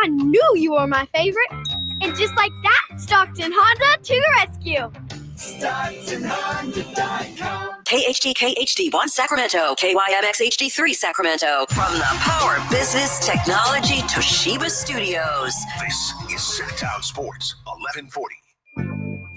I knew you were my favorite. And just like that, Stockton Honda to the rescue. StocktonHonda.com. KHD1 Sacramento, KYMX HD3 Sacramento. From the Power Business Technology Toshiba Studios. This is Sacktown Sports 1140.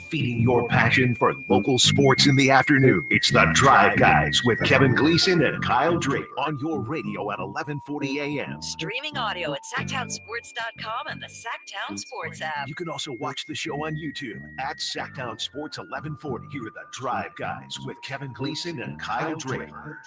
Feeding your passion for local sports in the afternoon. It's the Drive Guys with Kevin Gleason and Kyle Draper on your radio at 1140 a.m. Streaming audio at SacktownSports.com and the Sacktown Sports app. You can also watch the show on YouTube at Sacktown Sports 1140. Here are the Drive Guys with Kevin Gleason and Kyle Draper.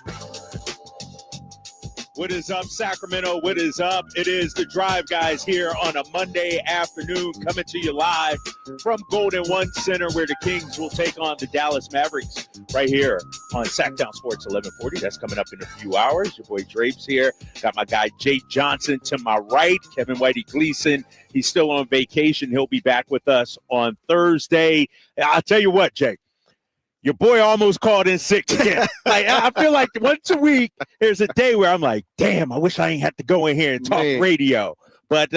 What is up, Sacramento? What is up? It is the Drive Guys here on a Monday afternoon, coming to you live from Golden One Center, where the Kings will take on the Dallas Mavericks right here on Sacktown Sports 1140. That's coming up in a few hours. Your boy Drape's here. Got my guy Jake Johnson to my right, Kevin Whitey Gleason. He's still on vacation. He'll be back with us on Thursday. I'll tell you what, Jake. Your boy almost called in sick again. Like, I feel like once a week, there's a day where I'm like, damn, I wish I ain't had to go in here and talk radio. But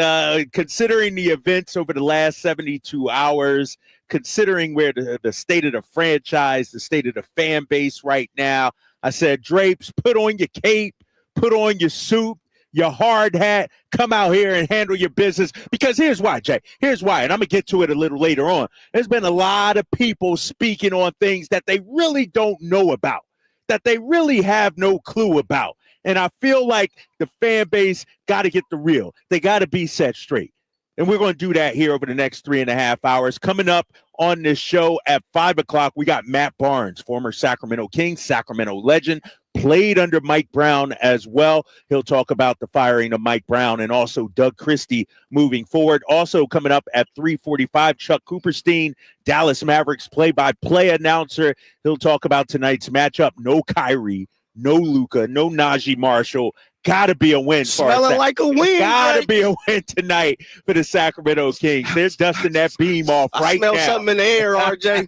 considering the events over the last 72 hours, considering where the state of the franchise, the state of the fan base right now, I said, Drapes, put on your cape, put on your suit, your hard hat, come out here and handle your business. Because here's why, Jay. Here's why, and I'm going to get to it a little later on. There's been a lot of people speaking on things that they really don't know about, that they really have no clue about. And I feel like the fan base got to get the real. They got to be set straight. And we're going to do that here over the next 3.5 hours. Coming up on this show at 5 o'clock, we got Matt Barnes, former Sacramento Kings, Sacramento legend, played under Mike Brown as well. He'll talk about the firing of Mike Brown and also Doug Christie moving forward. Also coming up at 3:45, Chuck Cooperstein, Dallas Mavericks play-by-play announcer. He'll talk about tonight's matchup. No Kyrie, no Luka, no Najee Marshall. Got to be a win. Smelling like a win. Got to be a win tonight for the Sacramento Kings. They're dusting that beam off right now. I smell something in the air, RJ.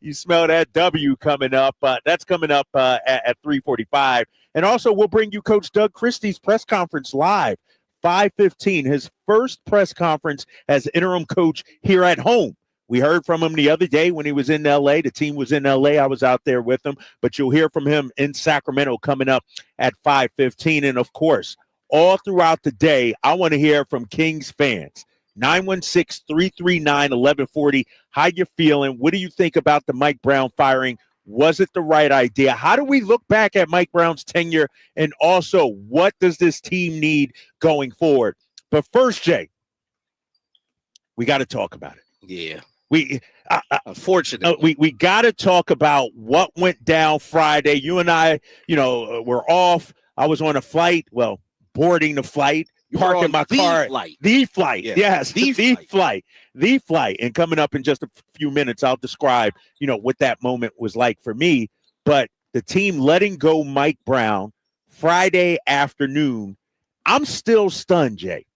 You smell that W coming up. That's coming up at 3:45. And also, we'll bring you Coach Doug Christie's press conference live, 5:15, his first press conference as interim coach here at home. We heard from him the other day when he was in L.A. The team was in L.A. I was out there with him. But you'll hear from him in Sacramento coming up at 5:15. And, of course, all throughout the day, I want to hear from Kings fans. 916-339-1140. How you feeling? What do you think about the Mike Brown firing? Was it the right idea? How do we look back at Mike Brown's tenure? And also, what does this team need going forward? But first, Jay, we got to talk about it. Yeah. Unfortunately, we got to talk about what went down Friday. You and I, were off. I was on a flight, boarding the flight, parking my car. The flight. Yeah. Yes, the flight. And coming up in just a few minutes, I'll describe, what that moment was like for me. But the team letting go Mike Brown Friday afternoon, I'm still stunned, Jay.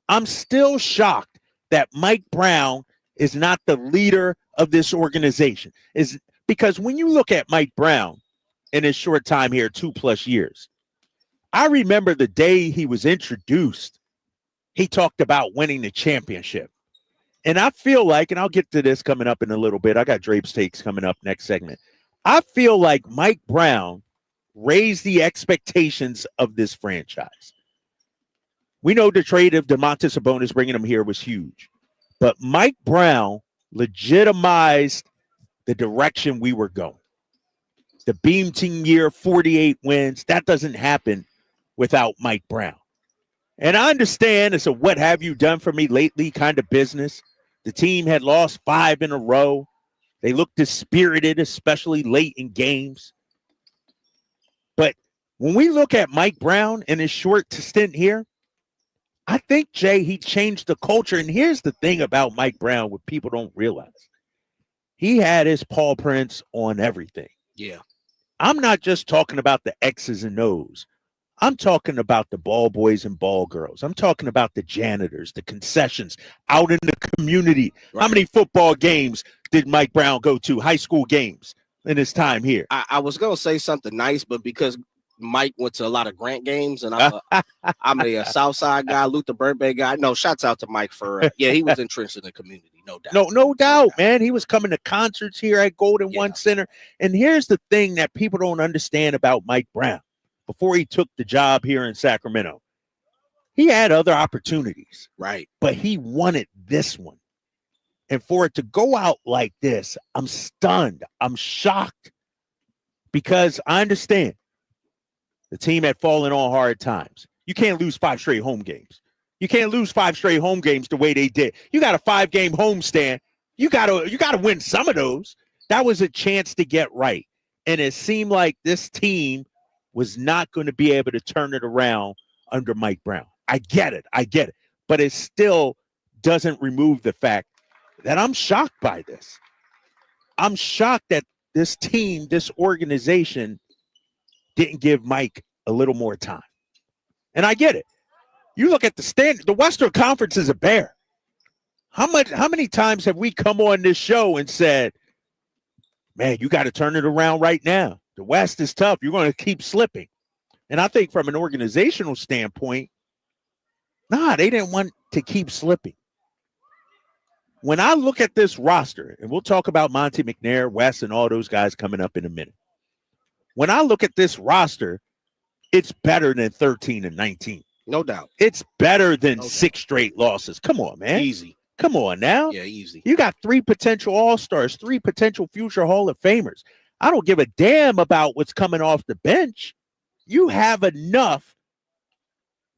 I'm still shocked that Mike Brown is not the leader of this organization. Is because when you look at Mike Brown in his short time here, 2+ years, I remember the day he was introduced, he talked about winning the championship. And I feel like, and I'll get to this coming up in a little bit, I got Drape's takes coming up next segment. I feel like Mike Brown raised the expectations of this franchise. We know the trade of Domantas Sabonis bringing him here was huge. But Mike Brown legitimized the direction we were going. The Beam Team year, 48 wins. That doesn't happen without Mike Brown. And I understand it's a what have you done for me lately kind of business. The team had lost 5 in a row. They looked dispirited, especially late in games. But when we look at Mike Brown and his short stint here, I think, Jay, he changed the culture. And here's the thing about Mike Brown, what people don't realize. He had his paw prints on everything. Yeah. I'm not just talking about the X's and O's. I'm talking about the ball boys and ball girls. I'm talking about the janitors, the concessions out in the community. Right. How many football games did Mike Brown go to, high school games, in his time here? I was going to say something nice, but because Mike went to a lot of Grant games, and I'm a South Side guy, Luther Burbank guy. No, shouts out to Mike for he was entrenched in the community, no doubt. No doubt, man. He was coming to concerts here at Golden One Center. And here's the thing that people don't understand about Mike Brown. Before he took the job here in Sacramento, he had other opportunities, right? But he wanted this one. And for it to go out like this, I'm stunned. I'm shocked because I understand the team had fallen on hard times. You can't lose 5 straight home games. You can't lose 5 straight home games the way they did. You got a 5-game homestand. You gotta win some of those. That was a chance to get right. And it seemed like this team was not going to be able to turn it around under Mike Brown. I get it. But it still doesn't remove the fact that I'm shocked by this. I'm shocked that this team, this organization, didn't give Mike a little more time. And I get it. You look at the standard, the Western Conference is a bear. How many times have we come on this show and said, man, you got to turn it around right now. The West is tough. You're going to keep slipping. And I think from an organizational standpoint, they didn't want to keep slipping. When I look at this roster, and we'll talk about Monte McNair, Wes, and all those guys coming up in a minute. When I look at this roster, it's better than 13-19. No doubt. It's better than 6 straight losses. Come on, man. Easy. Come on now. Yeah, easy. You got 3 potential All-Stars, 3 potential future Hall of Famers. I don't give a damn about what's coming off the bench. You have enough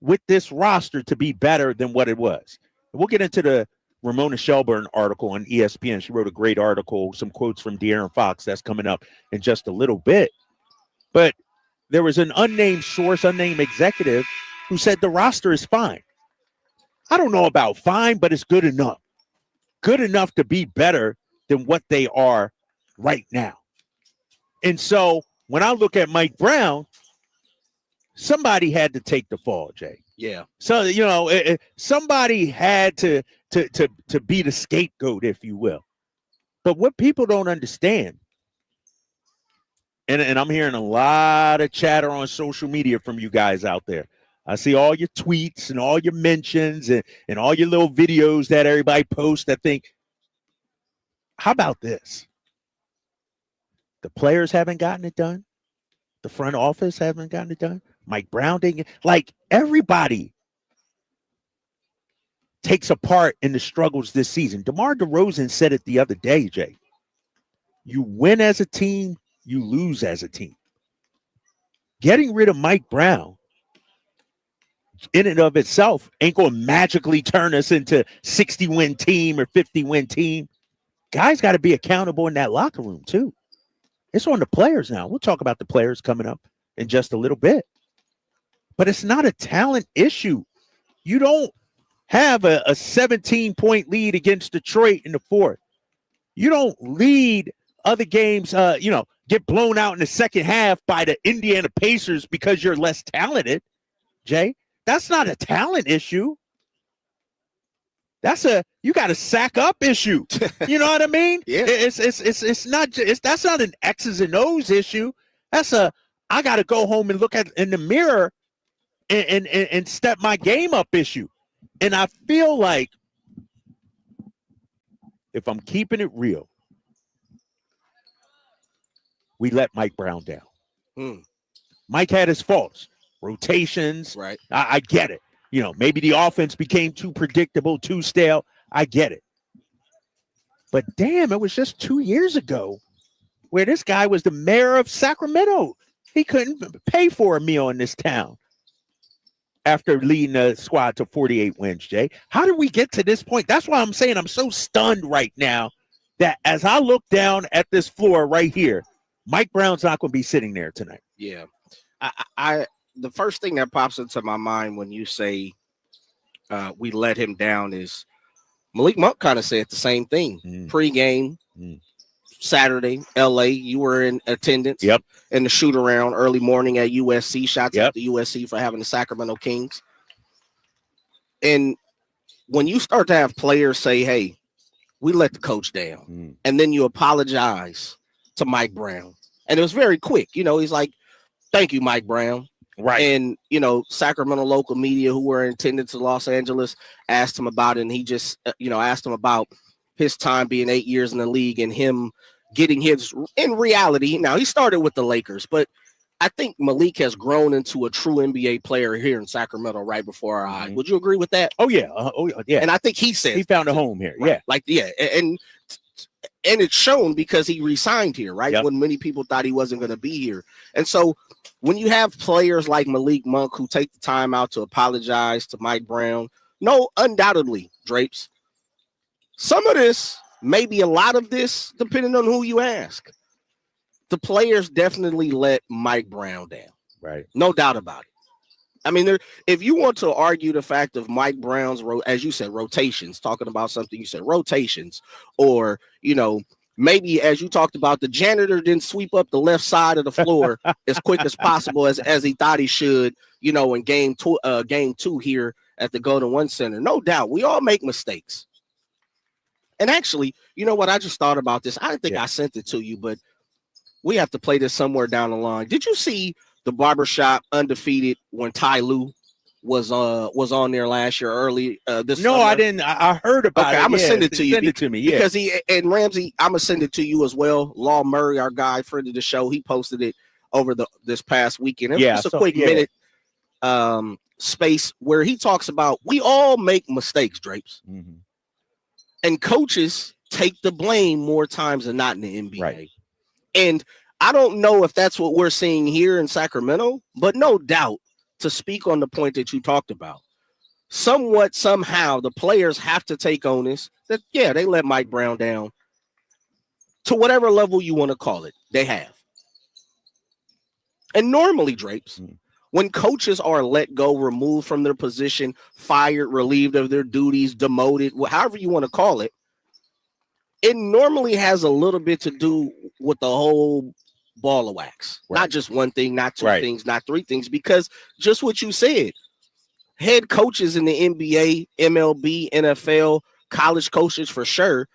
with this roster to be better than what it was. We'll get into the Ramona Shelburne article on ESPN. She wrote a great article, some quotes from De'Aaron Fox. That's coming up in just a little bit. But there was an unnamed source, unnamed executive, who said the roster is fine. I don't know about fine, but it's good enough. Good enough to be better than what they are right now. And so when I look at Mike Brown, somebody had to take the fall, Jay. Yeah. So, somebody had to be the scapegoat, if you will. But what people don't understand, and I'm hearing a lot of chatter on social media from you guys out there. I see all your tweets and all your mentions and all your little videos that everybody posts that think, how about this? The players haven't gotten it done. The front office haven't gotten it done. Mike Brown didn't. Like, everybody takes a part in the struggles this season. DeMar DeRozan said it the other day, Jay. You win as a team, you lose as a team. Getting rid of Mike Brown in and of itself ain't going to magically turn us into 60-win team or 50-win team. Guys got to be accountable in that locker room too. It's on the players now. We'll talk about the players coming up in just a little bit. But it's not a talent issue. You don't have a 17-point lead against Detroit in the fourth. You don't lead other games, get blown out in the second half by the Indiana Pacers because you're less talented, Jay. That's not a talent issue. You got a sack up issue. You know what I mean? Yeah. That's not an X's and O's issue. I got to go home and look in the mirror and step my game up issue. And I feel like if I'm keeping it real, we let Mike Brown down. Mike had his faults, rotations. Right. I get it. Maybe the offense became too predictable, too stale. I get it. But damn, it was just 2 years ago where this guy was the mayor of Sacramento. He couldn't pay for a meal in this town after leading the squad to 48 wins, Jay. How did we get to this point? That's why I'm saying I'm so stunned right now that as I look down at this floor right here, Mike Brown's not going to be sitting there tonight. Yeah. The first thing that pops into my mind when you say we let him down is Malik Monk kind of said the same thing. Pre-game, Saturday, LA, you were in attendance. Yep. In the shoot around early morning at USC. Shouts out to USC for having the Sacramento Kings. And when you start to have players say, hey, we let the coach down, and then you apologize to Mike Brown. And it was very quick. He's like, Thank you, Mike Brown. Right. And, Sacramento local media who were intended to Los Angeles asked him about it. And he just, asked him about his time being 8 years in the league and him getting his, in reality. Now, he started with the Lakers, but I think Malik has grown into a true NBA player here in Sacramento right before our eyes. Would you agree with that? Oh, yeah. Yeah. And I think he said he found a home here. Right? Yeah. And it's shown because he resigned here, right? Yep. When many people thought he wasn't going to be here. And so when you have players like Malik Monk who take the time out to apologize to Mike Brown, no, undoubtedly, Drapes, some of this, maybe a lot of this, depending on who you ask, the players definitely let Mike Brown down. Right. No doubt about it. I mean, if you want to argue the fact of Mike Brown's, as you said, rotations, talking about something you said, rotations, or, maybe as you talked about, the janitor didn't sweep up the left side of the floor as quick as possible as he thought he should, in game two here at the Golden One Center. No doubt. We all make mistakes. And actually, you know what? I just thought about this. I didn't think I sent it to you, but we have to play this somewhere down the line. Did you see the barbershop undefeated when Ty Lue was on there last year early this summer? I didn't. I heard about it. I'm gonna send it to you. Send it to me, because he and Ramsey. I'm gonna send it to you as well. Law Murray, our guy, friend of the show, he posted it over this past weekend. It was just a quick minute space where he talks about we all make mistakes, Drapes, and coaches take the blame more times than not in the NBA. Right. And I don't know if that's what we're seeing here in Sacramento, but no doubt, to speak on the point that you talked about, somehow, the players have to take onus that, they let Mike Brown down to whatever level you want to call it. They have. And normally, Drapes, when coaches are let go, removed from their position, fired, relieved of their duties, demoted, however you want to call it, it normally has a little bit to do with the whole ball of wax. Right. Not just one thing, not two things, not three things, because just what you said, head coaches in the NBA, MLB, NFL, college coaches for sure,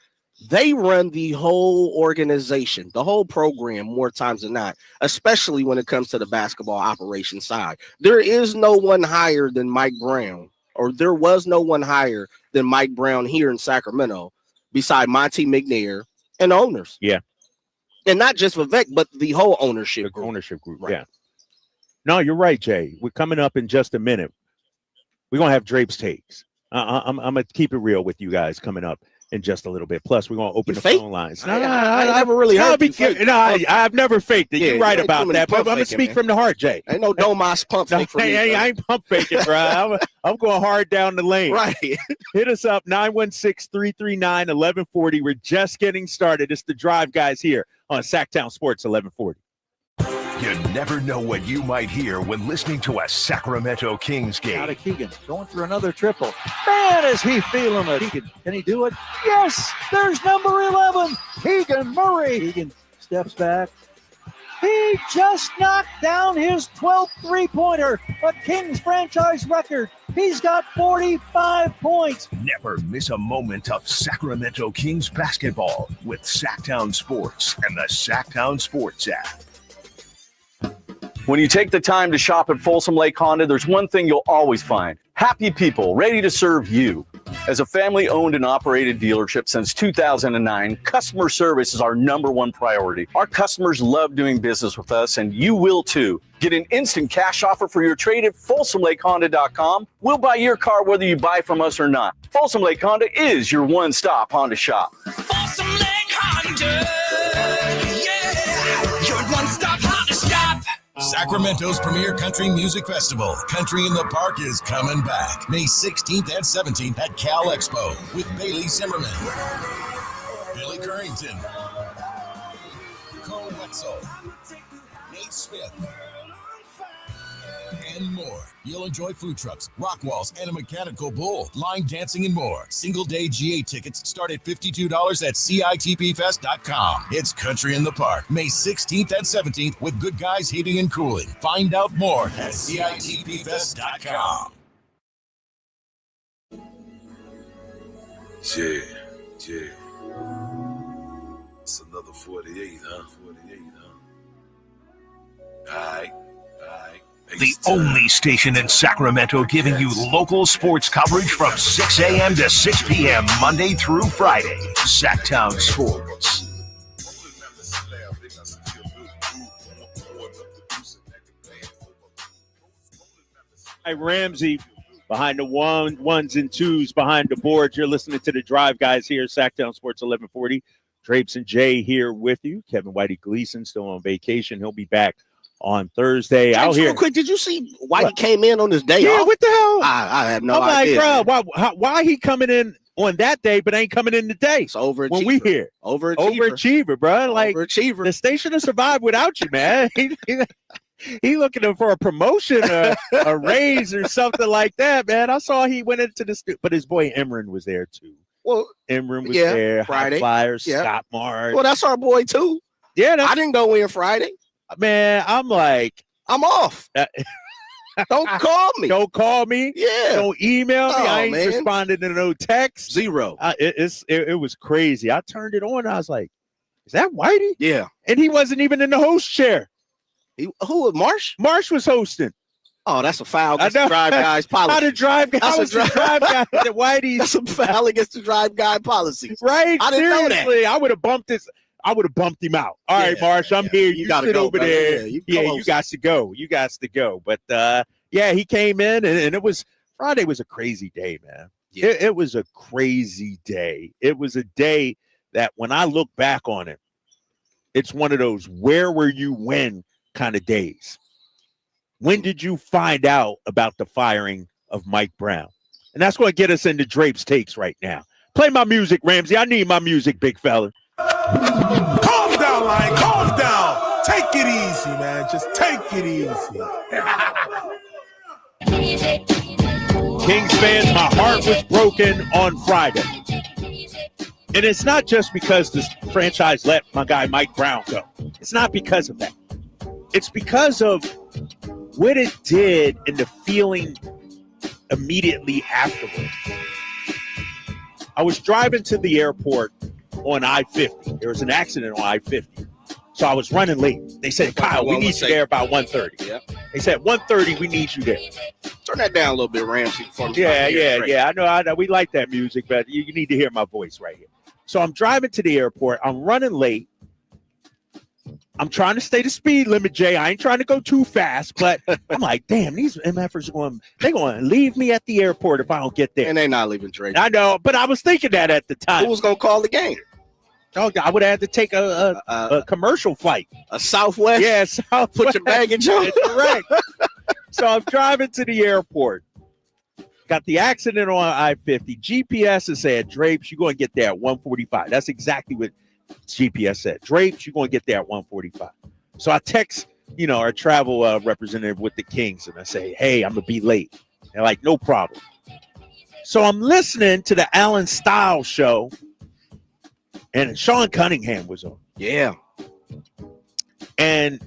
they run the whole organization, the whole program more times than not, especially when it comes to the basketball operation side. There is no one higher than Mike Brown, or there was no one higher than Mike Brown here in Sacramento beside Monte McNair and owners. Yeah. And not just Vivek, but the whole ownership group. Right. Yeah. No, you're right, Jay. We're coming up in just a minute. We're going to have Drape's takes. I'm going to keep it real with you guys coming up in just a little bit. Plus, we're going to open the phone lines. I never really heard you. I've never faked it. You're right about that. But I'm going to speak from the heart, Jay. Ain't no Domas pump fake for me. I ain't pump faking, bro. I'm going hard down the lane. Right. Hit us up, 916-339-1140. We're just getting started. It's the Drive Guys here on Sacktown Sports 1140. You never know what you might hear when listening to a Sacramento Kings game. Out of Keegan, going for another triple. Man, is he feeling it. Can he do it? Yes, there's number 11, Keegan Murray. Keegan steps back. He just knocked down his 12th three-pointer, a Kings franchise record. He's got 45 points. Never miss a moment of Sacramento Kings basketball with Sacktown Sports and the Sacktown Sports app. When you take the time to shop at Folsom Lake Honda, there's one thing you'll always find: happy people ready to serve you. As a family-owned and operated dealership since 2009, customer service is our number one priority. Our customers love doing business with us, and you will too. Get an instant cash offer for your trade at FolsomLakeHonda.com. We'll buy your car whether you buy from us or not. Folsom Lake Honda is your one-stop Honda shop. Folsom Lake Honda, yeah, your one-stop Honda shop. Sacramento's premier country music festival, Country in the Park, is coming back May 16th and 17th at Cal Expo with Bailey Zimmerman, Billy Currington, Cole Wetzel, Nate Smith, and more. You'll enjoy food trucks, rock walls, and a mechanical bull, line dancing, and more. Single-day GA tickets start at $52 at CITPFest.com. It's Country in the Park, May 16th and 17th with Good Guys Heating and Cooling. Find out more at CITPFest.com. Yeah. It's another 48, huh? All right. The only station in Sacramento giving you local sports coverage from 6 a.m. to 6 p.m. Monday through Friday. Sacktown Sports. Hey, Ramsey behind the ones and twos behind the board. You're listening to the Drive Guys here, Sacktown Sports 1140. Drapes and Jay here with you. Kevin Whitey Gleason still on vacation. He'll be back on Thursday. Out here. Real quick, did you see why he came in on this day? Yeah, off? what the hell? I have no I'm idea. like, bro, why he coming in on that day, but ain't coming in today? It's overachiever. When we here, overachiever, bro. Like overachiever. The station will survive without you, man. He looking for a promotion, a raise, or something like that, man. I saw he went into the but his boy Emron was there too. Well, Emron was there. Friday. High Flyers, Scott Marsh. Well, that's our boy too. Yeah, I didn't go in Friday. Man, I'm like, I'm off. Don't call me. Don't call me. Yeah. Don't email me. I ain't man. responding to no text. Zero. It was crazy. I turned it on. I was like, is that Whitey? Yeah. And he wasn't even in the host chair. Who was Marsh? Marsh was hosting. Oh, that's a foul against the Drive Guys policy. How to drive guys? That's a drive guy. Whitey. That's a foul against the Drive Guy policy. Right? I didn't know that. I would have bumped this. I would have bumped him out. All right, Marsh, I'm here. You gotta sit go, over brother. there. Yeah, you got to go. You got to go. But he came in, and it was Friday. Was a crazy day, man. Yeah. It was a crazy day. It was a day that when I look back on it, it's one of those where were you when kind of days. When did you find out about the firing of Mike Brown? And that's going to get us into Drape's takes right now. Play my music, Ramsey. I need my music, big fella. Calm down, Lion. Calm down. Take it easy, man. Just take it easy. Kings fans, my heart was broken on Friday. And it's not just because this franchise let my guy Mike Brown go. It's not because of that. It's because of what it did and the feeling immediately afterwards. I was driving to the airport on I-50. There was an accident on I-50. So I was running late. They said, Kyle, we need you there about 1:30. Yeah. They said, 1:30, we need you there. Turn that down a little bit, Ramsey. Yeah. I know. We like that music, but you need to hear my voice right here. So I'm driving to the airport. I'm running late. I'm trying to stay the speed limit, Jay. I ain't trying to go too fast, but I'm like, damn, these MFers they're going to leave me at the airport if I don't get there. And they're not leaving Draper. I know, but I was thinking that at the time. Who was going to call the game? Oh, I would have had to take a commercial flight. A Southwest? Yeah, Southwest. Put your baggage on. Correct. So I'm driving to the airport. Got the accident on I-50. GPS is saying, Drapes, you're going to get there at 1:45. That's exactly what GPS said. Drapes, you're going to get there at 1:45. So I text, our travel representative with the Kings, and I say, hey, I'm going to be late. They're like, no problem. So I'm listening to the Alan Stiles show, and Sean Cunningham was on. Yeah. And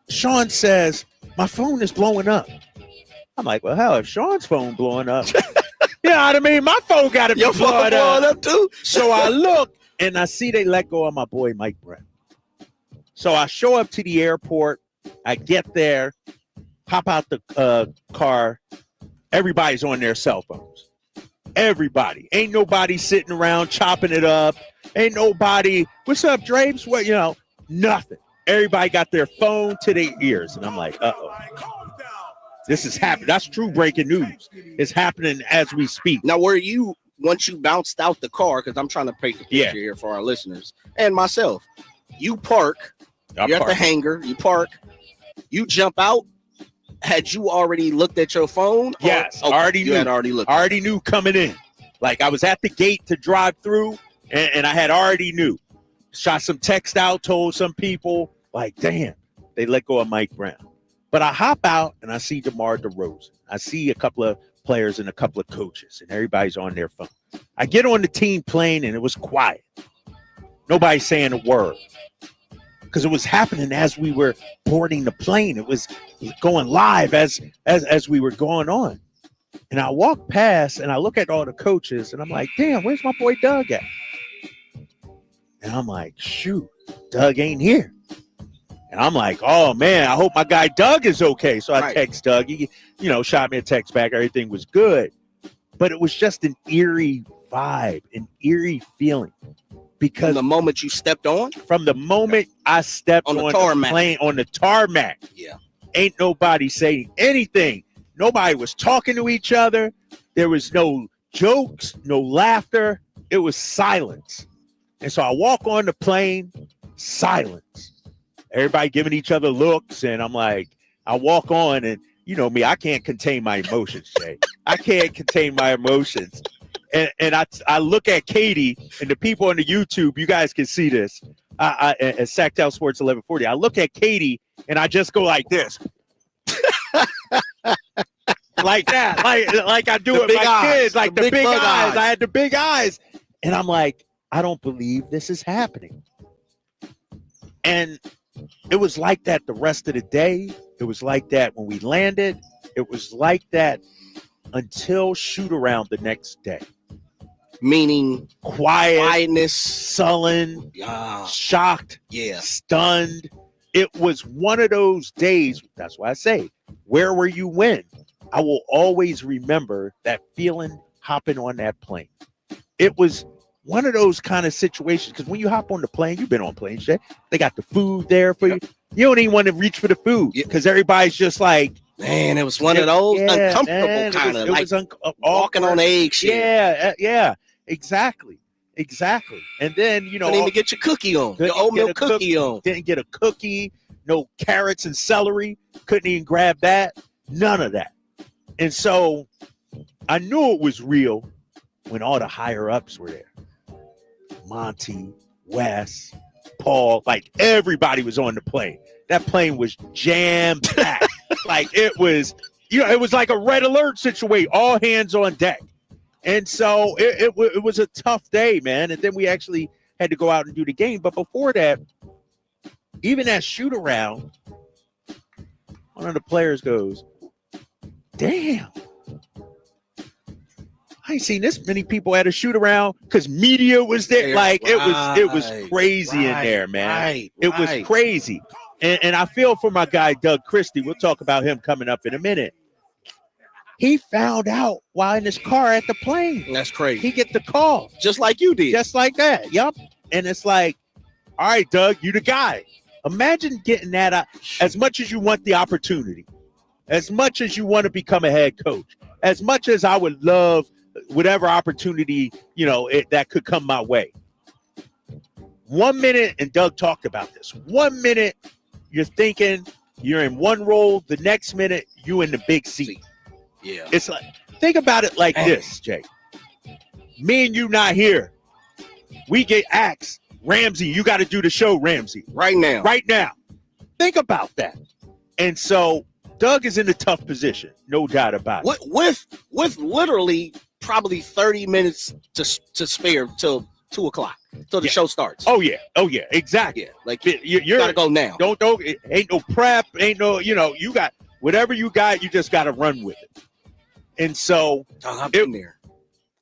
Sean says, my phone is blowing up. I'm like, well, hell, if Sean's phone blowing up, you know what I mean? My phone got to be blowing up too. So I look, and I see they let go of my boy Mike Brown. So I show up to the airport. I get there, hop out the car. Everybody's on their cell phones. Everybody. Ain't nobody sitting around chopping it up. Ain't nobody, what's up, Drapes? What, nothing. Everybody got their phone to their ears. And I'm like, uh-oh. This is happening. That's true breaking news. It's happening as we speak. Now, once you bounced out the car, because I'm trying to paint the picture here for our listeners and myself, you park, you're at the hangar, you park, you jump out. Had you already looked at your phone? Yes, already looked. Already knew coming in. Like I was at the gate to drive through, and I had already knew. Shot some text out, told some people, like, damn, they let go of Mike Brown. But I hop out, and I see DeMar DeRozan. I see a couple of players and a couple of coaches, and everybody's on their phone. I get on the team plane, and it was quiet. Nobody saying a word. Because it was happening as we were boarding the plane. It was going live as we were going on. And I walk past, and I look at all the coaches, and I'm like, damn, where's my boy Doug at? And I'm like, shoot, Doug ain't here. And I'm like, oh, man, I hope my guy Doug is okay. So I text Doug. He, shot me a text back. Everything was good. But it was just an eerie vibe, an eerie feeling. Because from the moment you stepped on? From the moment I stepped on the plane, on the tarmac. Yeah. Ain't nobody saying anything. Nobody was talking to each other. There was no jokes, no laughter. It was silence. And so I walk on the plane, silence. Everybody giving each other looks. And I'm like, I walk on and you know me, I can't contain my emotions, Jay. I can't contain my emotions. And I look at Katie and the people on the YouTube, you guys can see this, at Sacktown Sports 1140. I look at Katie and I just go like this. Like that. Like I do it with my kids, like the big eyes. I had the big eyes. And I'm like, I don't believe this is happening. And it was like that the rest of the day. It was like that when we landed. It was like that until shoot around the next day. Meaning quietness, sullen, shocked, stunned. It was one of those days. That's why I say, where were you when? I will always remember that feeling hopping on that plane. It was one of those kind of situations, because when you hop on the plane, you've been on planes, Jay, they got the food there for you. You don't even want to reach for the food because everybody's just like, man, it was one of those uncomfortable kind of like walking on eggshells. Yeah, exactly. And then, you know, couldn't even get your cookie on, your oatmeal cookie on. Didn't get a cookie, no carrots and celery. Couldn't even grab that. None of that. And so I knew it was real when all the higher ups were there. Monty, Wes, Paul, like everybody was on the plane. That plane was jam-packed. Like it was, it was like a red alert situation, all hands on deck. And so it was a tough day, man. And then we actually had to go out and do the game. But before that, even that shoot around, one of the players goes, damn, I ain't seen this many people at a shoot around because media was there. Like it was crazy in there, man. It was crazy. And I feel for my guy, Doug Christie. We'll talk about him coming up in a minute. He found out while in his car at the plane. That's crazy. He get the call. Just like you did. Just like that. Yep. And it's like, all right, Doug, you the guy. Imagine getting that out. As much as you want the opportunity, as much as you want to become a head coach, as much as I would love whatever opportunity, that could come my way. 1 minute, and Doug talked about this. 1 minute, you're thinking you're in one role. The next minute, you in the big seat. Yeah. It's like, think about it like this, Jay. Me and you not here. We get asked, Ramsey, you got to do the show, Ramsey. Right now. Think about that. And so Doug is in a tough position, no doubt about it. With literally probably 30 minutes to spare till 2 o'clock, till the show starts. Oh yeah, exactly. Yeah, like you gotta go now. Don't. It ain't no prep. Ain't no. You got whatever you got. You just got to run with it. And so I've been there.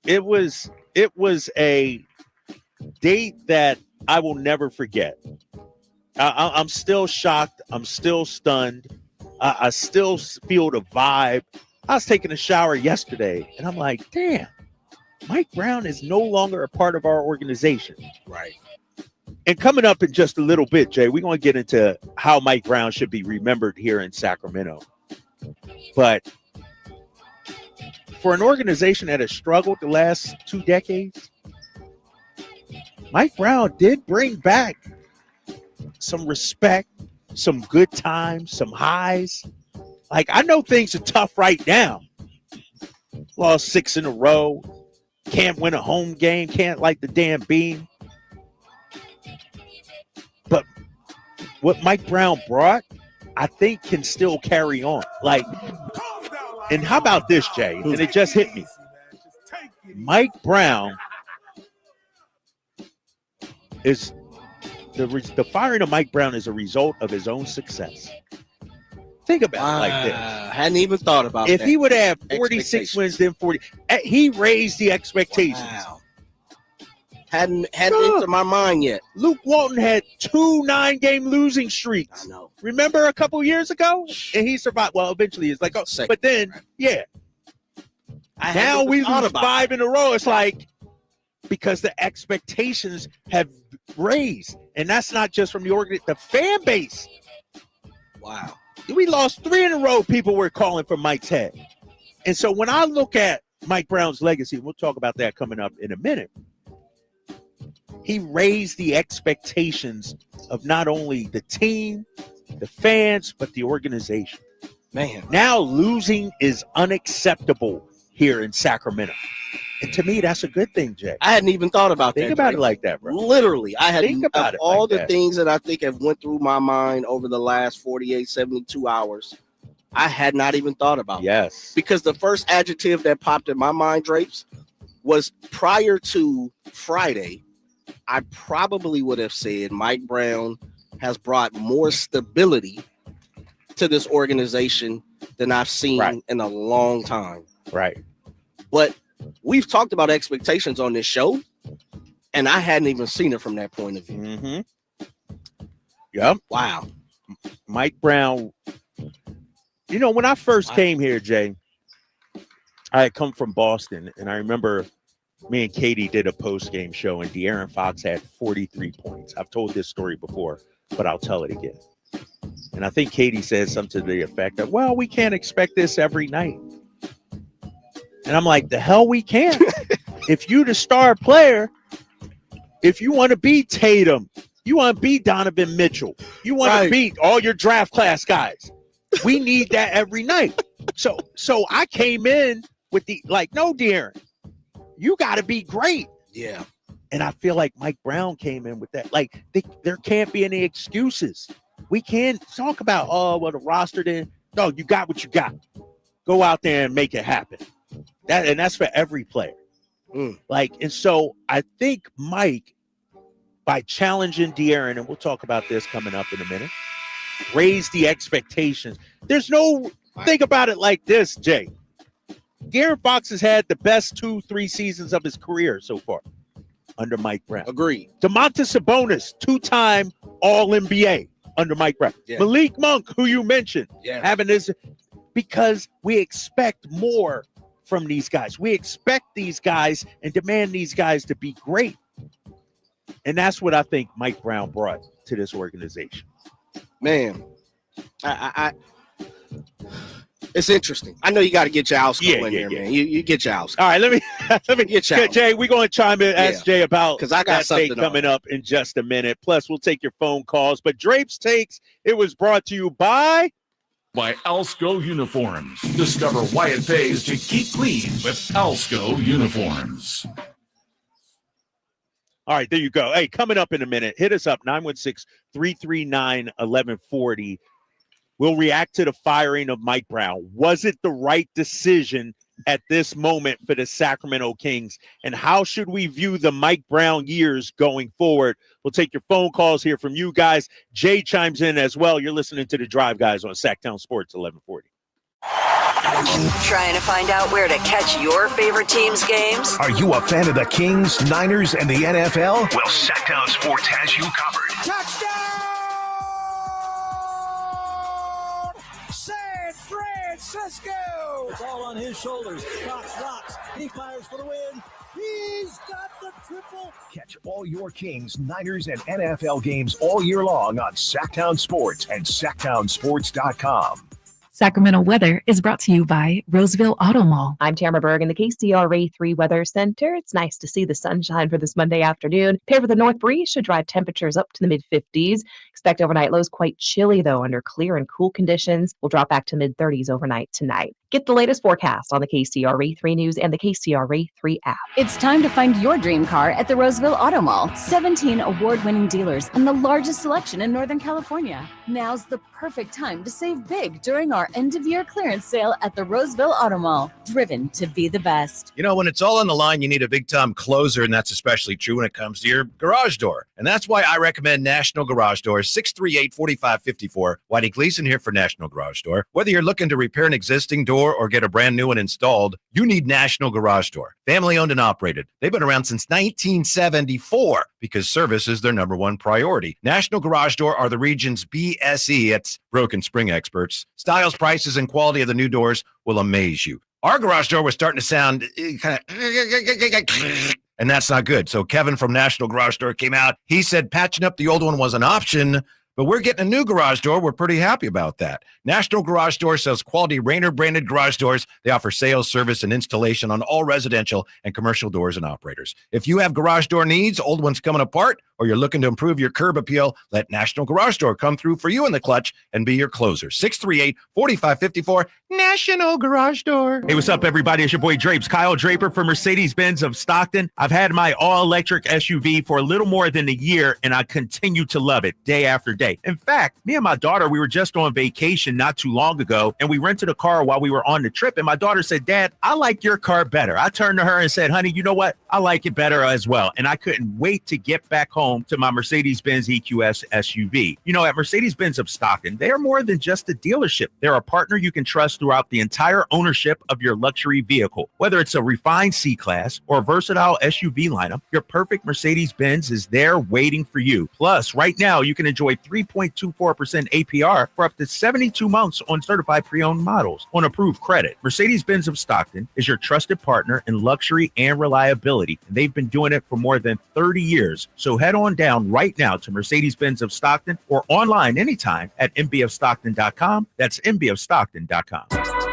It was a date that I will never forget. I'm still shocked. I'm still stunned. I still feel the vibe. I was taking a shower yesterday, and I'm like, damn, Mike Brown is no longer a part of our organization. Right. And coming up in just a little bit, Jay, we're going to get into how Mike Brown should be remembered here in Sacramento. But for an organization that has struggled the last 2 decades, Mike Brown did bring back some respect, some good times, some highs. Like, I know things are tough right now. Lost 6 in a row. Can't win a home game. Can't light the damn beam. But what Mike Brown brought, I think can still carry on. Like, and how about this, Jay? And it just hit me. Mike Brown is the firing of Mike Brown is a result of his own success. Think about it like this. Hadn't even thought about if that. He would have 46 wins, then 40. He raised the expectations. Wow. Hadn't entered my mind yet. Luke Walton had 2 9-game losing streaks. I know. Remember a couple years ago? And he survived. Well, eventually it's like, but then, now we lose 5 in a row. It's like, because the expectations have raised. And that's not just from the fan base. Wow. We lost 3 in a row. People were calling for Mike's head. And so when I look at Mike Brown's legacy, we'll talk about that coming up in a minute. He raised the expectations of not only the team, the fans, but the organization. Man. Now losing is unacceptable here in Sacramento. And to me, that's a good thing, Jay. I hadn't even thought about that. Think about it like that, bro. Literally. I had think about it all like the that. things that I think have went through my mind over the last 48, 72 hours. I had not even thought about that. Yes. Because the first adjective that popped in my mind, Drapes, was prior to Friday, I probably would have said Mike Brown has brought more stability to this organization than I've seen in a long time. Right. But we've talked about expectations on this show, and I hadn't even seen it from that point of view. Mm-hmm. Yep. Wow. Mike Brown. You know, when I first came here, Jay, I had come from Boston, and I remember me and Katie did a post-game show, and De'Aaron Fox had 43 points. I've told this story before, but I'll tell it again. And I think Katie said something to the effect of, well, we can't expect this every night. And I'm like, the hell we can. If you the star player, if you want to beat Tatum, you want to beat Donovan Mitchell, you want to beat all your draft class guys, we need that every night. So I came in with no, De'Aaron, you got to be great. Yeah. And I feel like Mike Brown came in with that. Like, there can't be any excuses. We can't talk about, the roster didn't. No, you got what you got. Go out there and make it happen. That's for every player. And so I think Mike, by challenging De'Aaron, and we'll talk about this coming up in a minute, raised the expectations. Think about it like this, Jay. De'Aaron Fox has had the best 2-3 seasons of his career so far under Mike Brown. Agreed. Domantas Sabonis, 2-time All-NBA under Mike Brown. Yeah. Malik Monk, who you mentioned, having this, because we expect more from these guys. We expect these guys and demand these guys to be great. And that's what I think Mike Brown brought to this organization. Man, it's interesting. I know you got to get your house in here, man. You get your house. All right, let me get your house. Jay, we're going to chime in, ask Jay about because I got something coming up in just a minute. Plus, we'll take your phone calls. But Drape's Takes, it was brought to you by Alsco Uniforms. Discover why it pays to keep clean with Alsco Uniforms. All right, there you go. Hey, coming up in a minute, hit us up, 916-339-1140. We'll react to the firing of Mike Brown. Was it the right decision at this moment for the Sacramento Kings? And how should we view the Mike Brown years going forward? We'll take your phone calls here from you guys. Jay chimes in as well. You're listening to The Drive Guys on Sacktown Sports 1140. Trying to find out where to catch your favorite team's games? Are you a fan of the Kings, Niners, and the NFL? Well, Sacktown Sports has you covered. Touchdown! San Francisco! It's all on his shoulders. Fox rocks. He fires for the win. He's got the triple. Catch all your Kings, Niners, and NFL games all year long on Sacktown Sports and SacktownSports.com. Sacramento weather is brought to you by Roseville Auto Mall. I'm Tamara Berg in the KCRA 3 Weather Center. It's nice to see the sunshine for this Monday afternoon. Paired with a north breeze should drive temperatures up to the mid-50s. Expect overnight lows quite chilly, though, under clear and cool conditions. We'll drop back to mid-30s overnight tonight. Get the latest forecast on the KCRA 3 News and the KCRA 3 app. It's time to find your dream car at the Roseville Auto Mall. 17 award-winning dealers and the largest selection in Northern California. Now's the perfect time to save big during our end-of-year clearance sale at the Roseville Auto Mall. Driven to be the best. You know, when it's all on the line, you need a big-time closer, and that's especially true when it comes to your garage door. And that's why I recommend National Garage Doors, 638-4554. Whitey Gleason here for National Garage Door. Whether you're looking to repair an existing door door or get a brand new one installed, you need National Garage Door. Family owned and operated. They've been around since 1974 because service is their number one priority. National Garage Door are the region's BSE. It's broken spring experts. Styles, prices, and quality of the new doors will amaze you. Our garage door was starting to sound kind of, and that's not good. So Kevin from National Garage Door came out. He said patching up the old one was an option, but we're getting a new garage door. We're pretty happy about that. National Garage Door sells quality Rainer branded garage doors. They offer sales, service, and installation on all residential and commercial doors and operators. If you have garage door needs, old ones coming apart, or you're looking to improve your curb appeal, let National Garage Door come through for you in the clutch and be your closer. 638-4554, National Garage Door. Hey, what's up, everybody? It's your boy Drapes, Kyle Draper for Mercedes-Benz of Stockton. I've had my all-electric SUV for a little more than a year, and I continue to love it day after day. In fact, me and my daughter, we were just on vacation not too long ago, and we rented a car while we were on the trip, and my daughter said, Dad, I like your car better. I turned to her and said, honey, you know what? I like it better as well. And I couldn't wait to get back home to my Mercedes-Benz EQS SUV. You know, at Mercedes-Benz of Stockton, they are more than just a dealership. They're a partner you can trust throughout the entire ownership of your luxury vehicle. Whether it's a refined C-Class or a versatile SUV lineup, your perfect Mercedes-Benz is there waiting for you. Plus, right now, you can enjoy 3.24% APR for up to 72 months on certified pre-owned models on approved credit. Mercedes-Benz of Stockton is your trusted partner in luxury and reliability. And they've been doing it for more than 30 years. So head on down right now to Mercedes-Benz of Stockton or online anytime at mbofstockton.com. That's mbofstockton.com.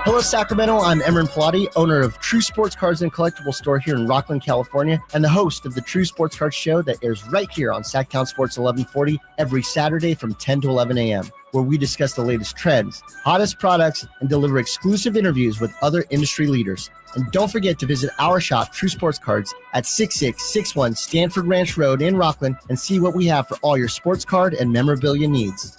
Hello, Sacramento. I'm Emran Pilati, owner of True Sports Cards and Collectible Store here in Rockland, California, and the host of the True Sports Cards Show that airs right here on Sacktown Sports 1140 every Saturday from 10 to 11 a.m., where we discuss the latest trends, hottest products, and deliver exclusive interviews with other industry leaders. And don't forget to visit our shop, True Sports Cards, at 6661 Stanford Ranch Road in Rockland and see what we have for all your sports card and memorabilia needs.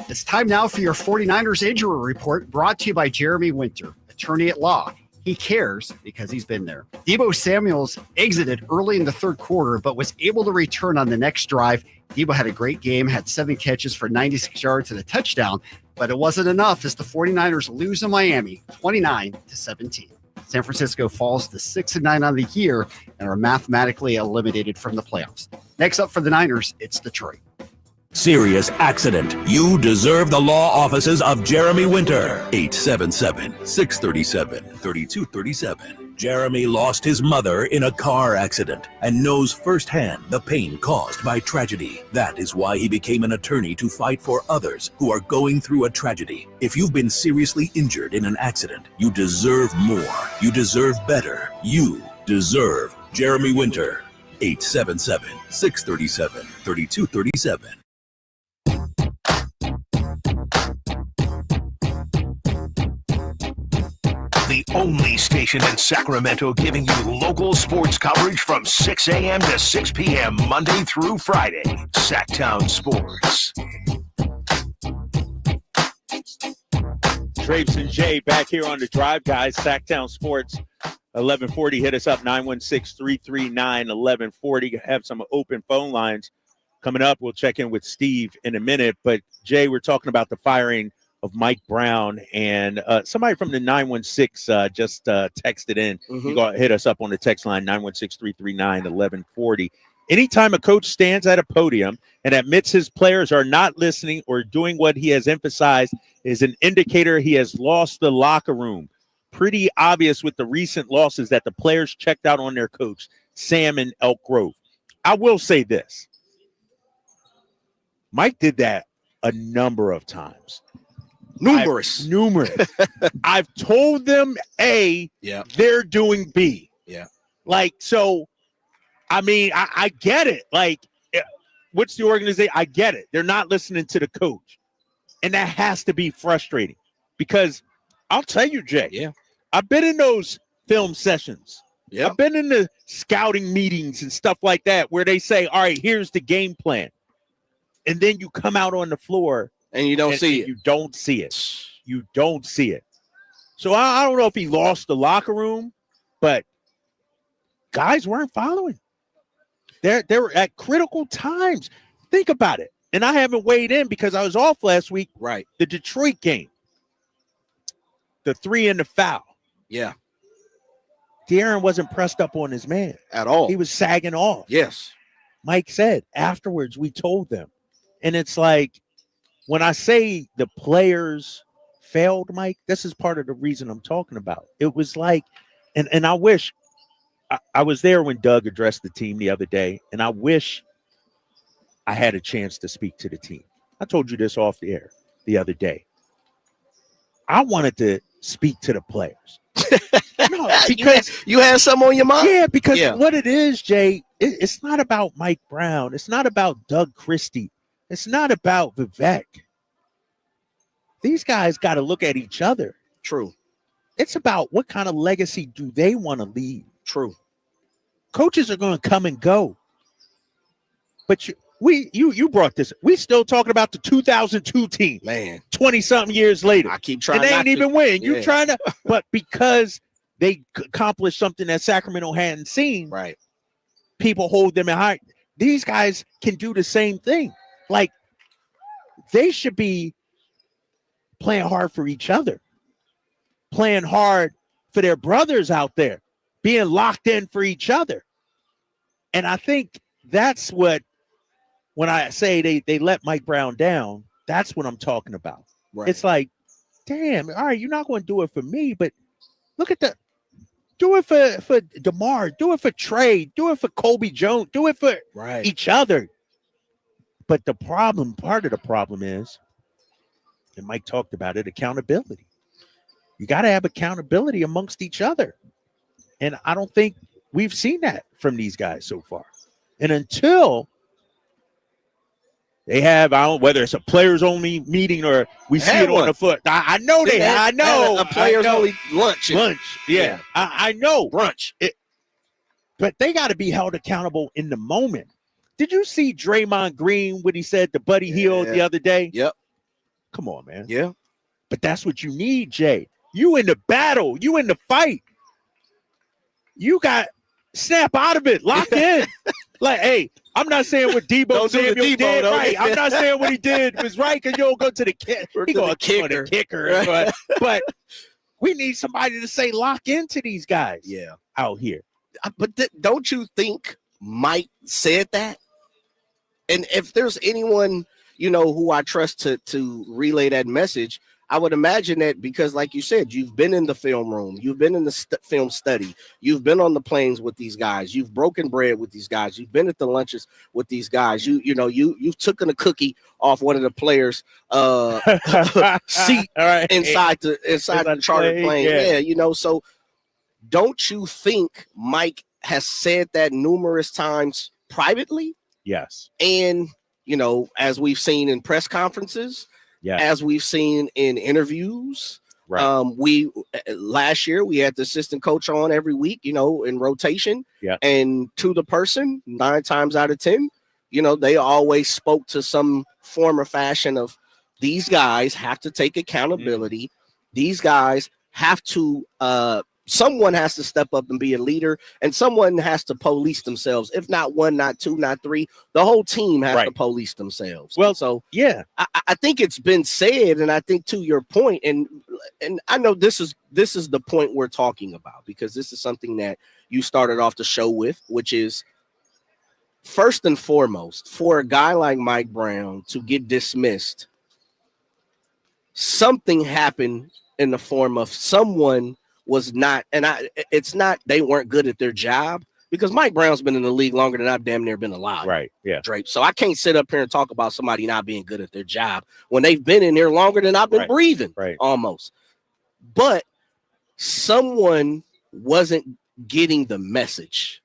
It's time now for your 49ers injury report, brought to you by Jeremy Winter, attorney at law. He cares because he's been there. Deebo Samuels exited early in the third quarter, but was able to return on the next drive. Deebo had a great game, had 7 catches for 96 yards and a touchdown, but it wasn't enough as the 49ers lose in Miami 29-17. San Francisco falls to 6-9 on the year and are mathematically eliminated from the playoffs. Next up for the Niners, it's Detroit. Serious accident. You deserve the law offices of Jeremy Winter. 877-637-3237. Jeremy lost his mother in a car accident and knows firsthand the pain caused by tragedy. That is why he became an attorney to fight for others who are going through a tragedy. If you've been seriously injured in an accident, you deserve more. You deserve better. You deserve Jeremy Winter. 877-637-3237. The only station in Sacramento giving you local sports coverage from 6 a.m. to 6 p.m. Monday through Friday. Sacktown Sports. Drapes and Jay back here on the Drive, guys. Sacktown Sports 1140. Hit us up, 916-339-1140. Have some open phone lines coming up. We'll check in with Steve in a minute. But, Jay, we're talking about the firing of Mike Brown, and somebody from the 916 just texted in. You go hit us up on the text line, 916-339-1140. Anytime a coach stands at a podium and admits his players are not listening or doing what he has emphasized is an indicator he has lost the locker room. Pretty obvious with the recent losses that the players checked out on their coach, Sam in Elk Grove. I will say this. Mike did that a number of times. Numerous. I've told them A, they're doing B. Yeah. Like, so, I mean, I get it. Like, what's the organization? I get it. They're not listening to the coach. And that has to be frustrating because I'll tell you, Jay, I've been in those film sessions. Yeah. I've been in the scouting meetings and stuff like that where they say, all right, here's the game plan. And then you come out on the floor and you don't see it. You don't see it. You don't see it. So I don't know if he lost the locker room, but guys weren't following. They were at critical times. Think about it. And I haven't weighed in because I was off last week. Right. The Detroit game. the three and the foul. Yeah. De'Aaron wasn't pressed up on his man at all. He was sagging off. Yes. Mike said afterwards, we told them. And it's like, when I say the players failed, Mike, this is part of the reason I'm talking about. It was like, and I wish I was there when Doug addressed the team the other day, and I wish I had a chance to speak to the team. I told you this off the air the other day. I wanted to speak to the players. No, because you had some on your mind. Yeah, because what it is, Jay, it's not about Mike Brown. It's not about Doug Christie. It's not about Vivek. These guys got to look at each other. True. It's about what kind of legacy do they want to leave. True. Coaches are going to come and go. But you brought this. We still talking about the 2002 team. Man. 20-something years later. I keep trying. And they ain't even win. Yeah. You trying to, but because they accomplished something that Sacramento hadn't seen, right? People hold them in high. These guys can do the same thing. Like, they should be playing hard for each other, playing hard for their brothers out there, being locked in for each other. And I think that's what, when I say they let Mike Brown down, that's what I'm talking about. Right. It's like, damn, all right, you're not going to do it for me, but look at do it for DeMar, do it for Trey, do it for Kobe Jones, do it for each other. But part of the problem is, and Mike talked about it, accountability. You got to have accountability amongst each other. And I don't think we've seen that from these guys so far. And until they have, whether it's a players only meeting or we see it on the foot. I know they have. I know. A players only lunch. Yeah. I know. Brunch. But they got to be held accountable in the moment. Did you see Draymond Green, what he said to Buddy Hield the other day? Yep. Come on, man. Yeah. But that's what you need, Jay. You in the battle. You in the fight. You got snap out of it. Lock in. Like, hey, I'm not saying what Debo Samuel did right. I'm not saying what he did was right because you don't go to the kicker. He go to the kicker. Right. But we need somebody to say lock into these guys. Yeah. Out here. But don't you think Mike said that? And if there's anyone, who I trust to relay that message, I would imagine that because, like you said, you've been in the film room, you've been in the film study, you've been on the planes with these guys, you've broken bread with these guys, you've been at the lunches with these guys, you've taken a cookie off one of the players' seat inside the chartered plane. Yeah, so don't you think Mike has said that numerous times privately? Yes. And, as we've seen in press conferences, as we've seen in interviews, we last year we had the assistant coach on every week, in rotation. Yeah. And to the person, 9 times out of 10, they always spoke to some form or fashion of these guys have to take accountability. These guys have to someone has to step up and be a leader, and someone has to police themselves. If not one, not two, not three, the whole team has to police themselves. Well, so yeah, I think it's been said, and I think to your point, and I know this is the point we're talking about because this is something that you started off the show with, which is first and foremost for a guy like Mike Brown to get dismissed. Something happened in the form of someone was not, and it's not they weren't good at their job, because Mike Brown's been in the league longer than I've damn near been alive. Right. Yeah. Drape. So I can't sit up here and talk about somebody not being good at their job when they've been in there longer than I've been breathing. Right. Almost. But someone wasn't getting the message.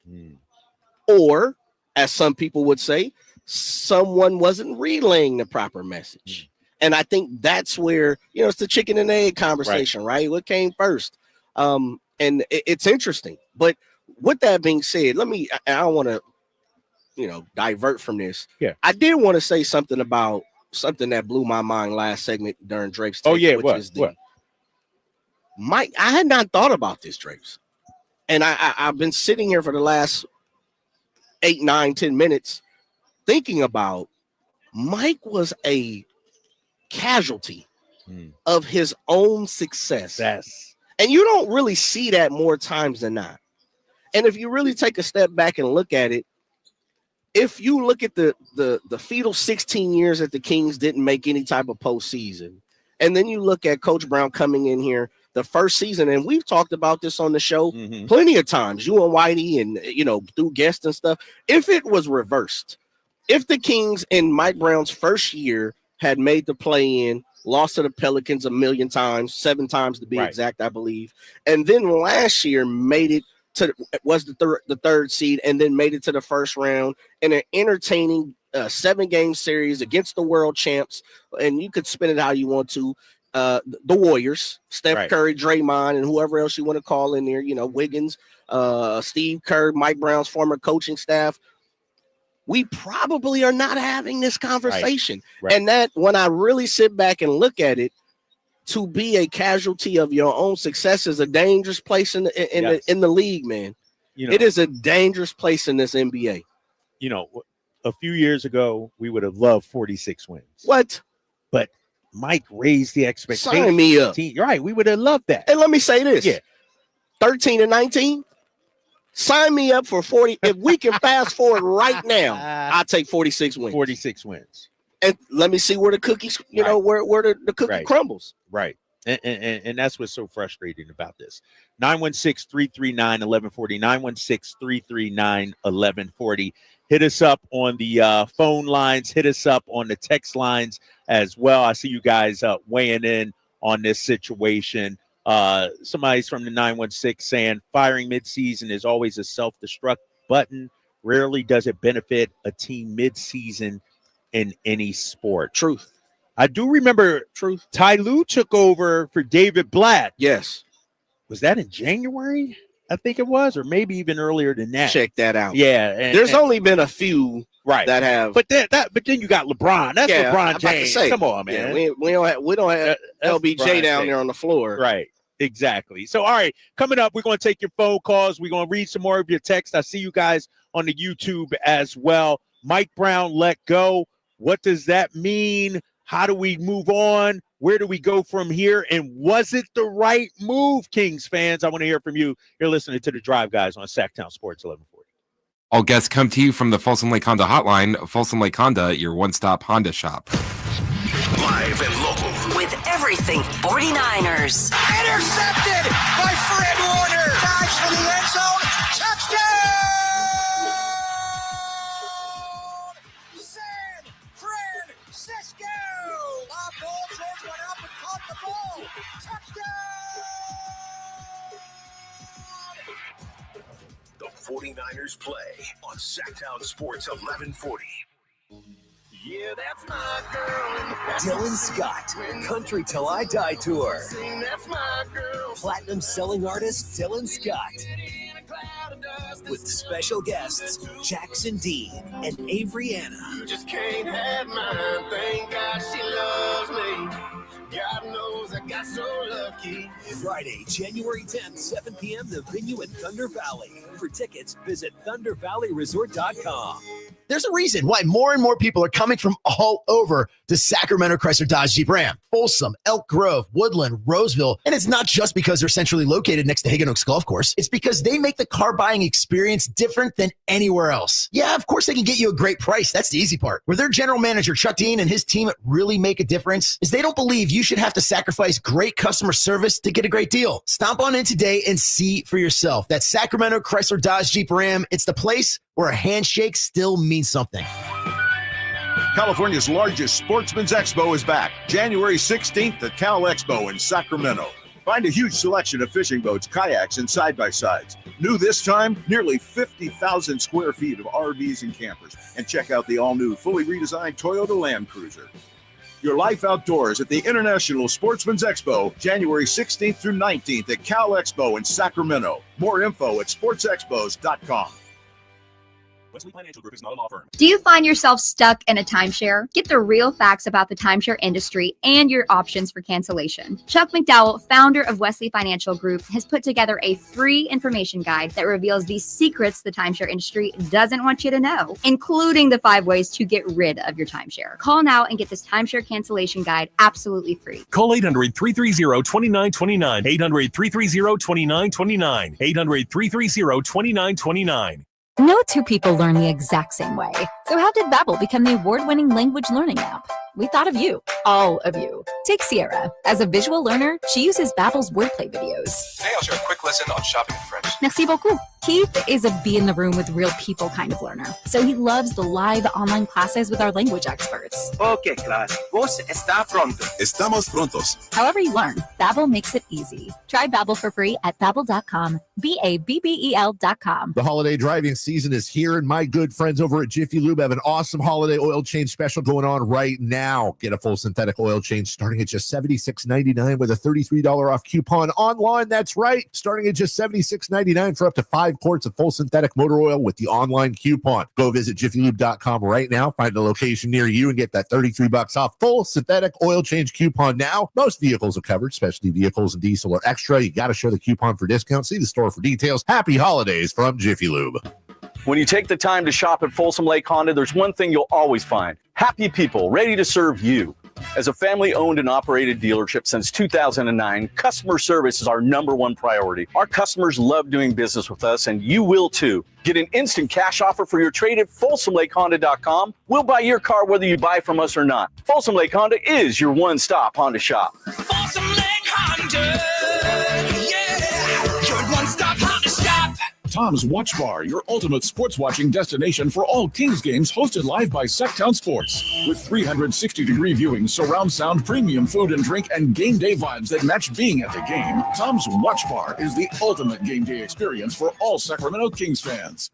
Or, as some people would say, someone wasn't relaying the proper message. And I think that's where, it's the chicken and egg conversation, right? What came first? And it's interesting. But with that being said, I don't want to, divert from this. Yeah. I did want to say something about something that blew my mind last segment during Drape's take, what? Mike, I had not thought about this, Drapes. And I've been sitting here for the last 8, 9, 10 minutes thinking about Mike was a casualty of his own success. Yes. And you don't really see that more times than not. And if you really take a step back and look at it, if you look at the fetal 16 years that the Kings didn't make any type of postseason, and then you look at Coach Brown coming in here the first season, and we've talked about this on the show plenty of times, you and Whitey and, through guests and stuff. If it was reversed, if the Kings in Mike Brown's first year had made the play-in, lost to the Pelicans a million times, 7 times to be exact, I believe, and then last year made it was the third seed, and then made it to the first round in an entertaining 7-game series against the world champs, and you could spin it how you want to. The Warriors, Steph Curry, Draymond, and whoever else you want to call in there, Wiggins, Steve Kerr, Mike Brown's former coaching staff. We probably are not having this conversation. Right. And that, when I really sit back and look at it, to be a casualty of your own success is a dangerous place in the league, man. It is a dangerous place in this NBA. A few years ago, we would have loved 46 wins. What? But Mike raised the expectation. Sign me up. Right. We would have loved that. And let me say this. 13-19. Sign me up for 40. If we can fast forward right now, I'll take 46 wins. 46 wins. And let me see where the cookies, where the cookie crumbles. Right. And that's what's so frustrating about this. 916-339-1140. 916-339-1140. Hit us up on the phone lines. Hit us up on the text lines as well. I see you guys weighing in on this situation. Somebody's from the 916 saying firing midseason is always a self-destruct button. Rarely does it benefit a team midseason in any sport. Truth. I do remember Ty Lue took over for David Blatt. Yes. Was that in January? I think it was, or maybe even earlier than that. Check that out. Yeah. There's only been a few that have. But then you got LeBron. That's LeBron James. Come on, man. Yeah, we don't have LBJ down there on the floor. Right. Exactly. So, all right, coming up, we're going to take your phone calls. We're going to read some more of your text. I see you guys on the YouTube as well. Mike Brown let go. What does that mean? How do we move on? Where do we go from here? And was it the right move, Kings fans? I want to hear from you. You're listening to The Drive Guys on Sactown Sports 1140. All guests come to you from the Folsom Lake Honda hotline. Folsom Lake Honda, your one-stop Honda shop. Live and local. With everything 49ers. Intercepted by Fred Warner. Dives for the end zone. Touchdown! San Francisco! Bob Bolton went up and caught the ball. Touchdown! The 49ers play on Sactown Sports 1140. Yeah, that's my girl. Dylan Scott, Country Till I Die Tour. That's my girl. Platinum selling artist Dylan Scott. With special guests Jackson Dean and Avery Anna. You just can't have mine. Thank God she loves me. God knows I got so lucky. Friday, January 10th, 7 p.m. The venue in Thunder Valley. For tickets, visit ThunderValleyResort.com. There's a reason why more and more people are coming from all over to Sacramento Chrysler Dodge Jeep Ram, Folsom, Elk Grove, Woodland, Roseville. And it's not just because they're centrally located next to Hagan Oaks Golf Course. It's because they make the car buying experience different than anywhere else. Yeah, of course they can get you a great price. That's the easy part. Where their general manager, Chuck Dean, and his team really make a difference is they don't believe you should have to sacrifice great customer service to get a great deal. Stomp on in today and see for yourself. That's Sacramento Chrysler Dodge Jeep Ram. It's the place where a handshake still means something. California's largest sportsman's expo is back, January 16th at Cal Expo in Sacramento. Find a huge selection of fishing boats, kayaks, and side-by-sides. New this time, nearly 50,000 square feet of RVs and campers. And check out the all-new, fully redesigned Toyota Land Cruiser. Your life outdoors at the International Sportsman's Expo, January 16th through 19th at Cal Expo in Sacramento. More info at sportsexpos.com. Wesley Financial Group is not a law firm. Do you find yourself stuck in a timeshare? Get the real facts about the timeshare industry and your options for cancellation. Chuck McDowell, founder of Wesley Financial Group, has put together a free information guide that reveals the secrets the timeshare industry doesn't want you to know, including the 5 ways to get rid of your timeshare. Call now and get this timeshare cancellation guide absolutely free. Call 800-330-2929. 800-330-2929. 800-330-2929. No two people learn the exact same way. So how did Babbel become the award-winning language learning app? We thought of you, all of you. Take Sierra. As a visual learner, she uses Babbel's wordplay videos. Today I'll share a quick lesson on shopping in French. Merci beaucoup. Keith is a be in the room with real people kind of learner. So he loves the live online classes with our language experts. Okay, class. Vos está pronto. Estamos prontos. However you learn, Babbel makes it easy. Try Babbel for free at Babbel.com. Babbel.com. The holiday driving season is here, and my good friends over at Jiffy Lube have an awesome holiday oil change special going on right now. Get a full synthetic oil change starting at just $76.99 with a $33 off coupon online. That's right, starting at just $76.99 for up to 5 quarts of full synthetic motor oil with the online coupon. Go visit jiffylube.com right now, find a location near you, and get that $33 off full synthetic oil change coupon now. Most vehicles are covered, specialty vehicles and diesel are extra. You got to show the coupon for discount. See the store for details. Happy holidays from Jiffy Lube. When you take the time to shop at Folsom Lake Honda, there's one thing you'll always find: happy people ready to serve you. As a family-owned and operated dealership since 2009, customer service is our #1 priority. Our customers love doing business with us, and you will too. Get an instant cash offer for your trade at FolsomLakeHonda.com. We'll buy your car whether you buy from us or not. Folsom Lake Honda is your one-stop Honda shop. Folsom Lake Honda, yeah, your one-stop Honda shop. Tom's Watch Bar, your ultimate sports watching destination for all Kings games, hosted live by Sacktown Sports. With 360-degree viewing, surround sound, premium food and drink, and game day vibes that match being at the game, Tom's Watch Bar is the ultimate game day experience for all Sacramento Kings fans.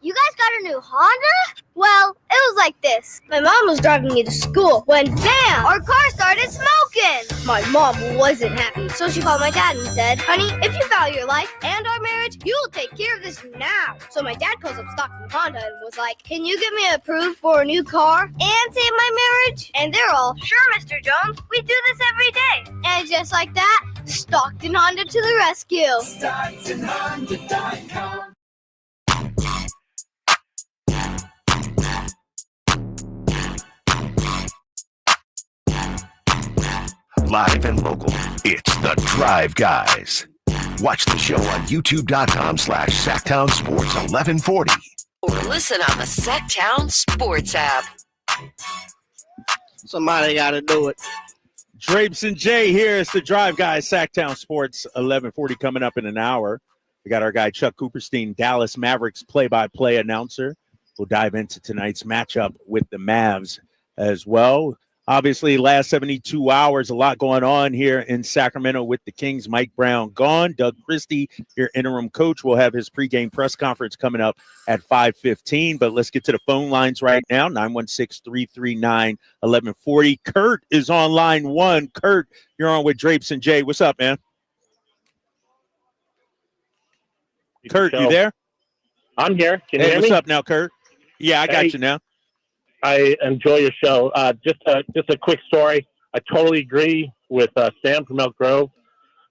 You guys got a new Honda? Well, it was like this. My mom was driving me to school when, bam, our car started smoking. My mom wasn't happy, so she called my dad and said, honey, if you value your life and our marriage, you will take care of this now. So my dad calls up Stockton Honda and was like, can you get me approved for a new car and save my marriage? And they're all, sure, Mr. Jones, we do this every day. And just like that, Stockton Honda to the rescue. StocktonHonda.com. Live and local, it's the Drive Guys. Watch the show on youtube.com/Sacktown Sports 1140. Or listen on the Sacktown Sports app. Somebody got to do it. Drapes and Jay here. It's the Drive Guys, Sacktown Sports 1140 coming up in an hour. We got our guy Chuck Cooperstein, Dallas Mavericks play-by-play announcer. We'll dive into tonight's matchup with the Mavs as well. Obviously, last 72 hours, a lot going on here in Sacramento with the Kings. Mike Brown gone. Doug Christie, your interim coach, will have his pregame press conference coming up at 5:15. But let's get to the phone lines right now, 916-339-1140. Kurt is on line 1. Kurt, you're on with Drapes and Jay. What's up, man? Kurt, you there? I'm here. Can you hear me? What's up now, Kurt? Yeah, I got you now. I enjoy your show. Just a quick story. I totally agree with Sam from Elk Grove.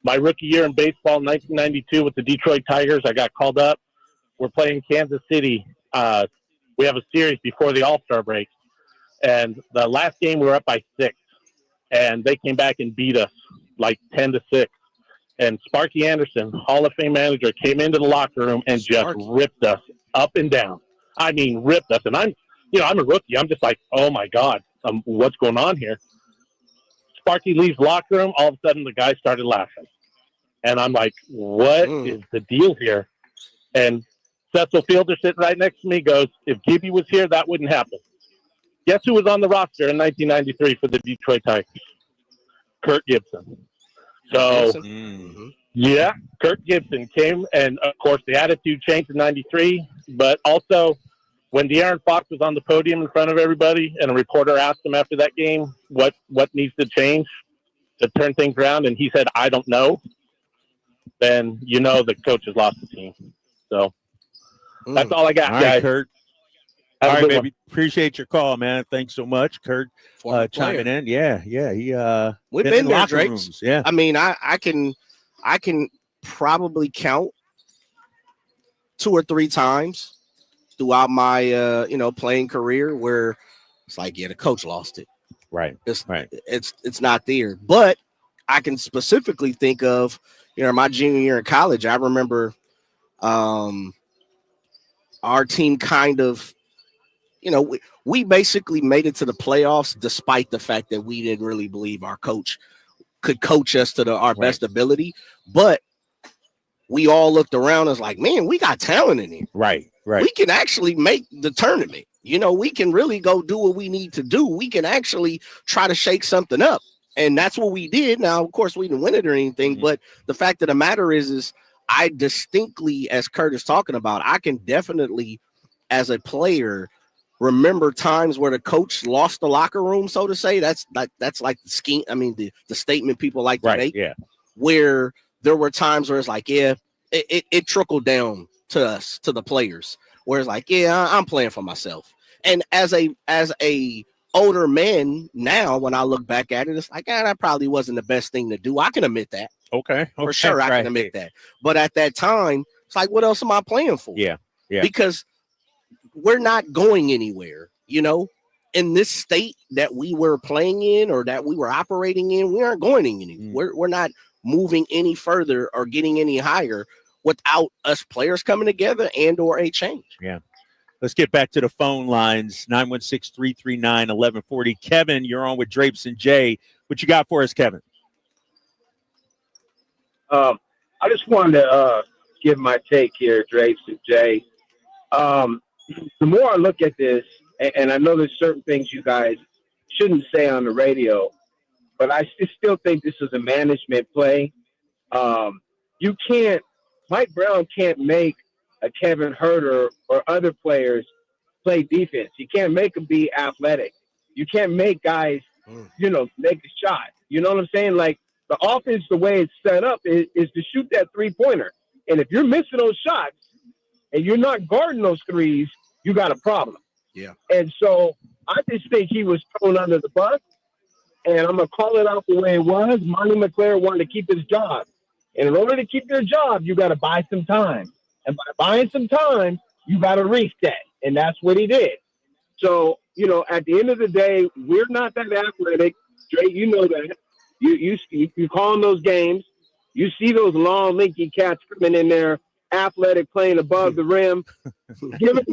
My rookie year in baseball, 1992, with the Detroit Tigers, I got called up. We're playing Kansas City. We have a series before the All-Star break. And the last game, we were up by 6. And they came back and beat us like 10-6. And Sparky Anderson, Hall of Fame manager, came into the locker room and just ripped us up and down. I mean, ripped us. And I'm a rookie. I'm just like, oh, my God, what's going on here? Sparky leaves the locker room. All of a sudden, the guy started laughing. And I'm like, what is the deal here? And Cecil Fielder sitting right next to me goes, if Gibby was here, that wouldn't happen. Guess who was on the roster in 1993 for the Detroit Tigers? Kurt Gibson. So, yeah, Kurt Gibson came. And, of course, the attitude changed in 93. But also, when De'Aaron Fox was on the podium in front of everybody and a reporter asked him after that game what needs to change to turn things around, and he said, I don't know, then you know the coach has lost the team. So That's all I got, All guys. right, Kurt. Have All a right, good baby. Appreciate your call, man. Thanks so much, Kurt. Chiming in. Yeah. He We've been been in there, locker Drake. rooms. Yeah. I mean, I can probably count 2 or 3 times throughout my playing career where it's like, yeah, the coach lost it. Right. It's not there. But I can specifically think of, my junior year in college. I remember our team kind of, we basically made it to the playoffs despite the fact that we didn't really believe our coach could coach us to our best ability. But we all looked around as like, man, we got talent in here. Right. We can actually make the tournament. We can really go do what we need to do. We can actually try to shake something up. And that's what we did. Now, of course, we didn't win it or anything, but the fact of the matter is I distinctly, as Kurt is talking about, I can definitely, as a player, remember times where the coach lost the locker room, so to say. That's like the scheme. I mean, the statement people like to make. Yeah. Where there were times where it's like, yeah, it trickled down to us, to the players, where it's like, yeah, I'm playing for myself. And as a older man now, when I look back at it, it's like, that probably wasn't the best thing to do. I can admit that. Okay. For sure, I can admit that. But at that time, it's like, what else am I playing for? Yeah. Because we're not going anywhere, in this state that we were playing in or that we were operating in. We aren't going anywhere. We're not moving any further or getting any higher without us players coming together and or a change. Yeah. Let's get back to the phone lines. 916-339-1140. Kevin, you're on with Drapes and Jay. What you got for us, Kevin? I just wanted to give my take here, Drapes and Jay. The more I look at this, and I know there's certain things you guys shouldn't say on the radio, but I still think this is a management play. Mike Brown can't make a Kevin Huerter or other players play defense. You can't make them be athletic. You can't make guys, make a shot. You know what I'm saying? Like, the offense, the way it's set up is to shoot that three-pointer. And if you're missing those shots and you're not guarding those threes, you got a problem. Yeah. And so I just think he was thrown under the bus. And I'm going to call it out the way it was. Monte McNair wanted to keep his job. And in order to keep your job, you got to buy some time. And by buying some time, you got to reset. And that's what he did. So, at the end of the day, we're not that athletic. Dre, you know that. You calling those games. You see those long, lanky cats coming in there, athletic, playing above the rim. Give it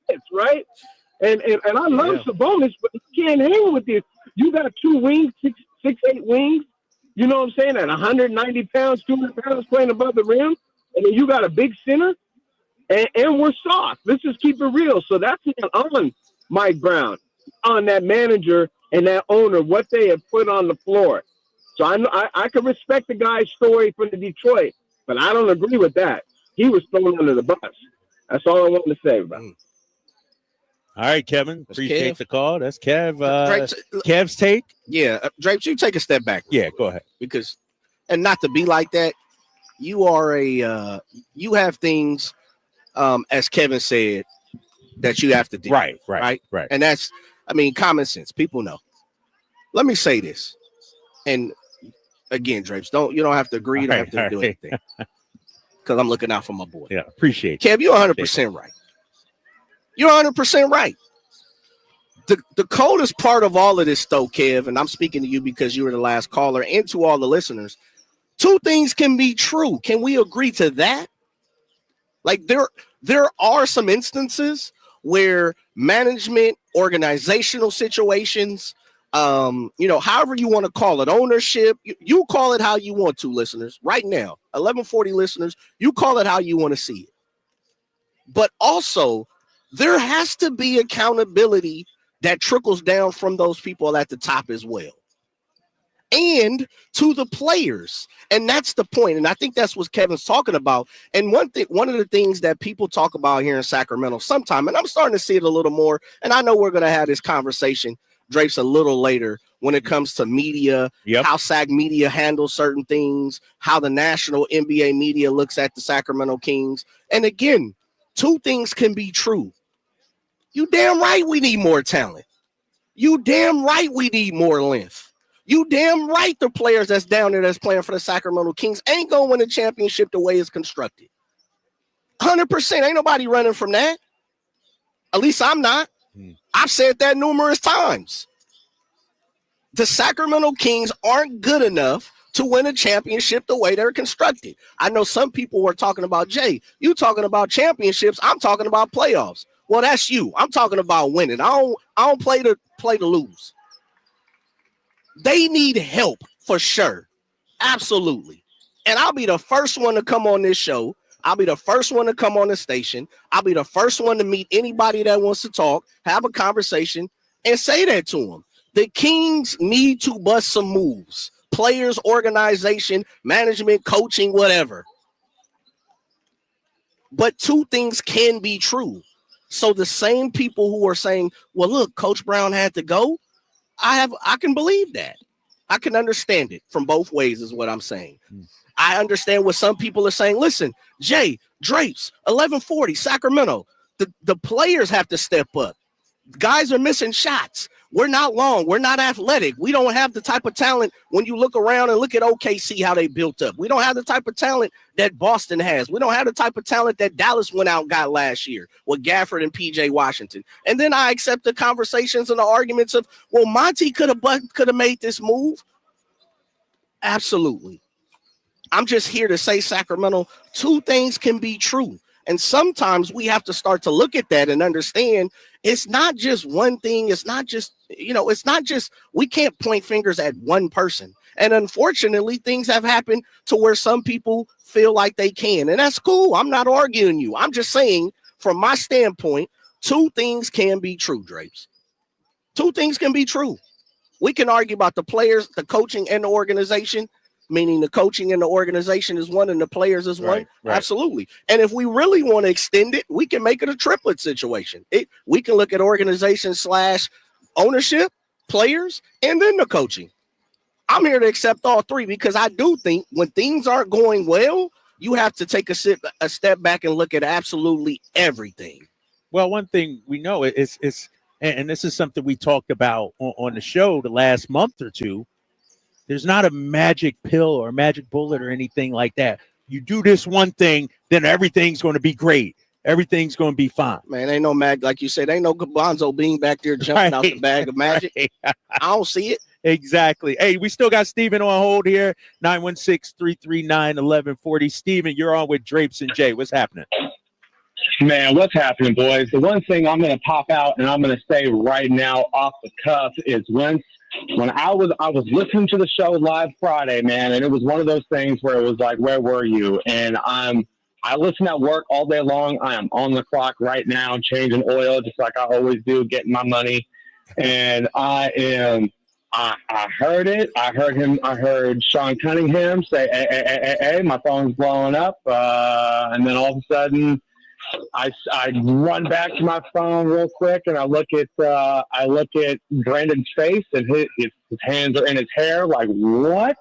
fits, right? And I love Sabonis, but you can't hang with this. You got 2 wings, 6'8" wings. You know what I'm saying? At 190 pounds, 200 pounds playing above the rim. And then you got a big center. And we're soft. Let's just keep it real. So that's on Mike Brown, on that manager and that owner, what they have put on the floor. So I can respect the guy's story from the Detroit, but I don't agree with that. He was thrown under the bus. That's all I want to say about it. All right, Kevin. Appreciate Kev. the call. That's Kev. Kev's take. Yeah, Drapes, you take a step back. Yeah, go ahead. Because, and not to be like that, you are you have things, as Kevin said, that you have to do. Right. And that's, common sense. People know. Let me say this, and again, Drapes, you don't have to agree. You don't have to do anything, because I'm looking out for my boy. Yeah, appreciate it. Kev, you're 100% right. You're 100% right. The coldest part of all of this, though, Kev, and I'm speaking to you because you were the last caller, and to all the listeners, 2 things can be true. Can we agree to that? Like, there are some instances where management, organizational situations, however you want to call it, ownership, you call it how you want to, listeners. Right now, 1140 listeners, you call it how you want to see it. But also, there has to be accountability that trickles down from those people at the top as well, and to the players. And that's the point. And I think that's what Kevin's talking about. And one of the things that people talk about here in Sacramento sometime, and I'm starting to see it a little more, and I know we're going to have this conversation, Drapes, a little later when it comes to media, how SAC media handles certain things, how the national NBA media looks at the Sacramento Kings. And again, two things can be true. You damn right we need more talent. You damn right we need more length. You damn right the players that's down there that's playing for the Sacramento Kings ain't going to win a championship the way it's constructed. 100%. Ain't nobody running from that. At least I'm not. I've said that numerous times. The Sacramento Kings aren't good enough to win a championship the way they're constructed. I know some people were talking about, Jay, you talking about championships. I'm talking about playoffs. Well, that's you. I'm talking about winning. I don't play to lose. They need help for sure. Absolutely. And I'll be the first one to come on this show. I'll be the first one to come on the station. I'll be the first one to meet anybody that wants to talk, have a conversation, and say that to them. The Kings need to bust some moves. Players, organization, management, coaching, whatever. But two things can be true. So the same people who are saying, well, look, Coach Brown had to go, I can believe that. I can understand it from both ways is what I'm saying. I understand what some people are saying. Listen, Jay, Drapes, 1140, Sacramento. The players have to step up. Guys are missing shots. We're not long. We're not athletic. We don't have the type of talent when you look around and look at OKC, how they built up. We don't have the type of talent that Boston has. We don't have the type of talent that Dallas went out and got last year with Gafford and PJ Washington. And then I accept the conversations and the arguments of, well, Monty could have made this move. Absolutely. I'm just here to say, Sacramento, two things can be true. And sometimes we have to start to look at that and understand it's not just one thing. It's not just, we can't point fingers at one person. And unfortunately, things have happened to where some people feel like they can. And that's cool. I'm not arguing you. I'm just saying, from my standpoint, two things can be true, Drapes. Two things can be true. We can argue about the players, the coaching, and the organization, meaning the coaching and the organization is one and the players is one. Right. Absolutely. And if we really want to extend it, we can make it a triplet situation. We can look at organization / ownership, players, and then the coaching. I'm here to accept all three because I do think when things aren't going well, you have to take a step back and look at absolutely everything. Well, one thing we know is and this is something we talked about on the show the last month or two. There's not a magic pill or a magic bullet or anything like that. You do this one thing, then everything's going to be great. Everything's going to be fine. Man, ain't no like you said, ain't no Gonzo being back there jumping out the bag of magic. Right. I don't see it. Exactly. Hey, we still got Steven on hold here. 916-339-1140. Steven, you're on with Drapes and Jay. What's happening? Man, what's happening, boys? The one thing I'm going to pop out and I'm going to say right now off the cuff is when I was listening to the show live Friday, man, and it was one of those things where it was like, where were you? And I listen at work all day long. I am on the clock right now, changing oil just like I always do, getting my money. And I heard it. I heard Sean Cunningham say, hey, my phone's blowing up. And then all of a sudden, I run back to my phone real quick and I look at Brandon's face and his hands are in his hair. Like, what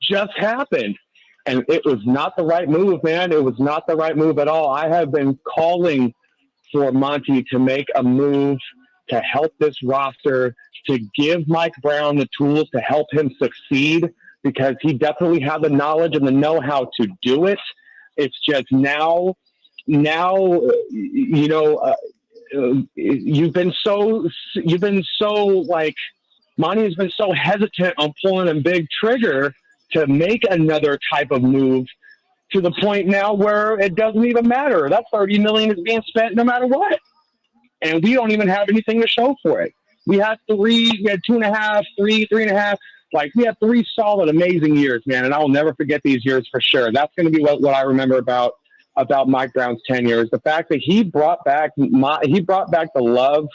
just happened? And it was not the right move, man. It was not the right move at all. I have been calling for Monty to make a move to help this roster, to give Mike Brown the tools to help him succeed, because he definitely had the knowledge and the know-how to do it. It's just now, you've been so like, Monty has been so hesitant on pulling a big trigger to make another type of move, to the point now where it doesn't even matter. That $30 million is being spent no matter what. And we don't even have anything to show for it. We had 2.5, 3.5. Like, we had 3 solid, amazing years, man. And I will never forget these years for sure. That's going to be what I remember about Mike Brown's tenure, is the fact that he brought back the love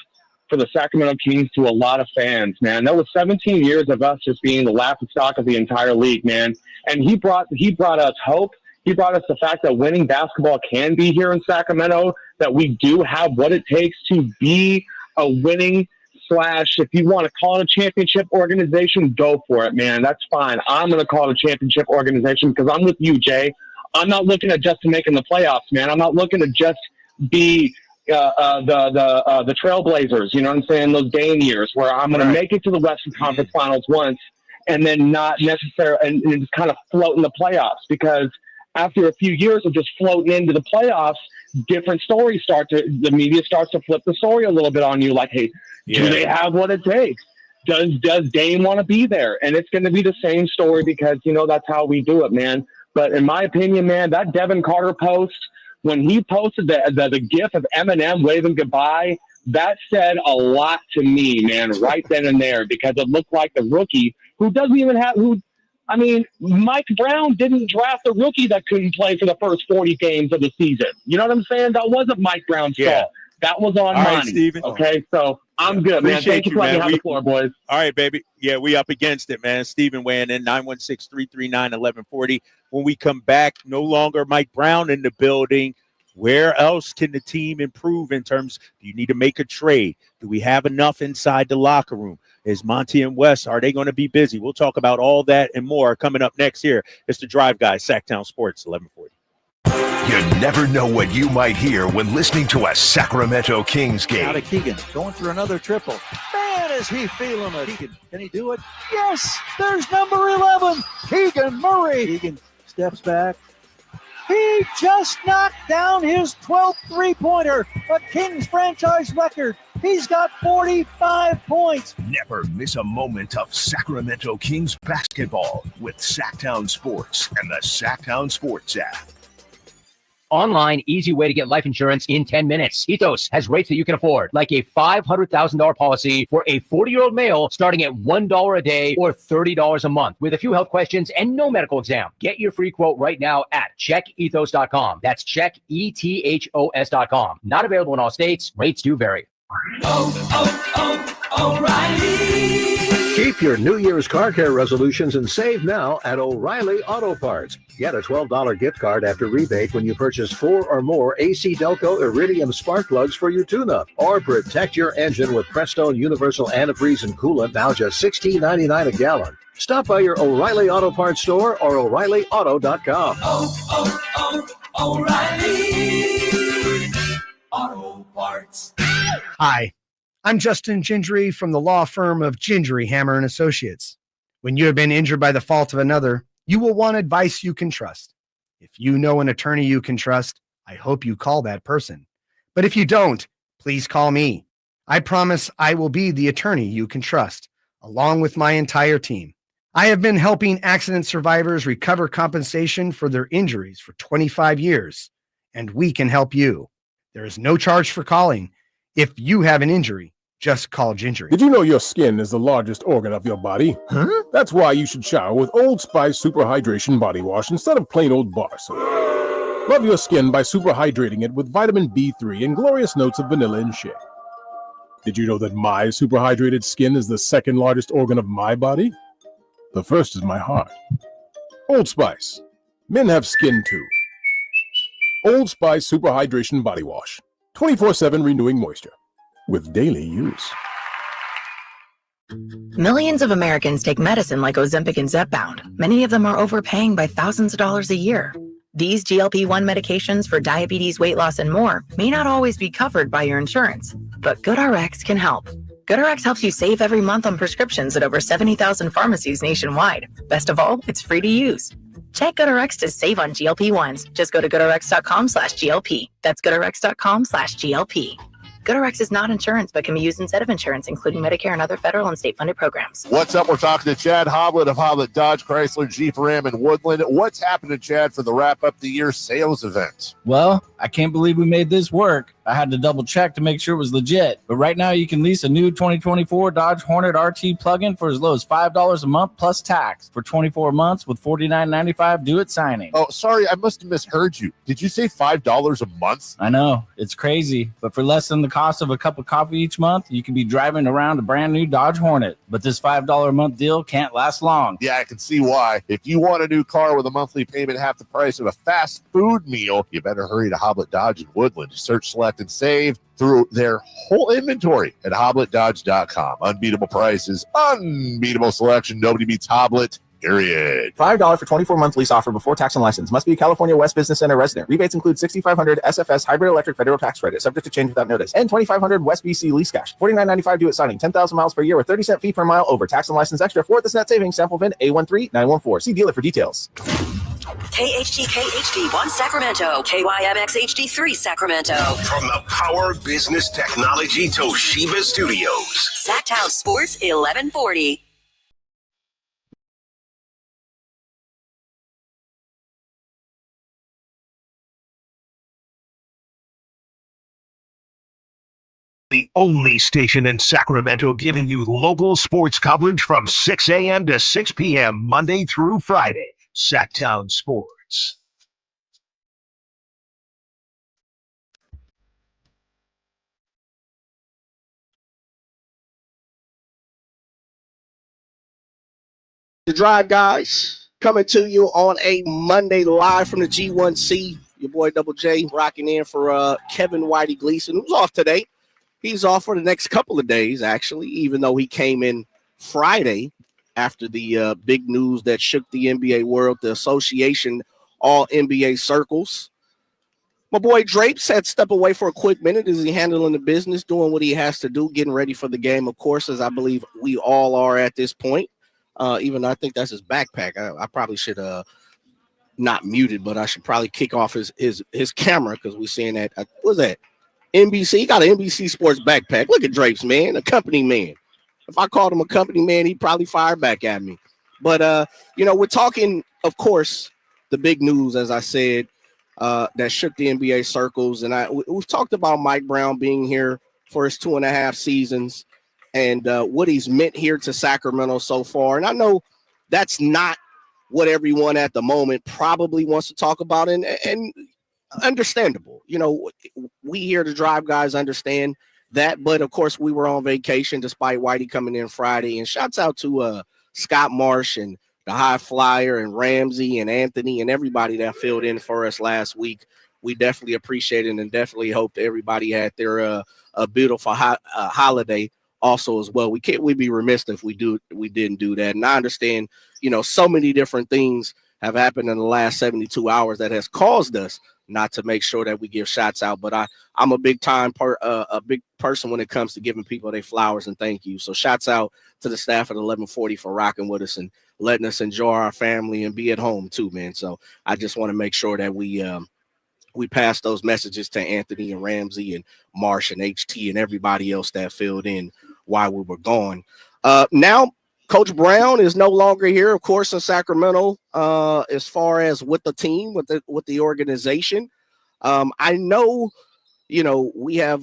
for the Sacramento Kings to a lot of fans, man. That was 17 years of us just being the laughingstock of the entire league, man. And he brought us hope. He brought us the fact that winning basketball can be here in Sacramento, that we do have what it takes to be a winning / if you want to call it a championship organization, go for it, man. That's fine. I'm going to call it a championship organization because I'm with you, Jay. I'm not looking at just making the playoffs, man. I'm not looking at just be the Trailblazers, you know what I'm saying? Those Dame years where I'm going to make it to the Western Conference Finals once and then not necessarily and just kind of float in the playoffs, because after a few years of just floating into the playoffs, different stories the media starts to flip the story a little bit on you. Like, hey, do they have what it takes? Does Dame want to be there? And it's going to be the same story because, that's how we do it, man. But in my opinion, man, that Devin Carter post, when he posted the gif of Eminem waving goodbye, that said a lot to me, man, right then and there, because it looked like the rookie who doesn't even have Mike Brown didn't draft a rookie that couldn't play for the first 40 games of the season. You know what I'm saying? That wasn't Mike Brown's fault. That was on money. Right, Steven. Okay, so I'm good, man. Thank you for letting me have the floor, boys. All right, baby. Yeah, we up against it, man. Steven weighing in, 916-339-1140. When we come back, no longer Mike Brown in the building. Where else can the team improve in terms? Do you need to make a trade? Do we have enough inside the locker room? Is Monty and Wes, are they going to be busy? We'll talk about all that and more coming up next year. It's the Drive Guys, Sacktown Sports, 1140. You never know what you might hear when listening to a Sacramento Kings game. Out of Keegan, going for another triple. Man, is he feeling it. Keegan, can he do it? Yes, there's number 11, Keegan Murray. Keegan steps back. He just knocked down his 12th three-pointer, a Kings franchise record. He's got 45 points. Never miss a moment of Sacramento Kings basketball with Sacktown Sports and the Sacktown Sports app. Online, easy way to get life insurance in 10 minutes. Ethos has rates that you can afford, like a $500,000 policy for a 40-year-old male starting at $1 a day or $30 a month with a few health questions and no medical exam. Get your free quote right now at checkethos.com. That's checkethos.com. Not available in all states. Rates do vary. O'Reilly. Keep your New Year's car care resolutions and save now at O'Reilly Auto Parts. Get a $12 gift card after rebate when you purchase 4 or more AC Delco Iridium spark plugs for your tune-up. Or protect your engine with Prestone Universal Antifreeze and Coolant, now just $16.99 a gallon. Stop by your O'Reilly Auto Parts store or O'ReillyAuto.com. O'Reilly Auto Parts. Hi, I'm Justin Gingery from the law firm of Gingery, Hammer & Associates. When you have been injured by the fault of another, you will want advice you can trust. If you know an attorney you can trust, I hope you call that person. But if you don't, please call me. I promise I will be the attorney you can trust, along with my entire team. I have been helping accident survivors recover compensation for their injuries for 25 years, and we can help you. There is no charge for calling. If you have an injury, just call Gingery. Did you know your skin is the largest organ of your body? Huh? That's why you should shower with Old Spice Super Hydration Body Wash instead of plain old bar soap. Love your skin by super hydrating it with vitamin B3 and glorious notes of vanilla and shea. Did you know that my super hydrated skin is the second largest organ of my body? The first is my heart. Old Spice. Men have skin too. Old Spice Super Hydration Body Wash. 24/7 renewing moisture with daily use. Millions of Americans take medicine like Ozempic and Zepbound. Many of them are overpaying by thousands of dollars a year. These GLP-1 medications for diabetes, weight loss, and more may not always be covered by your insurance, but GoodRx can help. GoodRx helps you save every month on prescriptions at over 70,000 pharmacies nationwide. Best of all, it's free to use. Check GoodRx to save on GLP-1s. Just go to goodrx.com/GLP. That's goodrx.com/GLP. GoodRx is not insurance, but can be used instead of insurance, including Medicare and other federal and state-funded programs. What's up? We're talking to Chad Hoblet of Hoblet Dodge, Chrysler, Jeep, Ram, and Woodland. What's happening, Chad, for the wrap-up-the-year sales event? Well, I can't believe we made this work. I had to double check to make sure it was legit. But right now you can lease a new 2024 Dodge Hornet RT plug-in for as low as $5 a month plus tax for 24 months with $49.95 due at signing. Oh, sorry, I must have misheard you. Did you say $5 a month? I know, it's crazy. But for less than the cost of a cup of coffee each month, you can be driving around a brand new Dodge Hornet. But this $5 a month deal can't last long. Yeah, I can see why. If you want a new car with a monthly payment half the price of a fast food meal, you better hurry to Hoblet Dodge in Woodland. Search, select, and save through their whole inventory at HobletDodge.com. Unbeatable prices, unbeatable selection. Nobody beats Hoblet period. $5 for 24-month lease offer before tax and license. Must be a California West Business Center resident. Rebates include $6,500 SFS hybrid electric federal tax credit, subject to change without notice, and $2,500 West BC lease cash. $49.95 due at signing. 10,000 miles per year with 30-cent fee per mile over. Tax and license extra for this net savings. Sample VIN A13914. See dealer for details. KHD1 Sacramento, KYMX HD3 Sacramento. From the Power Business Technology Toshiba Studios. Sacktown Sports 1140. The only station in Sacramento giving you local sports coverage from 6 a.m. to 6 p.m. Monday through Friday. Sacktown Sports. The Drive Guys coming to you on a Monday live from the G1C. Your boy Double J rocking in for Kevin Whitey Gleason, who's off today. He's off for the next couple of days, actually, even though he came in Friday after the big news that shook the NBA world, the association all NBA circles. My boy Draper said step away for a quick minute. Is he handling the business, doing what he has to do, getting ready for the game, of course, as I believe we all are at this point. Even though I think that's his backpack. I probably should not muted, but I should probably kick off his camera because we're seeing that. What was that? NBC. He got an NBC Sports backpack. Look at Drape's, man, a company man. If I called him a company man, he'd probably fire back at me. But we're talking, of course, the big news, as I said, that shook the NBA circles, and we've talked about Mike Brown being here for his 2.5 seasons. And what he's meant here to Sacramento so far. And I know that's not what everyone at the moment probably wants to talk about, and understandable. We here, the Drive Guys, understand that. But, of course, we were on vacation despite Whitey coming in Friday. And shouts out to Scott Marsh and the High Flyer and Ramsey and Anthony and everybody that filled in for us last week. We definitely appreciate it and definitely hope that everybody had their a beautiful holiday also as well. We'd be remiss if we didn't do that. And I understand, so many different things have happened in the last 72 hours that has caused us not to make sure that we give shots out. But I'm a big person when it comes to giving people their flowers and thank you. So shots out to the staff at 1140 for rocking with us and letting us enjoy our family and be at home too, man. So I just want to make sure that we pass those messages to Anthony and Ramsey and Marsh and HT and everybody else that filled in while we were gone. Now, Coach Brown is no longer here, of course, in Sacramento, as far as with the team, with the organization. I know, we have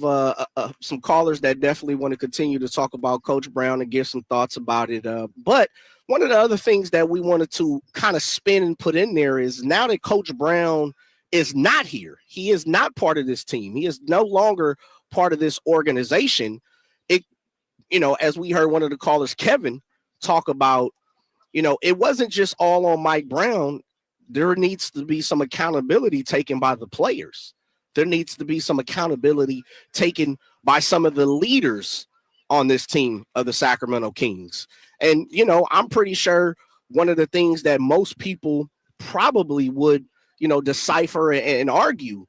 some callers that definitely want to continue to talk about Coach Brown and give some thoughts about it. But one of the other things that we wanted to kind of spin and put in there is now that Coach Brown is not here, he is not part of this team. He is no longer part of this organization. As we heard one of the callers, Kevin, talk about, it wasn't just all on Mike Brown. There needs to be some accountability taken by the players. There needs to be some accountability taken by some of the leaders on this team of the Sacramento Kings. And, I'm pretty sure one of the things that most people probably would, decipher and argue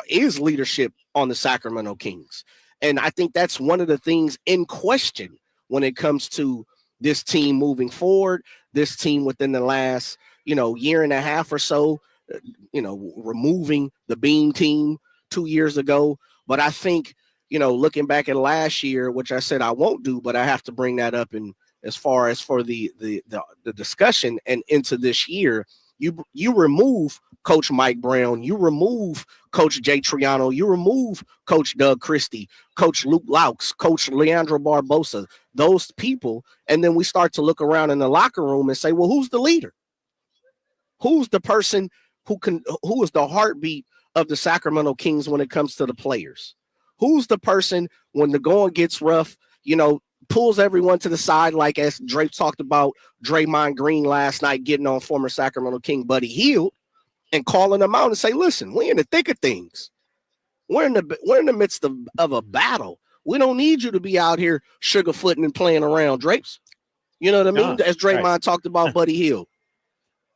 is leadership on the Sacramento Kings. And I think that's one of the things in question when it comes to this team moving forward, this team within the last, year and a half or so, removing the Beam team 2 years ago. But I think, looking back at last year, which I said I won't do, but I have to bring that up in as far as for the discussion and into this year, you remove Coach Mike Brown, you remove Coach Jay Triano, you remove Coach Doug Christie, Coach Luke Laux, Coach Leandro Barbosa, those people, and then we start to look around in the locker room and say, well, who's the leader? Who's the person who is the heartbeat of the Sacramento Kings when it comes to the players? Who's the person when the going gets rough, pulls everyone to the side, like as Drake talked about Draymond Green last night getting on former Sacramento King Buddy Hield and calling them out and say, listen, we're in the thick of things. We're in the midst of a battle. We don't need you to be out here sugarfooting and playing around, Drapes. You know what I mean? No, As Draymond right. talked about Buddy Hield.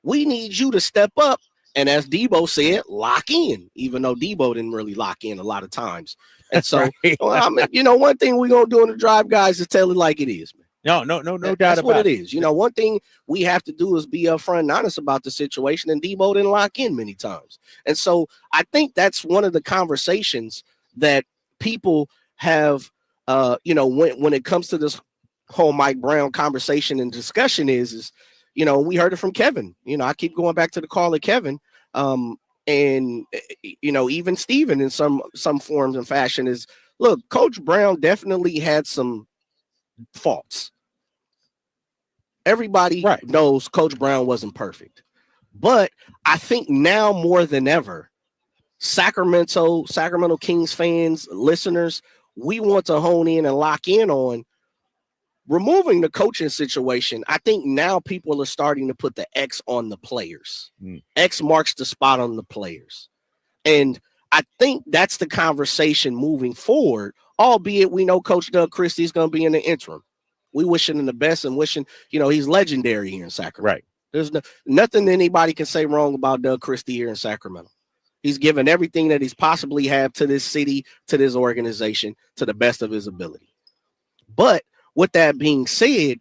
We need you to step up. And as Debo said, lock in, even though Debo didn't really lock in a lot of times. And so, Right. well, I mean, you know, one thing we're going to do in the Drive Guys is tell it like it is, man. No doubt That's about it. what it is. You know, one thing we have to do is be upfront and honest about the situation, and Debo didn't lock in many times. And so I think that's one of the conversations that people have, you know, when it comes to this whole Mike Brown conversation and discussion is, you know, we heard it from Kevin. You know, I keep going back to the call of Kevin. And, you know, even Steven in some forms and fashion is, look, Coach Brown definitely had some faults. Everybody knows Coach Brown wasn't perfect. But I think now more than ever, Sacramento Kings fans, listeners, we want to hone in and lock in on removing the coaching situation. I think now people are starting to put the X on the players. X marks the spot on the players. And I think that's the conversation moving forward, albeit we know Coach Doug Christie is going to be in the interim. We wishing him the best and wishing, you know, he's legendary here in Sacramento. Right. There's nothing anybody can say wrong about Doug Christie here in Sacramento. He's given everything that he's possibly have to this city, to this organization, to the best of his ability. But with that being said,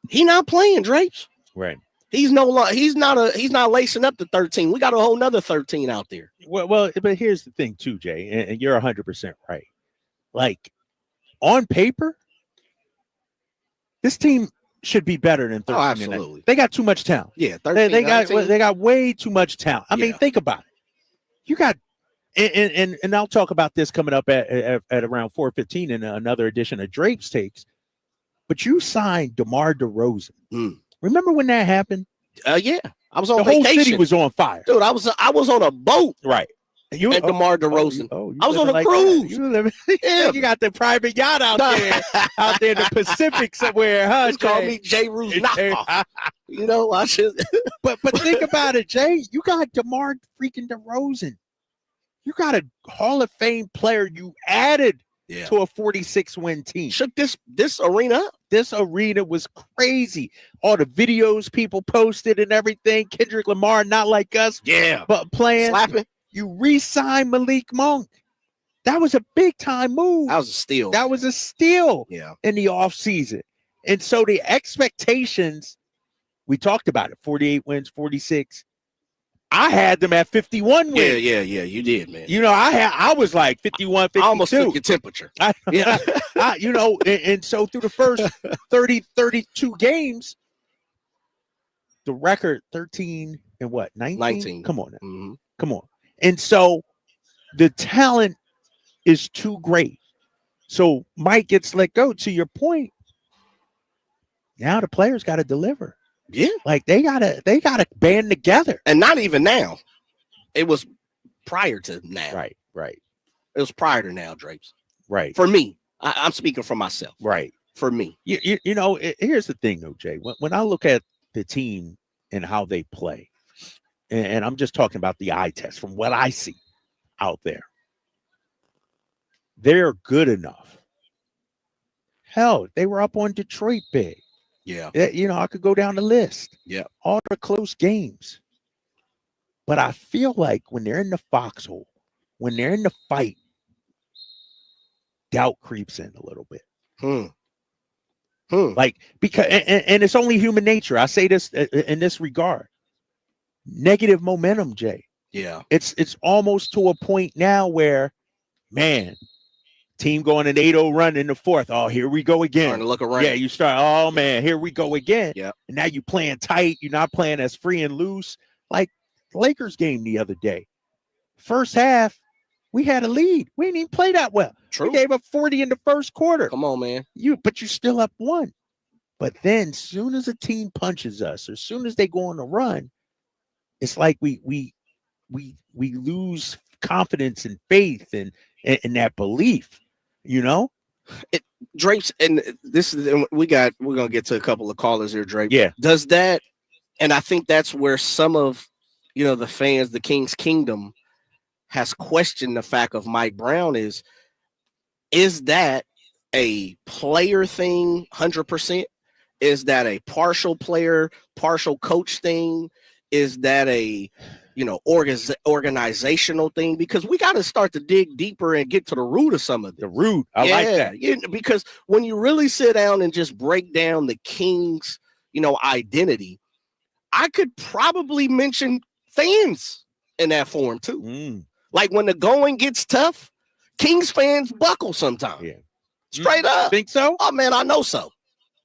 he's not playing, Drapes. Right. He's not lacing up the 13. We got a whole nother 13 out there. Well, but here's the thing too, Jay, and you're 100% right. Like on paper, this team should be better than 13. Oh, absolutely. They got too much talent. Yeah, 13, they got way too much talent. I mean, think about it. You got and I'll talk about this coming up at around 4:15 in another edition of Drape's Takes. But you signed DeMar DeRozan. Remember when that happened? Yeah, I was on the vacation. whole city was on fire, dude. I was on a boat, right? You and DeMar DeRozan. I was on a cruise. You got the private yacht out there in the Pacific somewhere, huh? Just call me Jay Ruse. You know, I should. But think about it, Jay. You got DeMar freaking DeRozan. You got a Hall of Fame player you added to a 46-win team. Shook this arena up. This arena was crazy. All the videos people posted and everything. Kendrick Lamar, not like us. Yeah. But playing. Slapping. You re-signed Malik Monk. That was a big-time move. That was a steal. That was a steal in the offseason. And so the expectations, we talked about it, 48 wins, 46. I had them at 51 wins. Yeah, you did, man. You know, I was like 51, 52. I almost took your temperature. You know, and so through the first 30, 32 games, the record 13 and what, 19? Come on now. Mm-hmm. Come on. And so the talent is too great. So Mike gets let go. To your point, now the players got to deliver. Yeah, like they gotta band together, and not even now. It was prior to now. Right. It was prior to now, Drapes. Right. For me, I'm speaking for myself. Right. For me, you know, here's the thing, though, Jay. When I look at the team and how they play, and I'm just talking about the eye test from what I see out there, they're good enough. Hell, they were up on Detroit big. Yeah. You know, I could go down the list. Yeah. All the close games. But I feel like when they're in the foxhole, when they're in the fight, doubt creeps in a little bit. Like, because, and it's only human nature. I say this in this regard. Negative momentum, Jay. Yeah. It's almost to a point now where, man, team going an 8-0 run in the fourth. Oh, here we go again. Starting to look around. Yeah, you start, oh, man, here we go again. Yeah. And now you're playing tight. You're not playing as free and loose. Like the Lakers game the other day. First half, we had a lead. We didn't even play that well. True. We gave up 40 in the first quarter. Come on, man. But you're still up one. But then soon as a team punches us, or as soon as they go on a run, it's like we lose confidence and faith and that belief. You know, Drapes, and this is we're gonna get to a couple of callers here, Drape. Yeah. Does that, and I think that's where some of the fans, the Kings Kingdom, has questioned the fact of Mike Brown is that a player thing 100%? Is that a partial player, partial coach thing? Is that a organizational thing? Because we got to start to dig deeper and get to the root of some of this. The root. I like that. Because when you really sit down and just break down the Kings, identity, I could probably mention fans in that form too. Like when the going gets tough, Kings fans buckle sometimes. Yeah. Straight up. Think so? Oh man, I know so.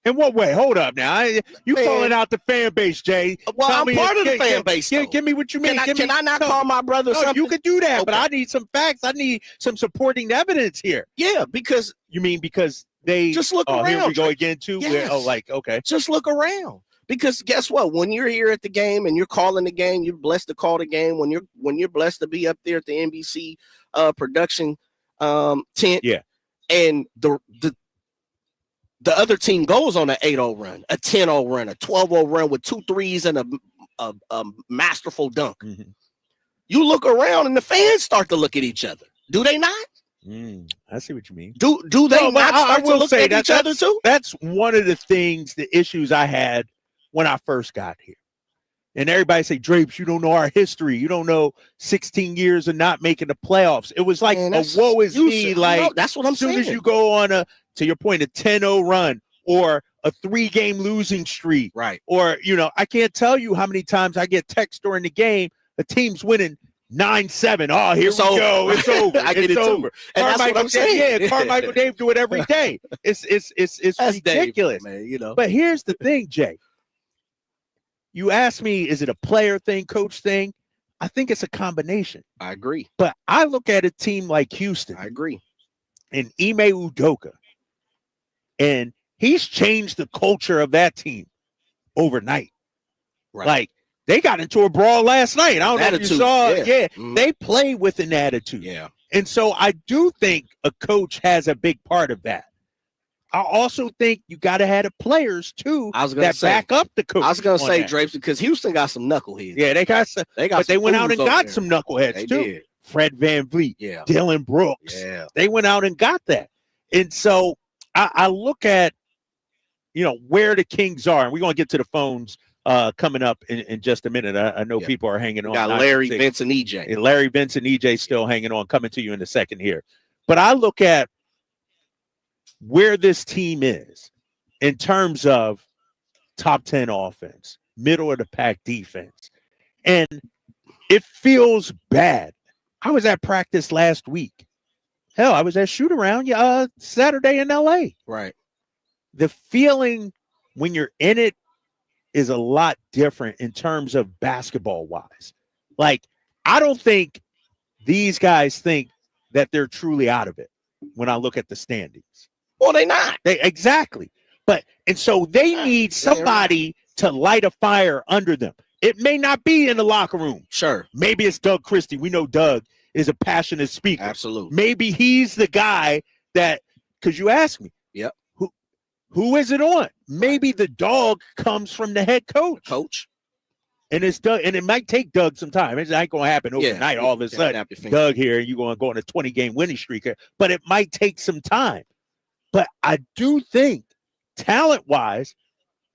In what way? Hold up now. You calling out the fan base, Jay. Well, I'm part of the fan base. Give me what you mean. Can I not call my brother something? You can do that, Okay. but I need some facts. I need some supporting evidence here. Yeah, because you mean because they just look around. Here we go again too. Yes. Okay. Just look around. Because guess what? When you're here at the game and you're calling the game, you're blessed to call the game. When you're blessed to be up there at the NBC production tent. Yeah. And the other team goes on an 8-0 run, a 10-0 run, a 12-0 run with 2 threes and a masterful dunk. Mm-hmm. You look around and the fans start to look at each other. Do they not? I see what you mean. Do they not start to look at each other too? That's one of the things, the issues I had when I first got here. And everybody say, Drapes, you don't know our history. You don't know 16 years of not making the playoffs. It was like a woe is me. Like, that's what I'm saying. As soon as you go on to your point, a 10-0 run or a 3-game losing streak. Right. Or, I can't tell you how many times I get text during the game, the team's winning 9-7. Oh, here we go. It's over. I get it over. Too. And that's what I'm saying. Yeah, Carmichael Dave do it every day. It's ridiculous. Dave, man, But here's the thing, Jay. You asked me, is it a player thing, coach thing? I think it's a combination. I agree. But I look at a team like Houston. I agree. And Ime Udoka. And he's changed the culture of that team overnight. Right. Like, they got into a brawl last night. I don't know if you saw. Yeah. They play with an attitude. Yeah. And so I do think a coach has a big part of that. I also think you got to have the players too back up the coach. I was going to say, Drapes, because Houston got some knuckleheads. Yeah, they got some. But they went out and got there. some knuckleheads They too. did. Fred VanVleet, Yeah. Dylan Brooks. Yeah. They went out and got that. And so I look at, where the Kings are, and we're going to get to the phones coming up in just a minute. I know people are hanging on. Got Larry, Vince, and EJ. And Larry, Vince, and EJ still hanging on, coming to you in a second here. But I look at where this team is in terms of top 10 offense, middle of the pack defense. And it feels bad. I was at practice last week. Hell, I was at shoot around Saturday in LA. Right. The feeling when you're in it is a lot different in terms of basketball wise. Like, I don't think these guys think that they're truly out of it when I look at the standings. Well, they not. Exactly. And so they need somebody to light a fire under them. It may not be in the locker room. Sure. Maybe it's Doug Christie. We know Doug is a passionate speaker. Absolutely. Maybe he's the guy that, because you asked me. Yep. Who is it on? Maybe the dog comes from the head coach. And it's Doug, and it might take Doug some time. It ain't gonna happen overnight. All of a sudden, Doug here, and you're gonna go on a 20-game winning streak here. But it might take some time. But I do think, talent-wise,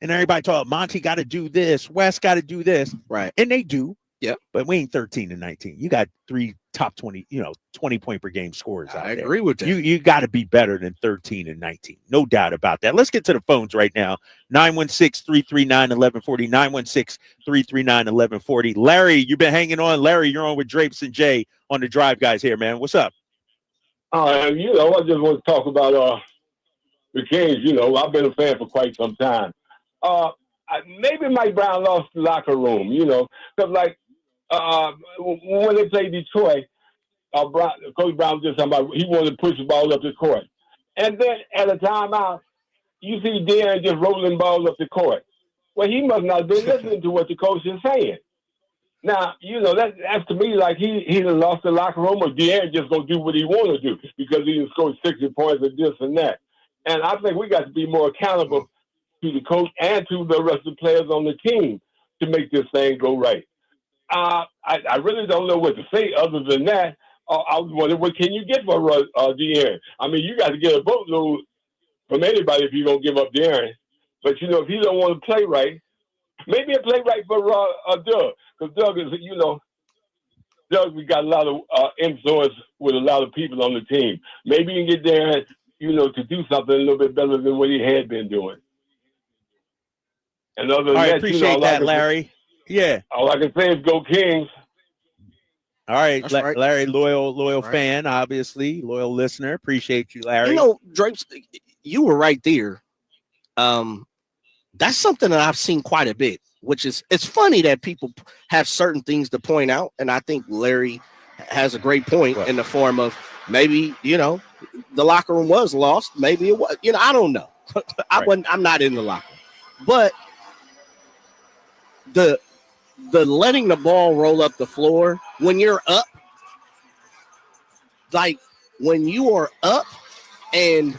and everybody talk, Monty got to do this, West got to do this, right? And they do. Yep. But we ain't 13 and 19. You got 3 top 20, 20-point per game scorers out there. I agree with that. You got to be better than 13 and 19. No doubt about that. Let's get to the phones right now. 916-339-1140. 916-339-1140. Larry, you've been hanging on. Larry, you're on with Drapes and Jay on the Drive Guys here, man. What's up? I just want to talk about the Kings. I've been a fan for quite some time. Maybe Mike Brown lost the locker room, because when they played Detroit, Coach Brown just talking about he wanted to push the ball up the court. And then at a timeout, you see De'Aaron just rolling balls up the court. Well, he must not have been listening to what the coach is saying. Now, that's to me like he done lost the locker room, or De'Aaron just going to do what he want to do because he done scored 60 points or this and that. And I think we got to be more accountable to the coach and to the rest of the players on the team to make this thing go right. I really don't know what to say other than that. I was wondering, what can you get for De'Aaron? I mean, you got to get a boatload from anybody if you're going to give up De'Aaron. But, you know, if he don't want to play right, maybe he'll play right for Doug. Because Doug is, you know, we got a lot of influence with a lot of people on the team. Maybe he can get there, you know, to do something a little bit better than what he had been doing. And other than I that, appreciate you know, that, Larry. Yeah. All I can say is go Kings. All right, right. Larry, loyal fan, obviously, loyal listener. Appreciate you, Larry. You know, Drapes, you were right there. That's something that I've seen quite a bit, which is, it's funny that people have certain things to point out. And I think Larry has a great point in the form of maybe, you know, the locker room was lost. Maybe it was, you know, I don't know. I'm not in the locker room, but the letting the ball roll up the floor when you're up, like when you are up, and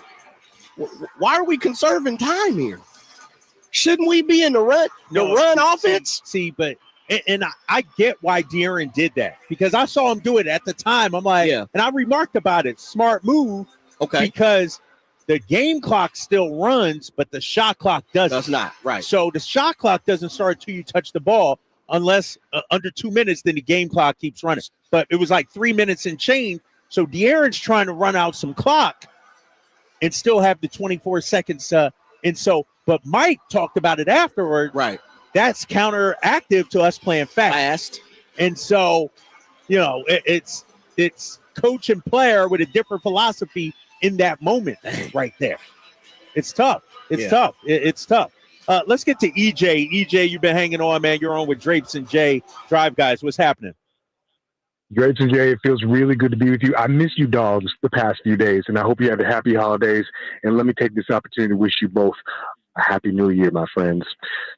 why are we conserving time here? Shouldn't we be in the run offense? See, but and I get why De'Aaron did that, because I saw him do it at the time. I'm like, and I remarked about it. Smart move. Okay. Because the game clock still runs, but the shot clock doesn't. Does not, right. So the shot clock doesn't start until you touch the ball, unless under 2 minutes, then the game clock keeps running. But it was like 3 minutes and change. So De'Aaron's trying to run out some clock and still have the 24 seconds. And so, but Mike talked about it afterward. Right. That's counteractive to us playing fast. And so, you know, it's coach and player with a different philosophy in that moment right there. It's tough. It's tough. It's tough. Let's get to EJ. EJ, you've been hanging on, man. You're on with Drapes and Jay. Drive Guys, what's happening? Drapes and Jay, it feels really good to be with you. I miss you dogs the past few days, and I hope you have a happy holidays. And let me take this opportunity to wish you both a happy new year, my friends.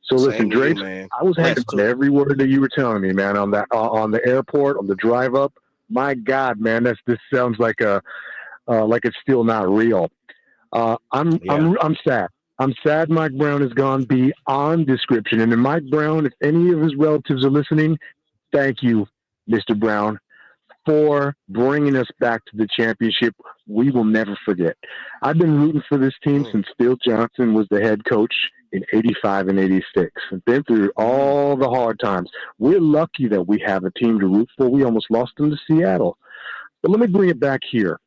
So listen, Drapes, I was hanging on every word that you were telling me, man, on the airport, on the drive up. My God, man, this sounds like it's still not real. I'm sad. I'm sad Mike Brown has gone beyond description. And then Mike Brown, if any of his relatives are listening, thank you, Mr. Brown, for bringing us back to the championship. We will never forget. I've been rooting for this team since Phil Johnson was the head coach in 85 and 86. I've been through all the hard times. We're lucky that we have a team to root for. We almost lost them to Seattle. But let me bring it back here.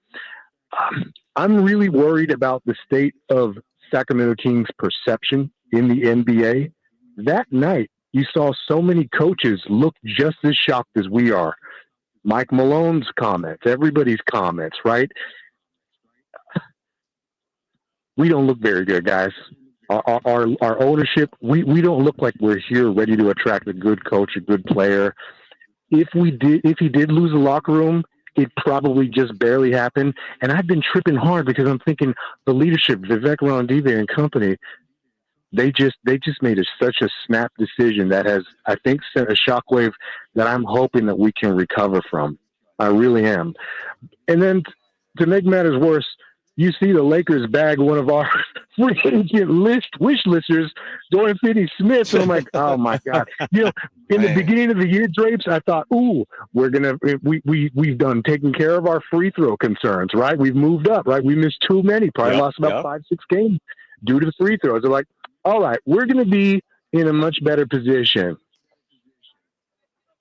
I'm really worried about the state of Sacramento Kings perception in the NBA. That night, you saw so many coaches look just as shocked as we are. Mike Malone's comments, everybody's comments, right? We don't look very good, guys. Our ownership, we don't look like we're here ready to attract a good coach, a good player. If he did lose the locker room, it probably just barely happened. And I've been tripping hard because I'm thinking the leadership, Vivek Randive and company, they just made such a snap decision that has, I think, sent a shockwave that I'm hoping that we can recover from. I really am. And then to make matters worse, you see the Lakers bag one of our freaking wish listers, Dorian Finney-Smith. So I'm like, oh my God. You know, in the beginning of the year, Drapes, I thought, we've done taking care of our free throw concerns, right? We've moved up, right? We missed too many, probably lost about 5-6 games due to the free throws. They're like, all right, we're going to be in a much better position.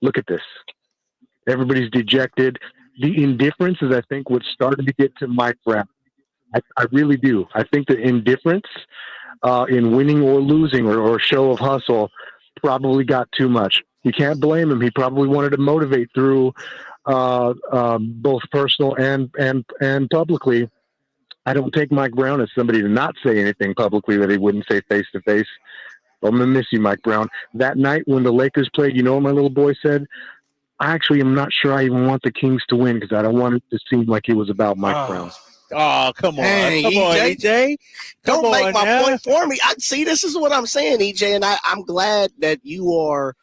Look at this. Everybody's dejected. The indifference is, I think, what started to get to Mike Brown. I really do. I think the indifference in winning or losing or show of hustle probably got too much. You can't blame him. He probably wanted to motivate through both personal and publicly. I don't take Mike Brown as somebody to not say anything publicly that he wouldn't say face-to-face. I'm going to miss you, Mike Brown. That night when the Lakers played, you know what my little boy said? I actually am not sure I even want the Kings to win because I don't want it to seem like it was about Mike Brown. Oh, come on. Hey, come on, EJ. Don't make my point for me. See, this is what I'm saying, EJ, and I'm glad that you are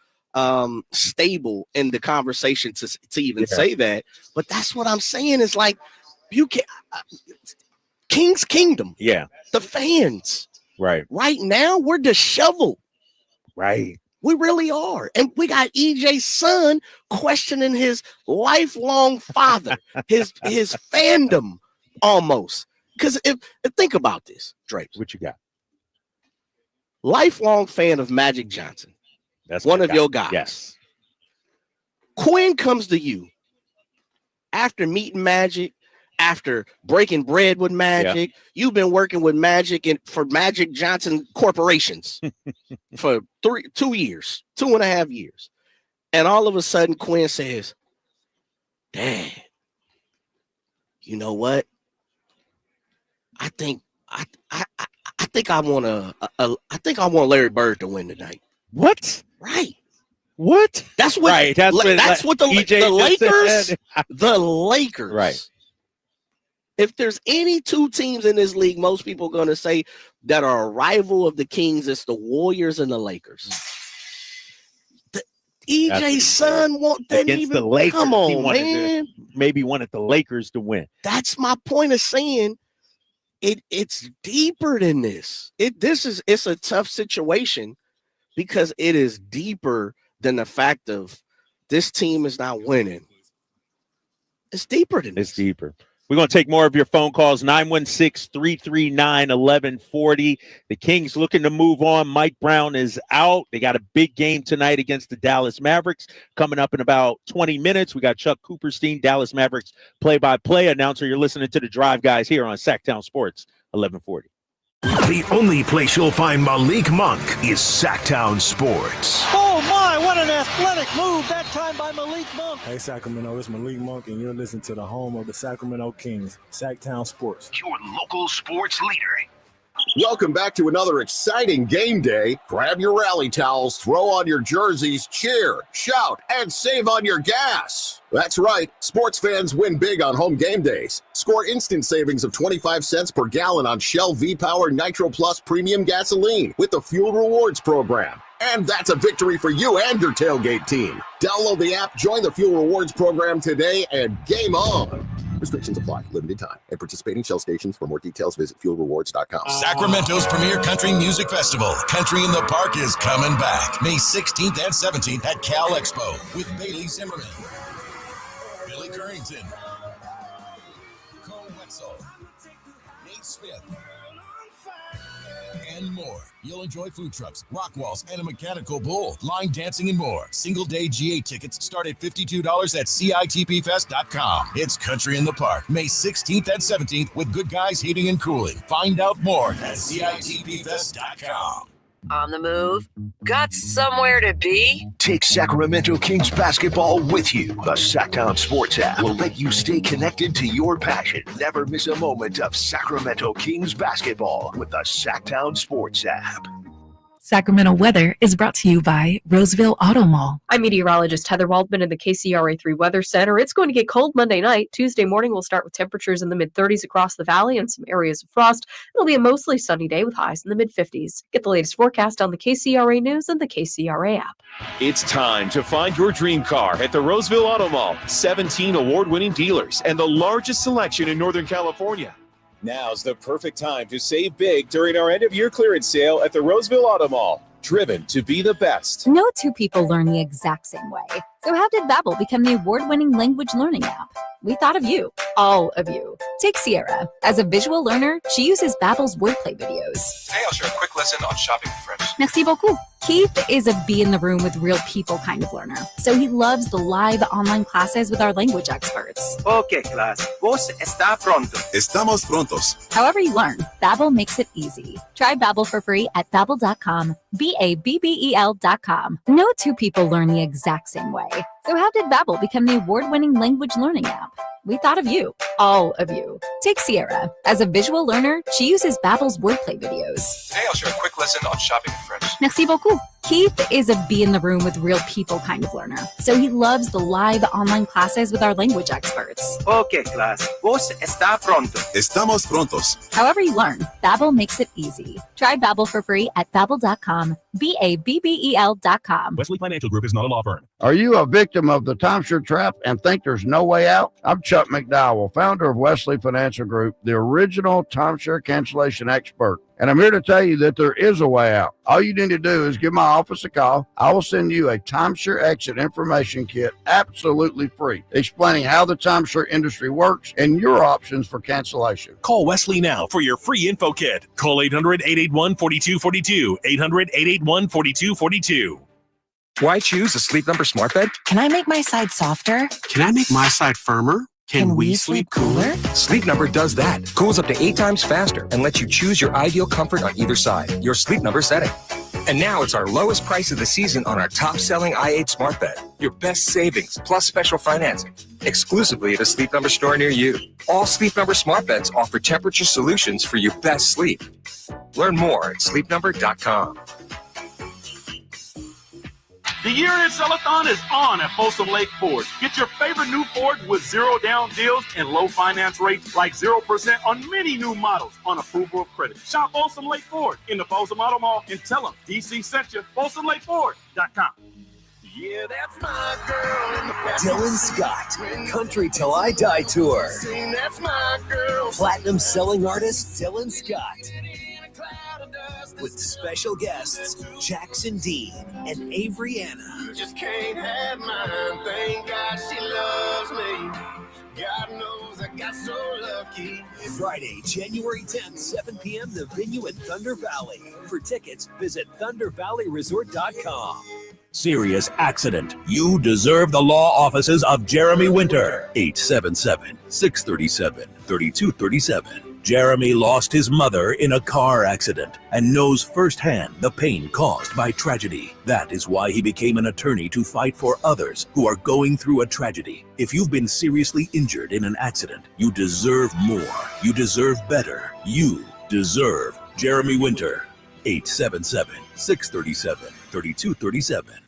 stable in the conversation to even say that. But that's what I'm saying is like, you can't King's Kingdom. Yeah. The fans. Right. Right now, we're disheveled. Right. We really are. And we got EJ's son questioning his lifelong father, his fandom almost. Because if think about this, Drake. What you got? lifelong fan of Magic Johnson. That's one of your guys. Yes. Quinn comes to you after meeting Magic, after breaking bread with Magic. You've been working with Magic and for Magic Johnson corporations for 2.5 years. And all of a sudden, Quinn says, Dad, you know what? I think I want Larry Bird to win tonight. What? Right. What? That's what. Right. That's what the Lakers. The Lakers. Right. If there's any two teams in this league, most people are going to say that are a rival of the Kings, it's the Warriors and the Lakers. EJ's son didn't against even the Lakers. Come on, man. Maybe wanted the Lakers to win. That's my point of saying it's deeper than this. It's a tough situation because it is deeper than the fact of this team is not winning. It's deeper than this. It's deeper. We're going to take more of your phone calls, 916-339-1140. The Kings looking to move on. Mike Brown is out. They got a big game tonight against the Dallas Mavericks coming up in about 20 minutes. We got Chuck Cooperstein, Dallas Mavericks play-by-play announcer. You're listening to the Drive Guys here on Sacktown Sports, 1140. The only place you'll find Malik Monk is Sacktown Sports. Oh, my, what an athletic move that time by Malik Monk. Hey, Sacramento, it's Malik Monk, and you're listening to the home of the Sacramento Kings, Sacktown Sports. Your local sports leader. Welcome back to another exciting game day. Grab your rally towels, throw on your jerseys, cheer, shout, and save on your gas. That's right, sports fans win big on home game days. Score instant savings of 25 cents per gallon on Shell V-Power Nitro Plus Premium Gasoline with the Fuel Rewards program. And that's a victory for you and your tailgate team. Download the app, join the Fuel Rewards program today, and game on. Restrictions apply. Limited time. And participating Shell stations. For more details, visit fuelrewards.com. Sacramento's premier country music festival, Country in the Park, is coming back May 16th and 17th at Cal Expo with Bailey Zimmerman, Billy Currington, Cole Wetzel, Nate Smith, and more. You'll enjoy food trucks, rock walls, and a mechanical bull, line dancing, and more. Single-day GA tickets start at $52 at CITPFest.com. It's Country in the Park, May 16th and 17th with Good Guys Heating and Cooling. Find out more at CITPFest.com. On the move? Got somewhere to be? Take Sacramento Kings basketball with you. The Sacktown Sports app will let you stay connected to your passion. Never miss a moment of Sacramento Kings basketball with the Sacktown Sports app. Sacramento weather is brought to you by Roseville Auto Mall. I'm meteorologist Heather Waldman in the KCRA3 Weather Center. It's going to get cold Monday night. Tuesday morning will start with temperatures in the mid-30s across the valley and some areas of frost. It'll be a mostly sunny day with highs in the mid-50s. Get the latest forecast on the KCRA News and the KCRA app. It's time to find your dream car at the Roseville Auto Mall. 17 award-winning dealers and the largest selection in Northern California. Now's the perfect time to save big during our end-of-year clearance sale at the Roseville Auto Mall. Driven to be the best. No two people learn the exact same way. So how did Babbel become the award-winning language learning app? We thought of you, all of you. Take Sierra. As a visual learner, she uses Babbel's wordplay videos. Today I'll share a quick lesson on shopping for French. Merci beaucoup. Keith is a be in the room with real people kind of learner. So he loves the live online classes with our language experts. Okay, class. ¿Vos está pronto? Estamos prontos. However you learn, Babbel makes it easy. Try Babbel for free at Babbel.com. Babbel.com. No two people learn the exact same way. So how did Babbel become the award-winning language learning app? We thought of you, all of you. Take Sierra. As a visual learner, she uses Babbel's wordplay videos. Today I'll share a quick lesson on shopping for French. Merci beaucoup. Keith is a be in the room with real people kind of learner. So he loves the live online classes with our language experts. Okay, class. ¿Vos está pronto? Estamos prontos. However you learn, Babbel makes it easy. Try Babbel for free at Babbel.com. Babbel.com. Wesley Financial Group is not a law firm. Are you a victim of the timeshare trap and think there's no way out? I'm Chuck McDowell, founder of Wesley Financial Financial Group, the original timeshare cancellation expert. And I'm here to tell you that there is a way out. All you need to do is give my office a call. I will send you a timeshare exit information kit absolutely free, explaining how the timeshare industry works and your options for cancellation. Call Wesley now for your free info kit. Call 800-881-4242, 800-881-4242. Why choose a Sleep Number smart bed? Can I make my side softer? Can I make my side firmer? Can we sleep cooler? Sleep Number does that. Cools up to 8 times faster and lets you choose your ideal comfort on either side. Your Sleep Number setting. And now it's our lowest price of the season on our top-selling i8 smart bed. Your best savings plus special financing. Exclusively at a Sleep Number store near you. All Sleep Number smart beds offer temperature solutions for your best sleep. Learn more at sleepnumber.com. The year-end sell-a-thon is on at Folsom Lake Ford. Get your favorite new Ford with zero down deals and low finance rates like 0% on many new models on approval of credit. Shop Folsom Lake Ford in the Folsom Auto Mall and tell them DC sent you. FolsomLakeFord.com. Yeah, that's my girl in the Dylan Scott, Country Till I Die Tour. That's my girl. Platinum selling artist Dylan Scott. With special guests Jackson Dean and Avery Anna. You just can't have mine. Thank God she loves me. God knows I got so lucky. Friday, January 10th, 7 p.m. The venue at Thunder Valley. For tickets, visit ThunderValleyResort.com. Serious accident. You deserve the law offices of Jeremy Winter. 877-637-3237. Jeremy lost his mother in a car accident and knows firsthand the pain caused by tragedy. That is why he became an attorney to fight for others who are going through a tragedy. If you've been seriously injured in an accident, you deserve more. You deserve better. You deserve Jeremy Winter. 877-637-3237.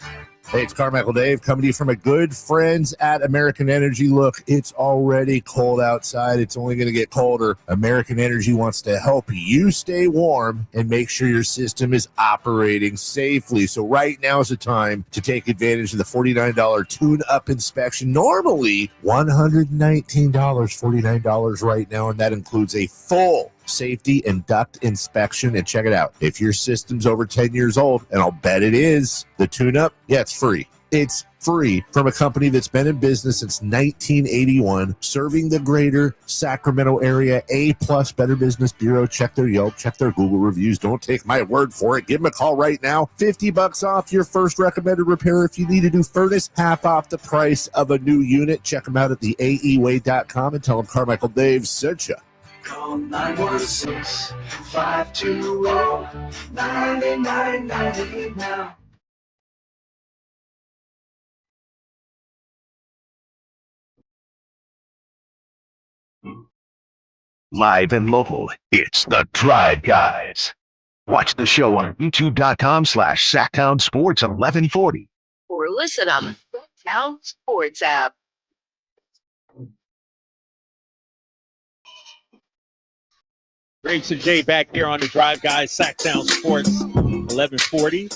Hey, it's Carmichael Dave coming to you from a good friends at American Energy. Look, it's already cold outside. It's only going to get colder. American Energy wants to help you stay warm and make sure your system is operating safely. So right now is the time to take advantage of the $49 tune-up inspection. Normally $119, $49 right now, and that includes a full safety and duct inspection. And check it out. If your system's over 10 years old, and I'll bet it is, the tune-up, yeah, it's free. It's free from a company that's been in business since 1981, serving the greater Sacramento area. A+ Better Business Bureau. Check their Yelp, check their Google reviews. Don't take my word for it. Give them a call right now. $50 off your first recommended repair. If you need a new furnace, half off the price of a new unit. Check them out at theaeway.com and tell them Carmichael Dave sent you. Call 916-520-9998 now. Live and local, it's the Drive Guys. Watch the show on youtube.com/Sacktown Sports 1140. Or listen on the Sacktown Sports app. Grapes and Jay back here on the Drive Guys, Sacktown Sports 1140.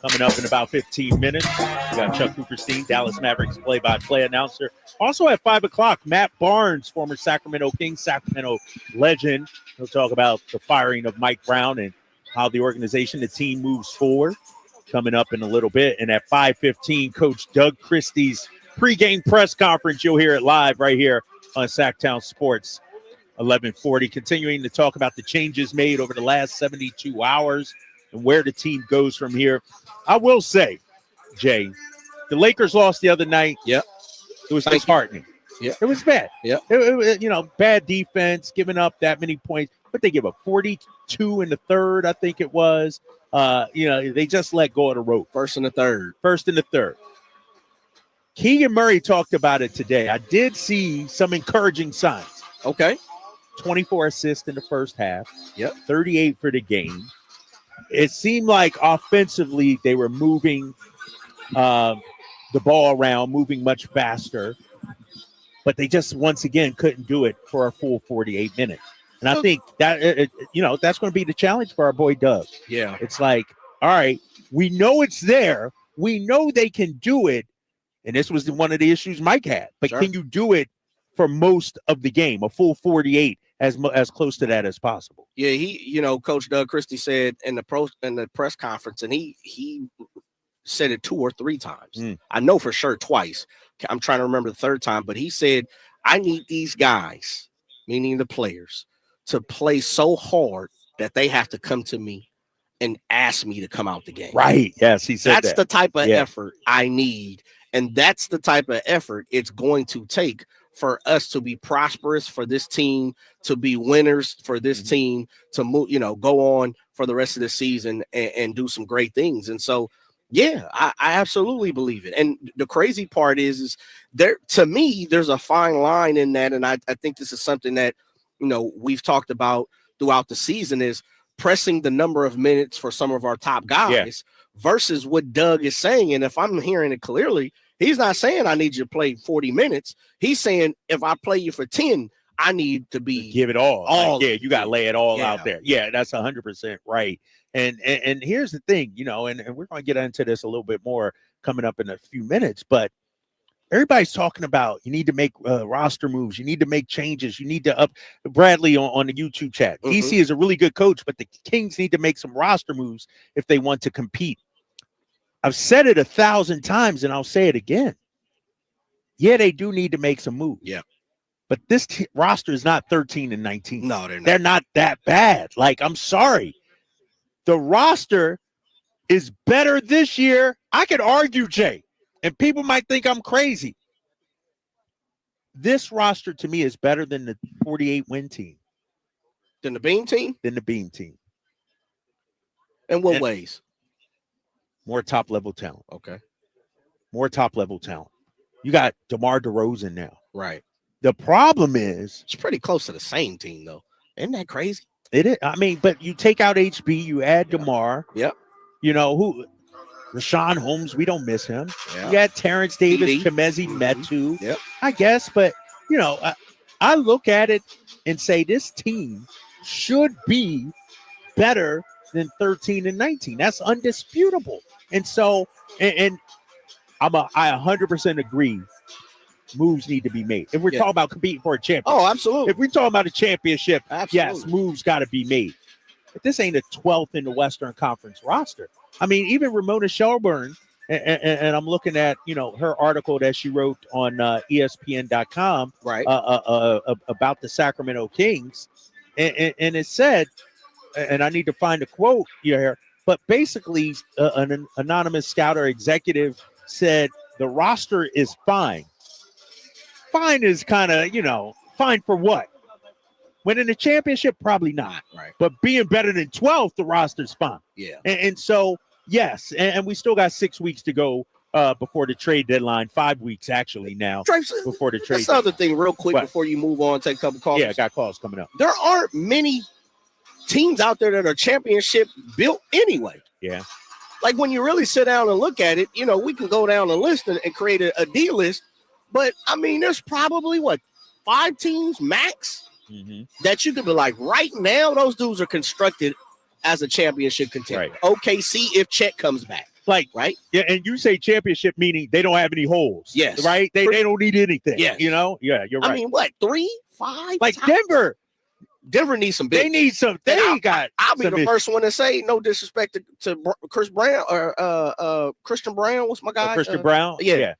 Coming up in about 15 minutes. We got Chuck Cooperstein, Dallas Mavericks play-by-play announcer. Also at 5 o'clock, Matt Barnes, former Sacramento Kings, Sacramento legend. He'll talk about the firing of Mike Brown and how the organization, the team moves forward. Coming up in a little bit. And at 5:15, Coach Doug Christie's pregame press conference. You'll hear it live right here on Sacktown Sports 1140. Continuing to talk about the changes made over the last 72 hours and where the team goes from here. I will say, Jay, the Lakers lost the other night. Yep. It was disheartening. Yeah. It was bad. Yep. It bad defense, giving up that many points. But they give up 42 in the third, I think it was. They just let go of the rope. First and the third. Keegan Murray talked about it today. I did see some encouraging signs. Okay. 24 assists in the first half. Yep. 38 for the game. It seemed like offensively they were moving the ball around, moving much faster. But they just, once again, couldn't do it for a full 48 minutes. And I think that, that's going to be the challenge for our boy Doug. Yeah. It's like, all right, we know it's there. We know they can do it. And this was one of the issues Mike had. But Can you do it for most of the game, a full 48, as close to that as possible. Yeah, Coach Doug Christie said in the press conference, and he said it 2 or 3 times. I know for sure twice. I'm trying to remember the third time, but he said, I need these guys, meaning the players, to play so hard that they have to come to me and ask me to come out the game. Right. Yes, he said that's that. the type of effort I need. And that's the type of effort it's going to take for us to be prosperous, for this team to be winners, for this team to move, go on for the rest of the season and do some great things. And so, yeah, I absolutely believe it. And the crazy part is there, to me, there's a fine line in that. And I think this is something that, we've talked about throughout the season, is pressing the number of minutes for some of our top guys versus what Doug is saying. And if I'm hearing it clearly, he's not saying I need you to play 40 minutes. He's saying if I play you for 10, I need to give it all. You got to lay it all out there. Yeah, that's 100% right. And here's the thing, and we're going to get into this a little bit more coming up in a few minutes, but everybody's talking about you need to make roster moves. You need to make changes. You need to up Bradley on the YouTube chat. DC is a really good coach, but the Kings need to make some roster moves if they want to compete. I've said it 1,000 times, and I'll say it again. Yeah, they do need to make some moves. Yeah. But this roster is not 13 and 19. No, they're not. They're not that bad. Like, I'm sorry. The roster is better this year. I could argue, Jay, and people might think I'm crazy. This roster, to me, is better than the 48-win team. Than the Bean team? Than the Bean team. In what ways? More top-level talent. Okay. More top-level talent. You got DeMar DeRozan now. Right. The problem is it's pretty close to the same team, though. Isn't that crazy? It is. I mean, but you take out HB, you add DeMar. Yep. Rashawn Holmes, we don't miss him. Yeah. You got Terrence Davis, Chemezi Metu. Yep. I guess, but I look at it and say this team should be better than 13 and 19. That's undisputable. And so, and I 100% agree. Moves need to be made. If we're talking about competing for a championship. Oh, absolutely. If we're talking about a championship, absolutely. Yes, moves got to be made. But this ain't a 12th in the Western Conference roster. I mean, even Ramona Shelburne, and I'm looking at, her article that she wrote on ESPN.com right. About the Sacramento Kings. And it said, and I need to find a quote here, but basically an anonymous scout or executive said the roster is fine. Fine is kind of, fine for what? Winning a championship? Probably not. Right. But being better than 12th, the roster's fine. Yeah. And so, yes, and we still got 6 weeks to go before the trade deadline. 5 weeks, actually, now before the trade. That's the other thing, real quick, before you move on, take a couple calls. Yeah, I got calls coming up. There aren't many teams out there that are championship built anyway. Yeah. Like when you really sit down and look at it, we can go down a list and create a D list. But, I mean, there's probably, 5 teams max that you could be like, right now, those dudes are constructed as a championship contender. Right. OKC if Chet comes back. Like, right? Yeah, and you say championship meaning they don't have any holes. Yes. Right? They don't need anything. Yes. Yeah, you're right. I mean, 3, 5? Like tops? Denver needs some big. They need some. I'll be the first one to say, no disrespect to Chris Brown or Christian Brown. What's my guy? Christian Brown? Yeah.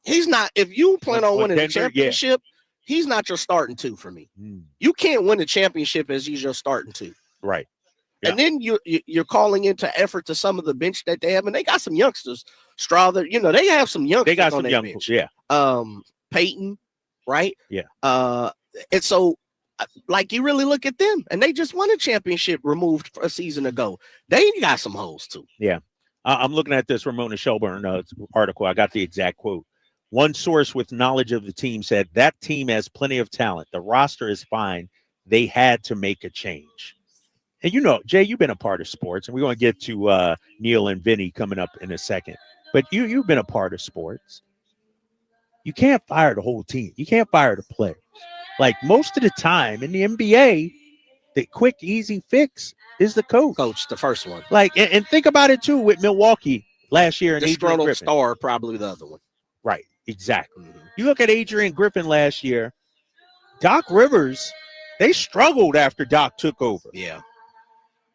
He's not. If you plan on winning the championship, he's not your starting 2 for me. You can't win the championship as he's your starting 2. Right. Yeah. And then you're calling into effort to some of the bench that they have, and they got some youngsters. Strother, they have some youngsters. They got on some their youngsters. bench. Yeah. Peyton, right? Yeah. And so, like, you really look at them, and they just won a championship removed a season ago. They got some holes too. Yeah. I'm looking at this Ramona Shelburne article. I got the exact quote. One source with knowledge of the team said that team has plenty of talent. The roster is fine. They had to make a change. And Jay, you've been a part of sports, and we're going to get to Neil and Vinny coming up in a second. But you've been a part of sports. You can't fire the whole team. You can't fire the players. Like most of the time in the NBA, the quick, easy fix is the coach. The first one. Like, and think about it too with Milwaukee last year. And the Star, probably the other one. Right. Exactly. You look at Adrian Griffin last year, Doc Rivers, they struggled after Doc took over. Yeah.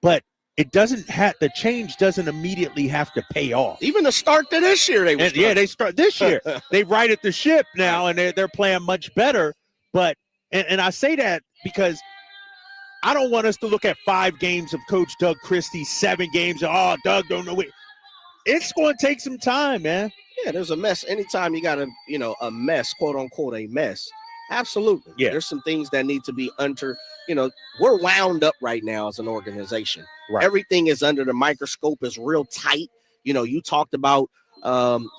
But it doesn't have, the change doesn't immediately have to pay off. Even the start to this year, they start this year. They righted the ship now, and they're playing much better. But and I say that because I don't want us to look at 5 games of Coach Doug Christie, 7 games. Oh, Doug don't know. It's going to take some time, man. Yeah, there's a mess. Anytime you got a mess, quote unquote, a mess. Absolutely. Yeah. There's some things that need to be we're wound up right now as an organization. Right. Everything is under the microscope, is real tight. You talked about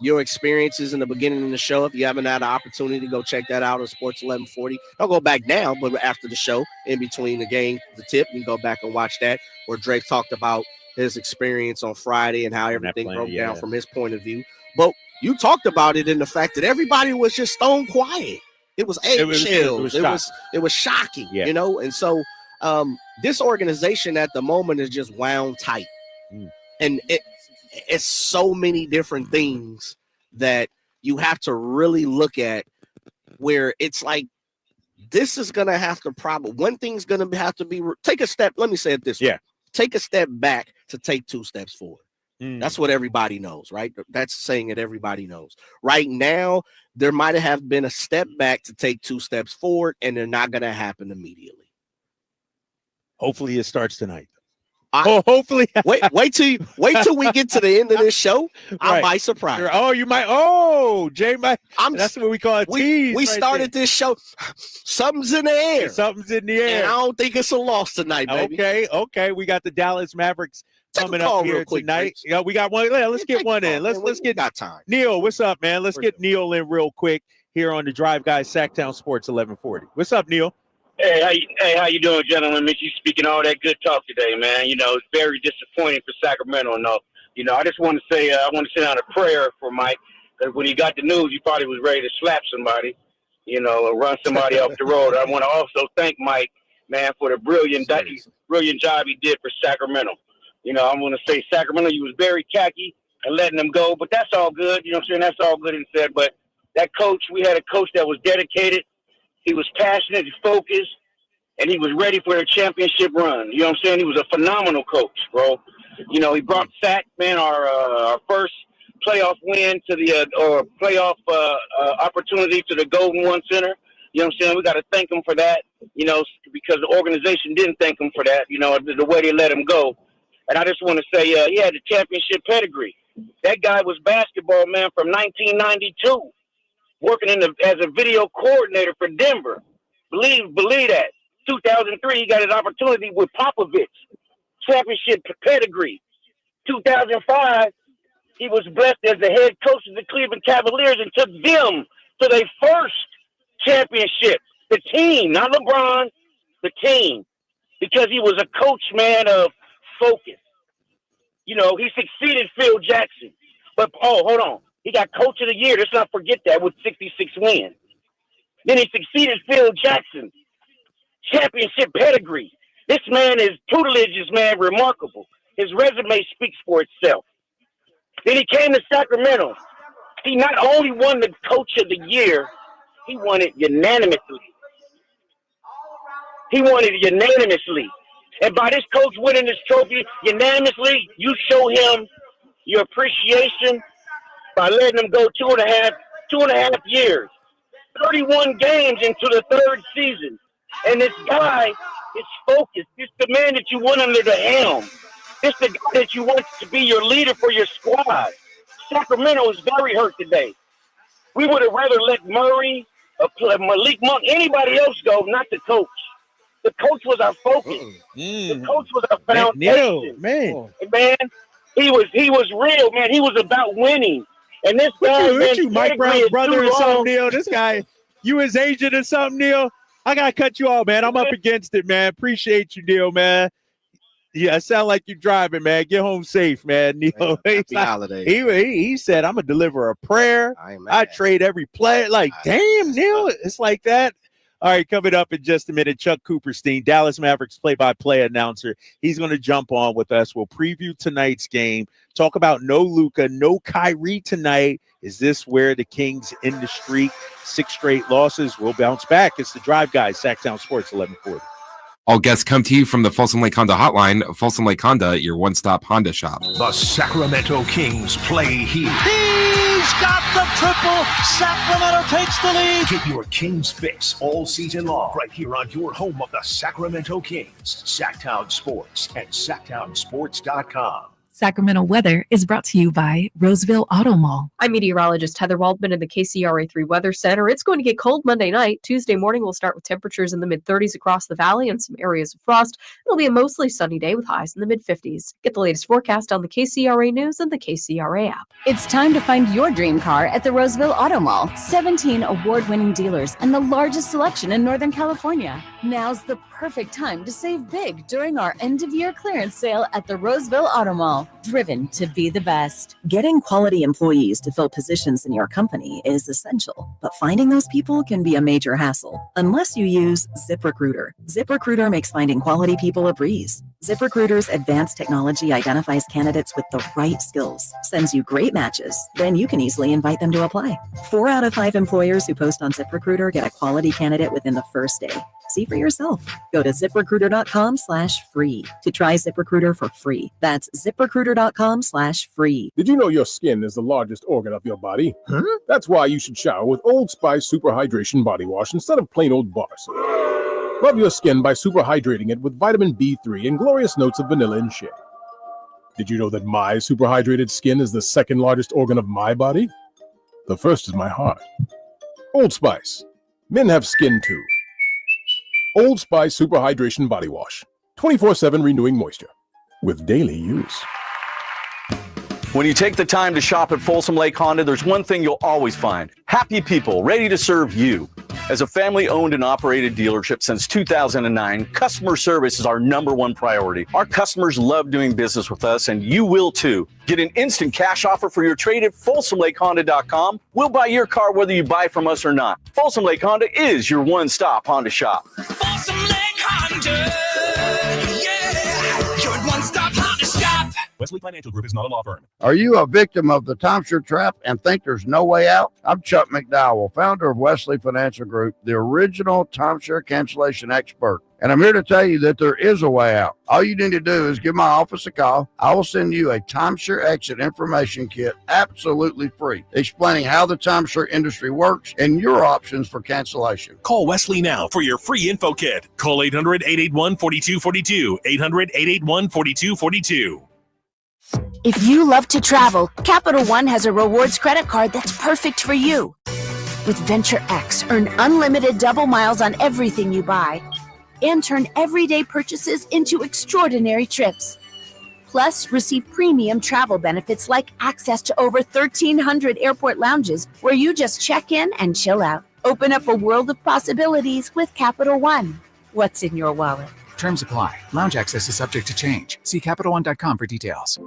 your experiences in the beginning of the show. If you haven't had an opportunity to go check that out on Sports 1140, don't go back now, but after the show, in between the game, the tip, you can go back and watch that, where Drake talked about his experience on Friday and how everything broke down from his point of view. But you talked about it in the fact that everybody was just stone quiet. It was eggshells. It was shocking, And so this organization at the moment is just wound tight. And it's so many different things that you have to really look at, where it's like, this is going to have to one thing's going to have to be, take a step. Let me say it this way. Take a step back to take 2 steps forward. That's what everybody knows, right? That's saying it everybody knows. Right now, there might have been a step back to take 2 steps forward, and they're not going to happen immediately. Hopefully it starts tonight. Hopefully. wait till we get to the end of this show. I might surprise you. Oh, you might. Oh, Jay might. That's what we call a tease. We started this show. Something's in the air. Something's in the air. And I don't think it's a loss tonight, baby. Okay. We got the Dallas Mavericks coming up here tonight. Yeah, we got one. Let's get one in. Let's get got time. Neil, what's up, man? Let's get Neil in real quick here on the Drive Guys Sacktown Sports 1140. What's up, Neil? Hey, how you doing, gentlemen? Miss you speaking all that good talk today, man. It's very disappointing for Sacramento. I just want to say I want to send out a prayer for Mike, because when he got the news, he probably was ready to slap somebody, or run somebody off the road. I want to also thank Mike, man, for the brilliant job he did for Sacramento. I want to say Sacramento, he was very khaki and letting them go, but that's all good. You know what I'm saying? That's all good and said. But that coach, we had a coach that was dedicated. He was passionate, focused, and he was ready for a championship run. You know what I'm saying? He was a phenomenal coach, bro. He brought Sac, man, our first playoff win to the or playoff opportunity to the Golden One Center. You know what I'm saying? We got to thank him for that, because the organization didn't thank him for that, the way they let him go. And I just want to say he had the championship pedigree. That guy was basketball, man, from 1992. Working as a video coordinator for Denver. Believe that. 2003, he got his opportunity with Popovich. Championship pedigree. 2005, he was blessed as the head coach of the Cleveland Cavaliers and took them to their first championship. The team, not LeBron, the team. Because he was a coach, man, of focus. He succeeded Phil Jackson. But, hold on. He got Coach of the Year. Let's not forget that, with 66 wins. Then he succeeded Phil Jackson. Championship pedigree. This man, his tutelage is, man, remarkable. His resume speaks for itself. Then he came to Sacramento. He not only won the Coach of the Year, he won it unanimously. And by this coach winning this trophy unanimously, you show him your appreciation by letting him go two and a half years, 31 games into the 3rd season. And this guy is focused. This the man that you want under the helm. This the guy that you want to be your leader for your squad. Sacramento is very hurt today. We would have rather let Murray, Malik Monk, anybody else go, not the coach. The coach was our focus. The coach was our foundation. Man, he was real, man. He was about winning. And this guy, you Mike Brown's brother or something, Neil? This guy, you his agent or something, Neil? I gotta cut you off, man. I'm up against it, man. Appreciate you, Neil, man. Yeah, it sound like you're driving, man. Get home safe, man. Neil, happy holiday. He said, "I'm gonna deliver a prayer. I trade every play." Like, damn, Neil, it's like that. All right, coming up in just a minute, Chuck Cooperstein, Dallas Mavericks play-by-play announcer. He's going to jump on with us. We'll preview tonight's game, talk about no Luka, no Kyrie tonight. Is this where the Kings end the streak? 6 straight losses. We'll bounce back. It's the Drive Guys, Sacktown Sports, 1140. All guests come to you from the Folsom Lake Honda hotline. Folsom Lake Honda, your one-stop Honda shop. The Sacramento Kings play here. He's got the triple. Sacramento takes the lead. Get your Kings fix all season long right here on your home of the Sacramento Kings. Sacktown Sports at sacktownsports.com. Sacramento weather is brought to you by Roseville Auto Mall. I'm meteorologist Heather Waldman in the KCRA3 Weather Center. It's going to get cold Monday night. Tuesday morning, we'll start with temperatures in the mid-30s across the valley and some areas of frost. It'll be a mostly sunny day with highs in the mid-50s. Get the latest forecast on the KCRA News and the KCRA app. It's time to find your dream car at the Roseville Auto Mall. 17 award-winning dealers and the largest selection in Northern California. Now's the perfect time to save big during our end-of-year clearance sale at the Roseville Auto Mall. Driven to be the best. Getting quality employees to fill positions in your company is essential, but finding those people can be a major hassle unless you use ZipRecruiter. ZipRecruiter makes finding quality people a breeze. ZipRecruiter's advanced technology identifies candidates with the right skills, sends you great matches, then you can easily invite them to apply. 4 out of 5 employers who post on ZipRecruiter get a quality candidate within the first day. See for yourself. Go to ZipRecruiter.com/free to try ZipRecruiter for free. That's ZipRecruiter.com/free. Did you know your skin is the largest organ of your body? Huh? That's why you should shower with Old Spice Super Hydration Body Wash instead of plain old bar soap. Love your skin by super hydrating it with vitamin B3 and glorious notes of vanilla and shea. Did you know that my super hydrated skin is the second largest organ of my body? The first is my heart. Old Spice. Men have skin too. Old Spice Super Hydration Body Wash. 24/7 renewing moisture. With daily use. When you take the time to shop at Folsom Lake Honda, there's one thing you'll always find. Happy people ready to serve you. As a family-owned and operated dealership since 2009, customer service is our #1 priority. Our customers love doing business with us, and you will too. Get an instant cash offer for your trade at FolsomLakeHonda.com. We'll buy your car whether you buy from us or not. Folsom Lake Honda is your one-stop Honda shop. Folsom Lake Honda. Yeah, your one-stop Honda shop. Wesley Financial Group is not a law firm. Are you a victim of the timeshare trap and think there's no way out? I'm Chuck McDowell, founder of Wesley Financial Group, the original timeshare cancellation expert. And I'm here to tell you that there is a way out. All you need to do is give my office a call. I will send you a timeshare exit information kit absolutely free, explaining how the timeshare industry works and your options for cancellation. Call Wesley now for your free info kit. Call 800-881-4242. 800-881-4242. If you love to travel, Capital One has a rewards credit card that's perfect for you. With Venture X, earn unlimited double miles on everything you buy and turn everyday purchases into extraordinary trips. Plus, receive premium travel benefits like access to over 1,300 airport lounges where you just check in and chill out. Open up a world of possibilities with Capital One. What's in your wallet? Terms apply. Lounge access is subject to change. See CapitalOne.com for details.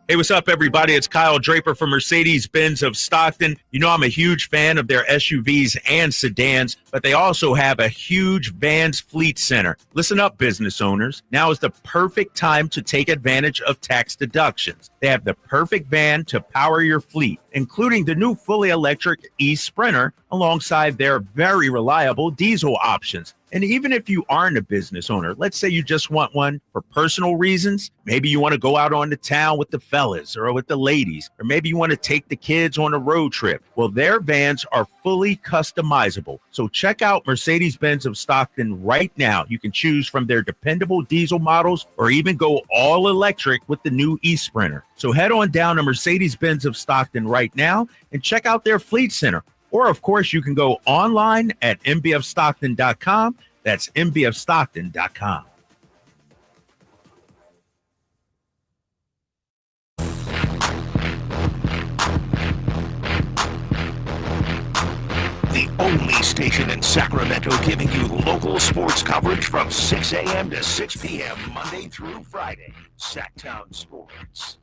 Hey, what's up, everybody? It's Kyle Draper from Mercedes-Benz of Stockton. You know I'm a huge fan of their SUVs and sedans, but they also have a huge Vans Fleet Center. Listen up, business owners. Now is the perfect time to take advantage of tax deductions. They have the perfect van to power your fleet, including the new fully electric e-Sprinter alongside their very reliable diesel options. And even if you aren't a business owner, let's say you just want one for personal reasons. Maybe you want to go out on the town with the fellas or with the ladies, or maybe you want to take the kids on a road trip. Well, their vans are fully customizable. So check out Mercedes-Benz of Stockton right now. You can choose from their dependable diesel models or even go all electric with the new e-Sprinter. So head on down to Mercedes-Benz of Stockton right now and check out their fleet center. Or, of course, you can go online at mbfstockton.com. That's mbfstockton.com. The only station in Sacramento giving you local sports coverage from 6 a.m. to 6 p.m. Monday through Friday. Sacktown Sports.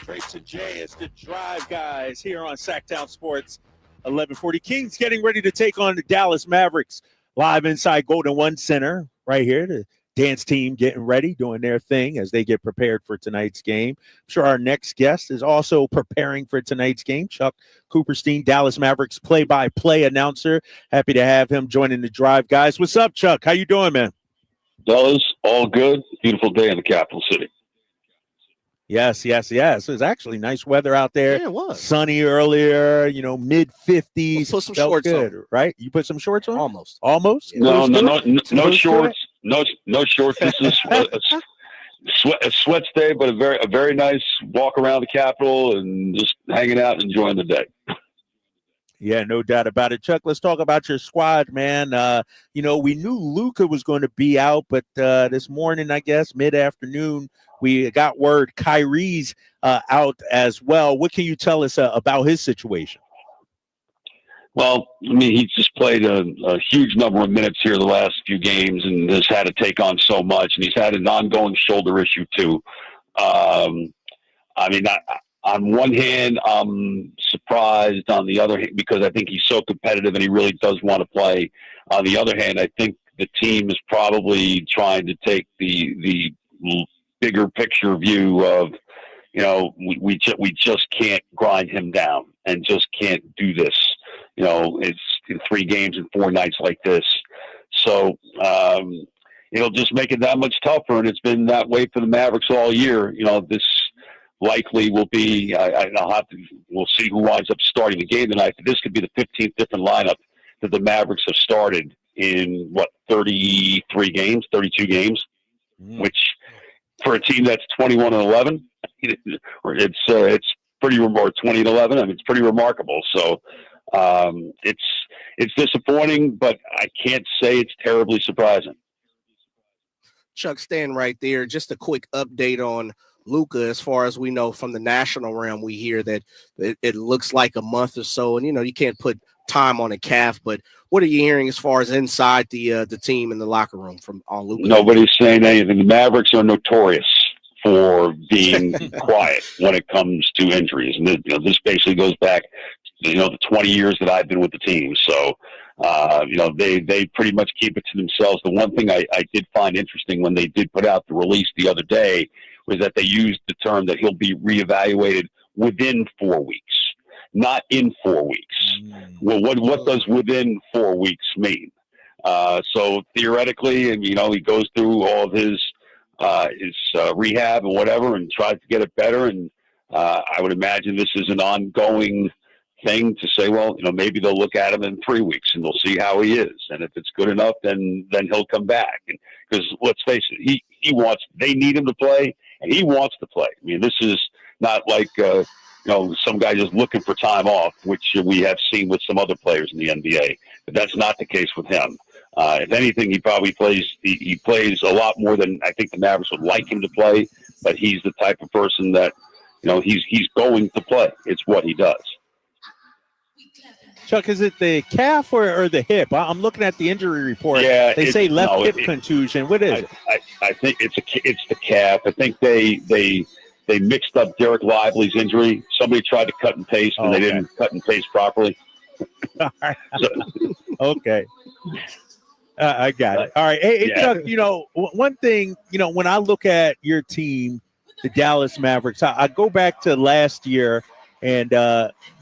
Trace and Jay, it's the Drive Guys here on Sacktown Sports 1140. Kings getting ready to take on the Dallas Mavericks live inside Golden One Center right here. The dance team getting ready, doing their thing as they get prepared for tonight's game. I'm sure our next guest is also preparing for tonight's game. Chuck Cooperstein, Dallas Mavericks play-by-play announcer. Happy to have him joining the Drive Guys. What's up, Chuck? How you doing, man? Fellas, all good. Beautiful day in the capital city. Yes. It was actually nice weather out there. Yeah, it was. Sunny earlier, mid-50s. Put some Felt shorts good, on. Right? You put some shorts on? Almost. No shorts. No shorts. This is a sweat day, but a very nice walk around the Capitol and just hanging out and enjoying the day. Yeah, no doubt about it. Chuck, let's talk about your squad, man. We knew Luka was going to be out, but this morning, I guess, mid-afternoon, we got word Kyrie's out as well. What can you tell us about his situation? Well, I mean, he's just played a huge number of minutes here the last few games and has had to take on so much, and he's had an ongoing shoulder issue too. On one hand, I'm surprised. On the other hand, because I think he's so competitive and he really does want to play. On the other hand, I think the team is probably trying to take the bigger picture view of, we just can't grind him down and just can't do this. It's in 3 games and 4 nights like this. So it'll just make it that much tougher, and it's been that way for the Mavericks all year. This likely will be, we'll see who winds up starting the game tonight. But this could be the 15th different lineup that the Mavericks have started in 32 games, which for a team that's 21-11, it's pretty remarkable. 20-11, I mean, it's pretty remarkable. So it's disappointing, but I can't say it's terribly surprising. Chuck, staying right there, just a quick update on Luka. As far as we know from the national realm, we hear that it looks like a month or so, and you can't put time on a calf, but what are you hearing as far as inside the team in the locker room from on Luka? Nobody's saying anything. The Mavericks are notorious for being quiet when it comes to injuries, and this basically goes back the 20 years that I've been with the team. So they pretty much keep it to themselves. The one thing I did find interesting when they did put out the release the other day was that they used the term that he'll be reevaluated within 4 weeks, not in 4 weeks. Well, what does within 4 weeks mean? So theoretically, and he goes through all of his rehab and whatever, and tries to get it better. And I would imagine this is an ongoing thing to say, well, maybe they'll look at him in 3 weeks and they'll see how he is, and if it's good enough, then he'll come back. Because let's face it, they need him to play, and he wants to play. I mean, this is not like some guy just looking for time off, which we have seen with some other players in the NBA. But that's not the case with him. If anything, he probably plays. He plays a lot more than I think the Mavericks would like him to play. But he's the type of person that he's going to play. It's what he does. Chuck, is it the calf or the hip? I'm looking at the injury report. Yeah, they say left hip contusion. What is it? I think it's the calf. I think they mixed up Derek Lively's injury. Somebody tried to cut and paste, and they didn't cut and paste properly. Okay. I got it. All right. Hey, yeah. Chuck, one thing, when I look at your team, the Dallas Mavericks, I go back to last year and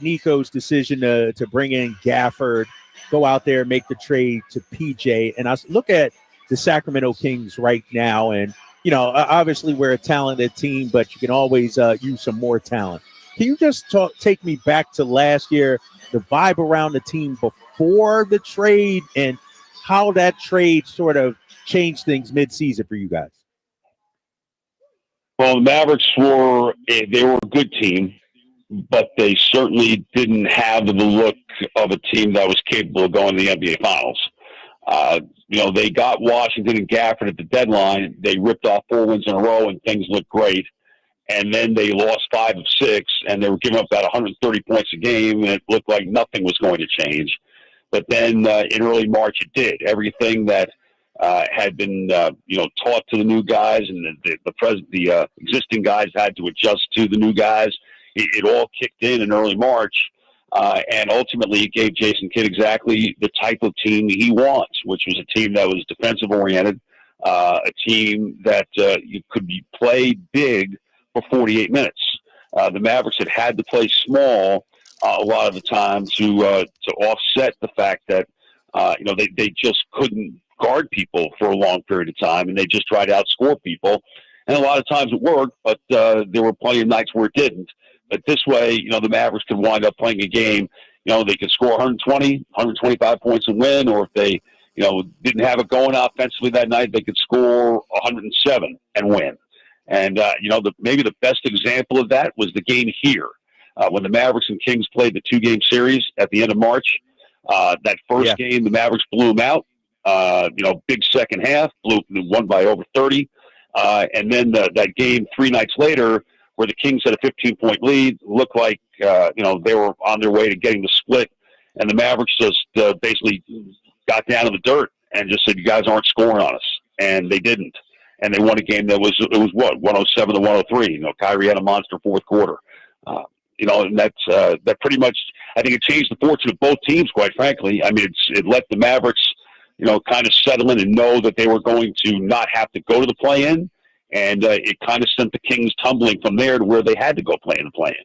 Nico's decision to bring in Gafford, go out there and make the trade to PJ. And I look at the Sacramento Kings right now, and, obviously we're a talented team, but you can always use some more talent. Can you just take me back to last year, the vibe around the team before the trade, and how that trade sort of changed things mid-season for you guys? Well, the Mavericks were a good team, but they certainly didn't have the look of a team that was capable of going to the NBA Finals. They got Washington and Gafford at the deadline. They ripped off 4 wins in a row, and things looked great. And then they lost 5 of 6, and they were giving up about 130 points a game, and it looked like nothing was going to change. But then in early March, it did. Everything that had been, taught to the new guys, and the existing guys had to adjust to the new guys. It all kicked in early March, and ultimately it gave Jason Kidd exactly the type of team he wants, which was a team that was defensive oriented, a team that you could play big for 48 minutes. The Mavericks had to play small a lot of the time to offset the fact that they just couldn't guard people for a long period of time, and they just tried to outscore people. And a lot of times it worked, but there were plenty of nights where it didn't. But this way, the Mavericks could wind up playing a game. They could score 120, 125 points and win, or if they, didn't have it going offensively that night, they could score 107 and win. And, maybe the best example of that was the game here when the Mavericks and Kings played the 2-game series at the end of March. That first game, the Mavericks blew them out. Big second half, won by over 30. And then that game 3 nights later, where the Kings had a 15-point lead, looked like, they were on their way to getting the split. And the Mavericks just basically got down to the dirt and just said, you guys aren't scoring on us. And they didn't. And they won a game that was 107 to 103. Kyrie had a monster fourth quarter. And that pretty much, I think it changed the fortune of both teams, quite frankly. I mean, it let the Mavericks, kind of settle in and know that they were going to not have to go to the play-in. And it kind of sent the Kings tumbling from there to where they had to go play in the play-in.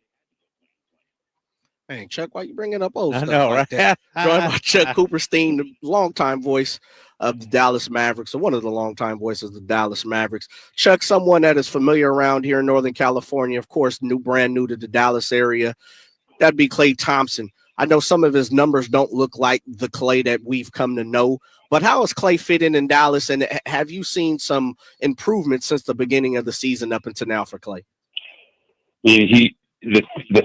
Man, Chuck, why you bringing up old I stuff know, like that? Joined by Chuck Cooperstein, the longtime voice of the Dallas Mavericks, or one of the longtime voices of the Dallas Mavericks. Chuck, someone that is familiar around here in Northern California, of course, brand new to the Dallas area, that'd be Klay Thompson. I know some of his numbers don't look like the Klay that we've come to know, but how has Klay fit in Dallas, and have you seen some improvement since the beginning of the season up until now for Klay? The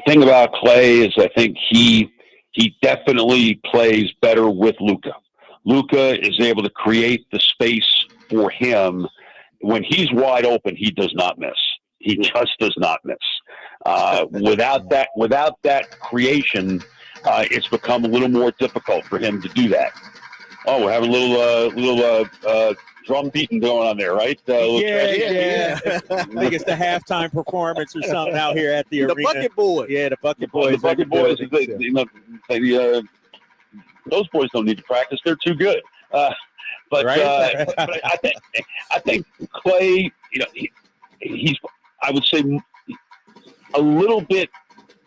thing about Klay is I think he definitely plays better with Luka. Luka is able to create the space for him. When he's wide open, he does not miss. He just does not miss. Without that creation, it's become a little more difficult for him to do that. Oh, we're having a little drum beating going on there, right? Yeah. I think it's the halftime performance or something out here at the arena. The Bucket Boys. Yeah, the Bucket Boys. The Bucket Boys. Those boys don't need to practice; they're too good. But I think Klay, he's I would say a little bit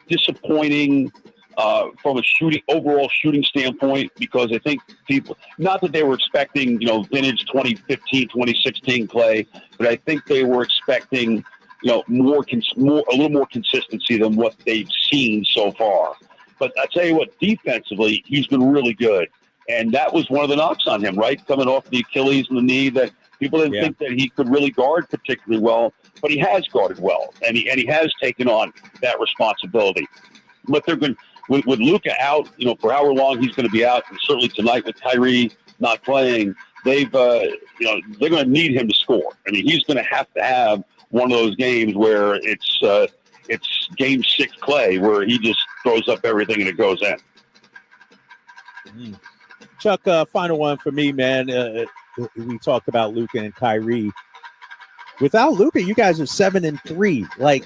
disappointing from a overall shooting standpoint, because I think people, not that they were expecting, vintage 2015, 2016 Klay, but I think they were expecting, a little more consistency than what they've seen so far. But I tell you what, defensively, he's been really good. And that was one of the knocks on him, right? Coming off the Achilles and the knee, that people didn't think that he could really guard particularly well, but he has guarded well. And he has taken on that responsibility. But they're going with Luka out, for however long he's going to be out, and certainly tonight with Kyrie not playing, they're going to need him to score. I mean, he's going to have one of those games where it's game 6 Klay, where he just throws up everything and it goes in. Chuck, final one for me, man. We talked about Luka and Kyrie. Without Luka, you guys are 7-3. Like,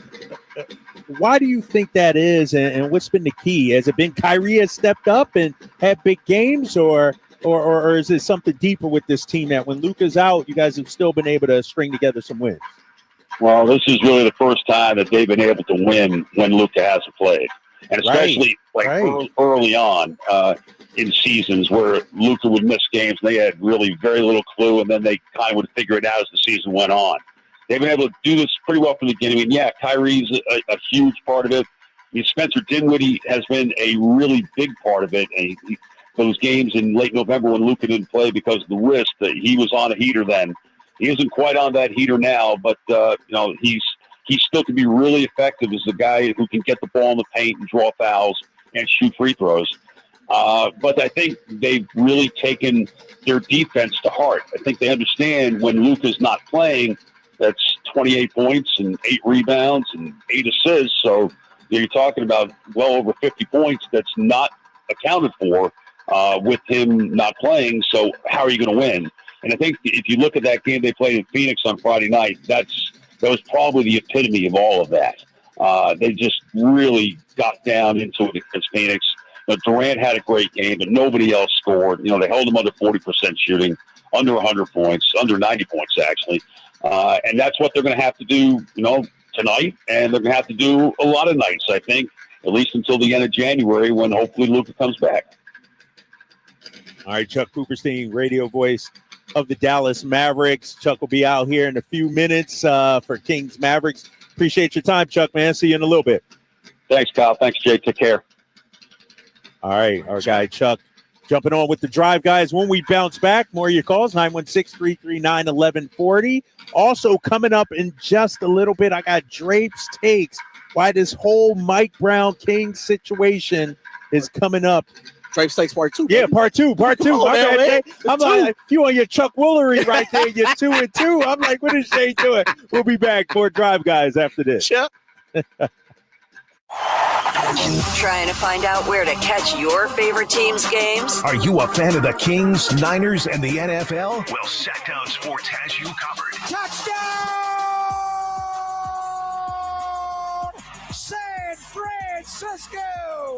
why do you think that is, and what's been the key? Has it been Kyrie has stepped up and had big games, or is it something deeper with this team that when Luka's out, you guys have still been able to string together some wins? Well, this is really the first time that they've been able to win when Luka hasn't played. And especially early on in seasons where Luka would miss games, and they had really very little clue, and then they kind of would figure it out as the season went on. They've been able to do this pretty well from the beginning. I mean, Kyrie's a huge part of it. I mean, Spencer Dinwiddie has been a really big part of it. And those games in late November when Luka didn't play because of the wrist, he was on a heater then. He isn't quite on that heater now, but he still can be really effective as the guy who can get the ball in the paint and draw fouls and shoot free throws. But I think they've really taken their defense to heart. I think they understand when Luka's not playing, that's 28 points and 8 rebounds and 8 assists. So you're talking about well over 50 points that's not accounted for with him not playing. So how are you going to win? And I think if you look at that game they played in Phoenix on Friday night, that was probably the epitome of all of that. They just really got down into it against Phoenix. Durant had a great game, but nobody else scored. They held them under 40% shooting, under 100 points, under 90 points actually. And that's what they're going to have to do, tonight. And they're going to have to do a lot of nights, I think, at least until the end of January when hopefully Luka comes back. All right, Chuck Cooperstein, radio voice of the Dallas Mavericks. Chuck will be out here in a few minutes for Kings Mavericks. Appreciate your time, Chuck, man. See you in a little bit. Thanks, Kyle. Thanks, Jay. Take care. All right, our guy Chuck jumping on with the drive, guys. When we bounce back, more of your calls, 916-339-1140. Also coming up in just a little bit, I got Drape's takes why this whole Mike Brown Kings situation is coming up. Drape's takes part 2. Yeah, part two. On, man. I'm like, you on your Chuck Woolery right there. You're 2 and 2. I'm like, what is Jay doing? We'll be back. More drive, guys, after this. Chuck. Trying to find out where to catch your favorite team's games? Are you a fan of the Kings, Niners, and the NFL? Well, Sacktown Sports has you covered. Touchdown! San Francisco!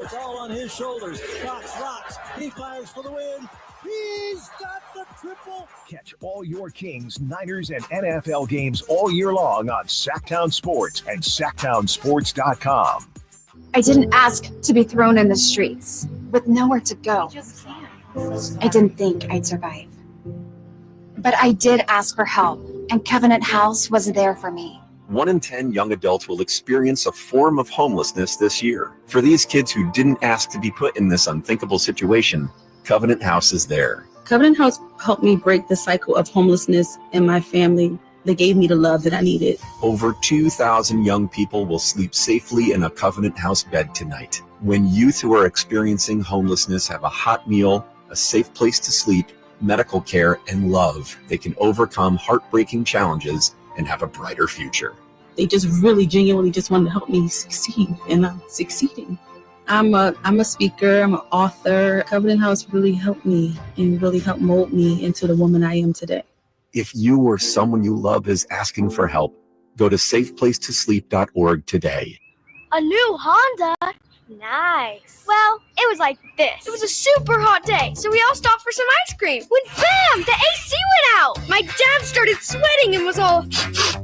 It's all on his shoulders. Cox rocks. He fires for the win. He's got the triple. Catch all your Kings, Niners, and NFL games all year long on Sacktown Sports and SacktownSports.com. I didn't ask to be thrown in the streets with nowhere to go. I didn't think I'd survive. But I did ask for help, and Covenant House was there for me. 1 in 10 young adults will experience a form of homelessness this year. For these kids who didn't ask to be put in this unthinkable situation, Covenant House is there. Covenant House helped me break the cycle of homelessness in my family. They gave me the love that I needed. Over 2,000 young people will sleep safely in a Covenant House bed tonight. When youth who are experiencing homelessness have a hot meal, a safe place to sleep, medical care, and love, they can overcome heartbreaking challenges and have a brighter future. They just really genuinely just wanted to help me succeed, and I'm succeeding. I'm a speaker, I'm an author. Covenant House really helped me and really helped mold me into the woman I am today. If you or someone you love is asking for help, go to safeplacetosleep.org today. A new Honda? Nice. Well, it was like this. It was a super hot day, so we all stopped for some ice cream. When bam, the AC went out. My dad started sweating and was all,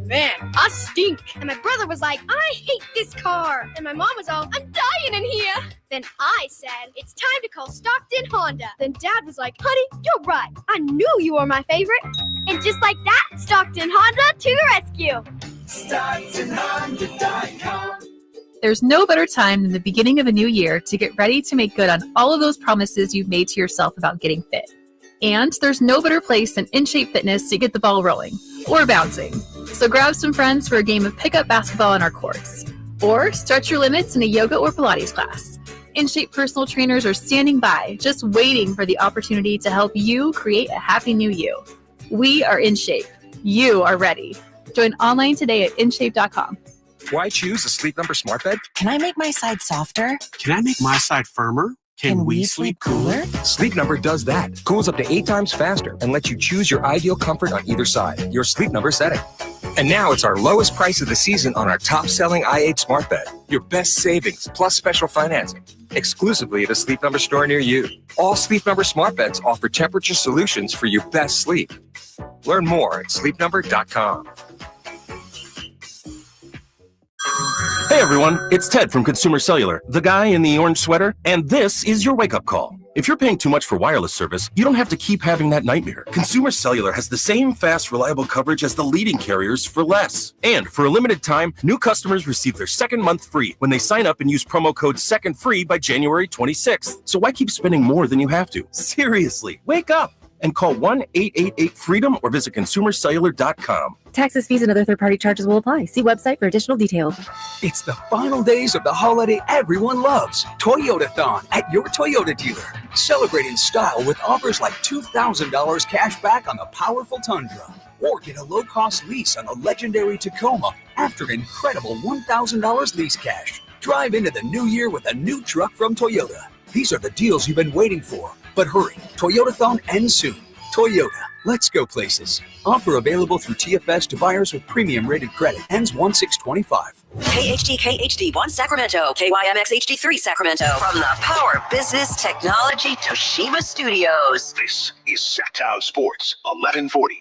man, I stink. And my brother was like, I hate this car. And my mom was all, I'm dying in here. Then I said, it's time to call Stockton Honda. Then Dad was like, honey, you're right. I knew you were my favorite. And just like that, Stockton Honda to the rescue. StocktonHonda.com. There's no better time than the beginning of a new year to get ready to make good on all of those promises you've made to yourself about getting fit. And there's no better place than In Shape Fitness to get the ball rolling or bouncing. So grab some friends for a game of pickup basketball on our courts, or stretch your limits in a yoga or Pilates class. In Shape personal trainers are standing by, just waiting for the opportunity to help you create a happy new you. We are In Shape. You are ready. Join online today at InShape.com. Why choose a Sleep Number smart bed? Can I make my side softer? Can I make my side firmer? Can we sleep cooler? Sleep Number does that. Cools up to 8 times faster and lets you choose your ideal comfort on either side. Your Sleep Number setting. And now it's our lowest price of the season on our top-selling i8 smart bed. Your best savings plus special financing. Exclusively at a Sleep Number store near you. All Sleep Number smart beds offer temperature solutions for your best sleep. Learn more at sleepnumber.com. Hey everyone, it's Ted from Consumer Cellular, the guy in the orange sweater, and this is your wake-up call. If you're paying too much for wireless service, you don't have to keep having that nightmare. Consumer Cellular has the same fast, reliable coverage as the leading carriers for less. And for a limited time, new customers receive their second month free when they sign up and use promo code SECONDFREE by January 26th. So why keep spending more than you have to? Seriously, wake up and call 1-888-FREEDOM or visit consumercellular.com. Taxes, fees, and other third-party charges will apply. See website for additional details. It's the final days of the holiday everyone loves. Toyota-thon at your Toyota dealer. Celebrate in style with offers like $2,000 cash back on the powerful Tundra. Or get a low-cost lease on the legendary Tacoma after an incredible $1,000 lease cash. Drive into the new year with a new truck from Toyota. These are the deals you've been waiting for. But hurry, Toyota-thon ends soon. Toyota, Let's go places. Offer available through TFS to buyers with premium rated credit. Ends 1/6/25. KHD1 Sacramento, KYMX HD3 Sacramento. From the Power Business Technology Toshiba Studios. This is Sacktown Sports 1140.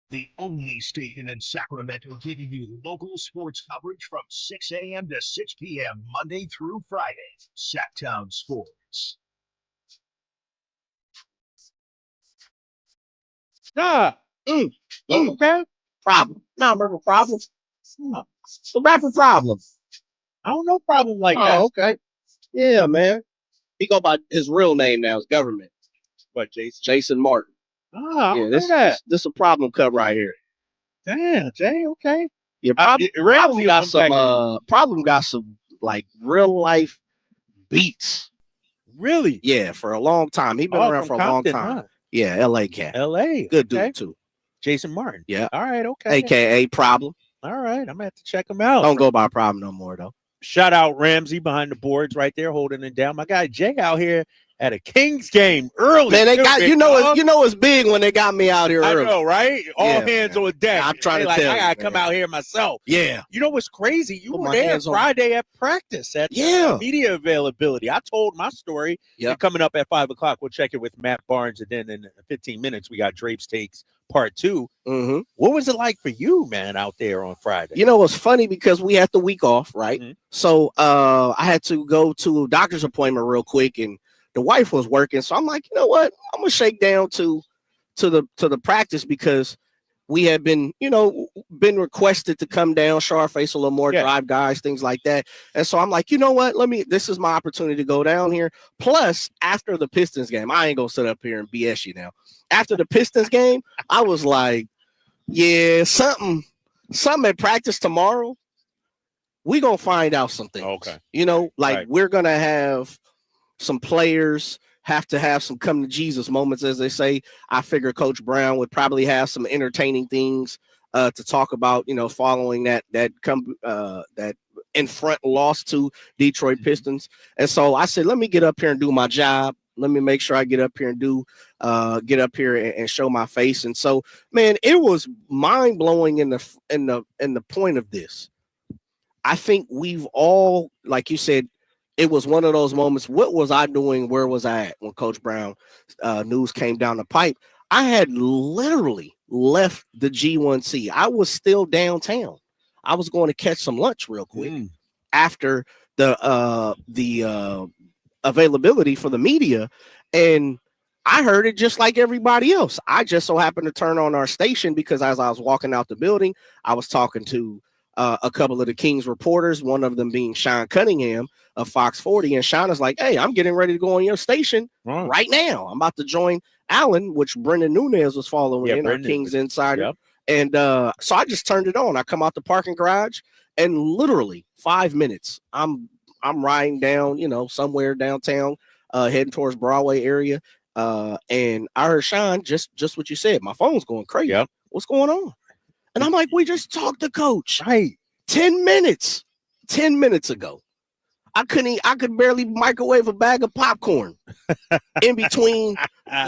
The only station in Sacramento giving you local sports coverage from 6 a.m. to 6 p.m. Monday through Friday. Sacktown Sports. Okay. Problem. No, remember problem. The rapper problem. I don't know problem like that. Oh, okay. Yeah, man. He go by his real name now. It's government. What, Jason? Jason Martin. Ah, Yeah, this a problem cut right here. Damn, Jay. Okay. Yeah, problem got some like real life beats. Really? Yeah, for a long time. He been around for a long time. Huh? Yeah, L.A. cat. L.A. Good okay. dude too. Jason Martin. Yeah. All right. Okay. AKA Problem. All right. I'm gonna have to check him out. Don't go by Problem no more though. Shout out Ramsey behind the boards right there, holding it down. My guy Jay out here at a Kings game early. Man, they got you know it's big when they got me out here early. I know, right? All hands on deck. I'm trying to tell you, I gotta man. come out here myself. Yeah. You know what's crazy? You Put were my there hands on- Friday at practice at media availability. I told my story. Yep. And coming up at 5:00, we'll check it with Matt Barnes, and then in 15 minutes we got Drape's Takes Part 2. Mm-hmm. What was it like for you, man, out there on Friday? You know, it's funny because we had the week off, right? Mm-hmm. So I had to go to a doctor's appointment real quick, and the wife was working. So I'm like, you know what? I'm gonna shake down to the practice because we had been requested to come down, show our face a little more, drive guys, things like that. And so I'm like, you know what? This is my opportunity to go down here. Plus, after the Pistons game, I ain't gonna sit up here and BS you now. After the Pistons game, I was like, yeah, something at practice tomorrow. We gonna find out something. Okay. We're gonna have some players have to have some come to Jesus moments, as they say. I figure Coach Brown would probably have some entertaining things to talk about, following that in front loss to Detroit Pistons. And so I said, let me get up here and do my job. Let me make sure I get up here and show my face. And so, man, it was mind blowing in the point of this. I think we've all, like you said, it was one of those moments. What was I doing? Where was I at when Coach Brown news came down the pipe? I had literally left the G1C. I was still downtown. I was going to catch some lunch real quick after the availability for the media, and I heard it just like everybody else. I just so happened to turn on our station because as I was walking out the building, I was talking to a couple of the Kings reporters, one of them being Sean Cunningham of Fox 40. And Sean is like, hey, I'm getting ready to go on your station right now. I'm about to join Allen, which Brendan Nunez was following our Kings insider. Yep. And so I just turned it on. I come out the parking garage and literally 5 minutes, I'm riding down, somewhere downtown, heading towards Broadway area. And I heard Sean, just what you said. My phone's going crazy. Yep. What's going on? And I'm like, we just talked to Coach. Right. 10 minutes ago. I could barely microwave a bag of popcorn in between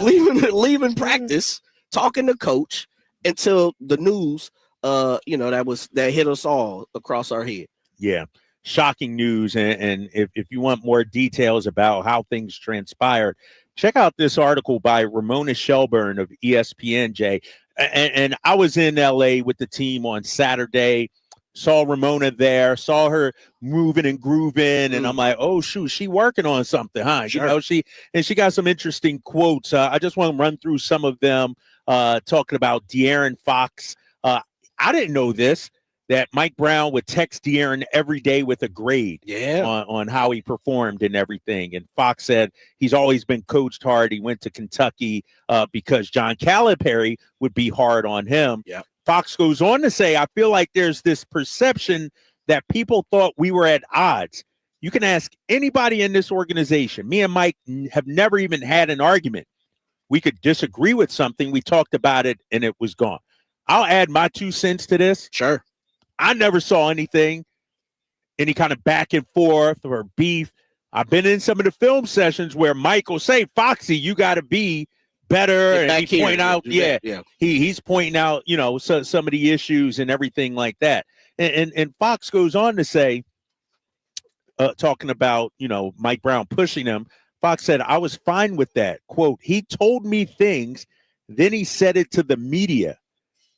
leaving practice, talking to Coach until the news, that hit us all across our head. Yeah. Shocking news. And if you want more details about how things transpired, check out this article by Ramona Shelburne of ESPN, Jay. And I was in LA with the team on Saturday, saw Ramona there, saw her moving and grooving. And I'm like, oh, shoot, she working on something, huh? Sure. She got some interesting quotes. I just want to run through some of them, talking about De'Aaron Fox. I didn't know this, that Mike Brown would text De'Aaron every day with a grade on how he performed and everything. And Fox said he's always been coached hard. He went to Kentucky because John Calipari would be hard on him. Yeah. Fox goes on to say, I feel like there's this perception that people thought we were at odds. You can ask anybody in this organization. Me and Mike have never even had an argument. We could disagree with something. We talked about it and it was gone. I'll add my 2 cents to this. Sure. I never saw anything, any kind of back and forth or beef. I've been in some of the film sessions where Mike will say, Foxy, you got to be better. And he point out, he's pointing out, some of the issues and everything like that. And Fox goes on to say, talking about, Mike Brown pushing him, Fox said, I was fine with that. Quote, he told me things, then he said it to the media.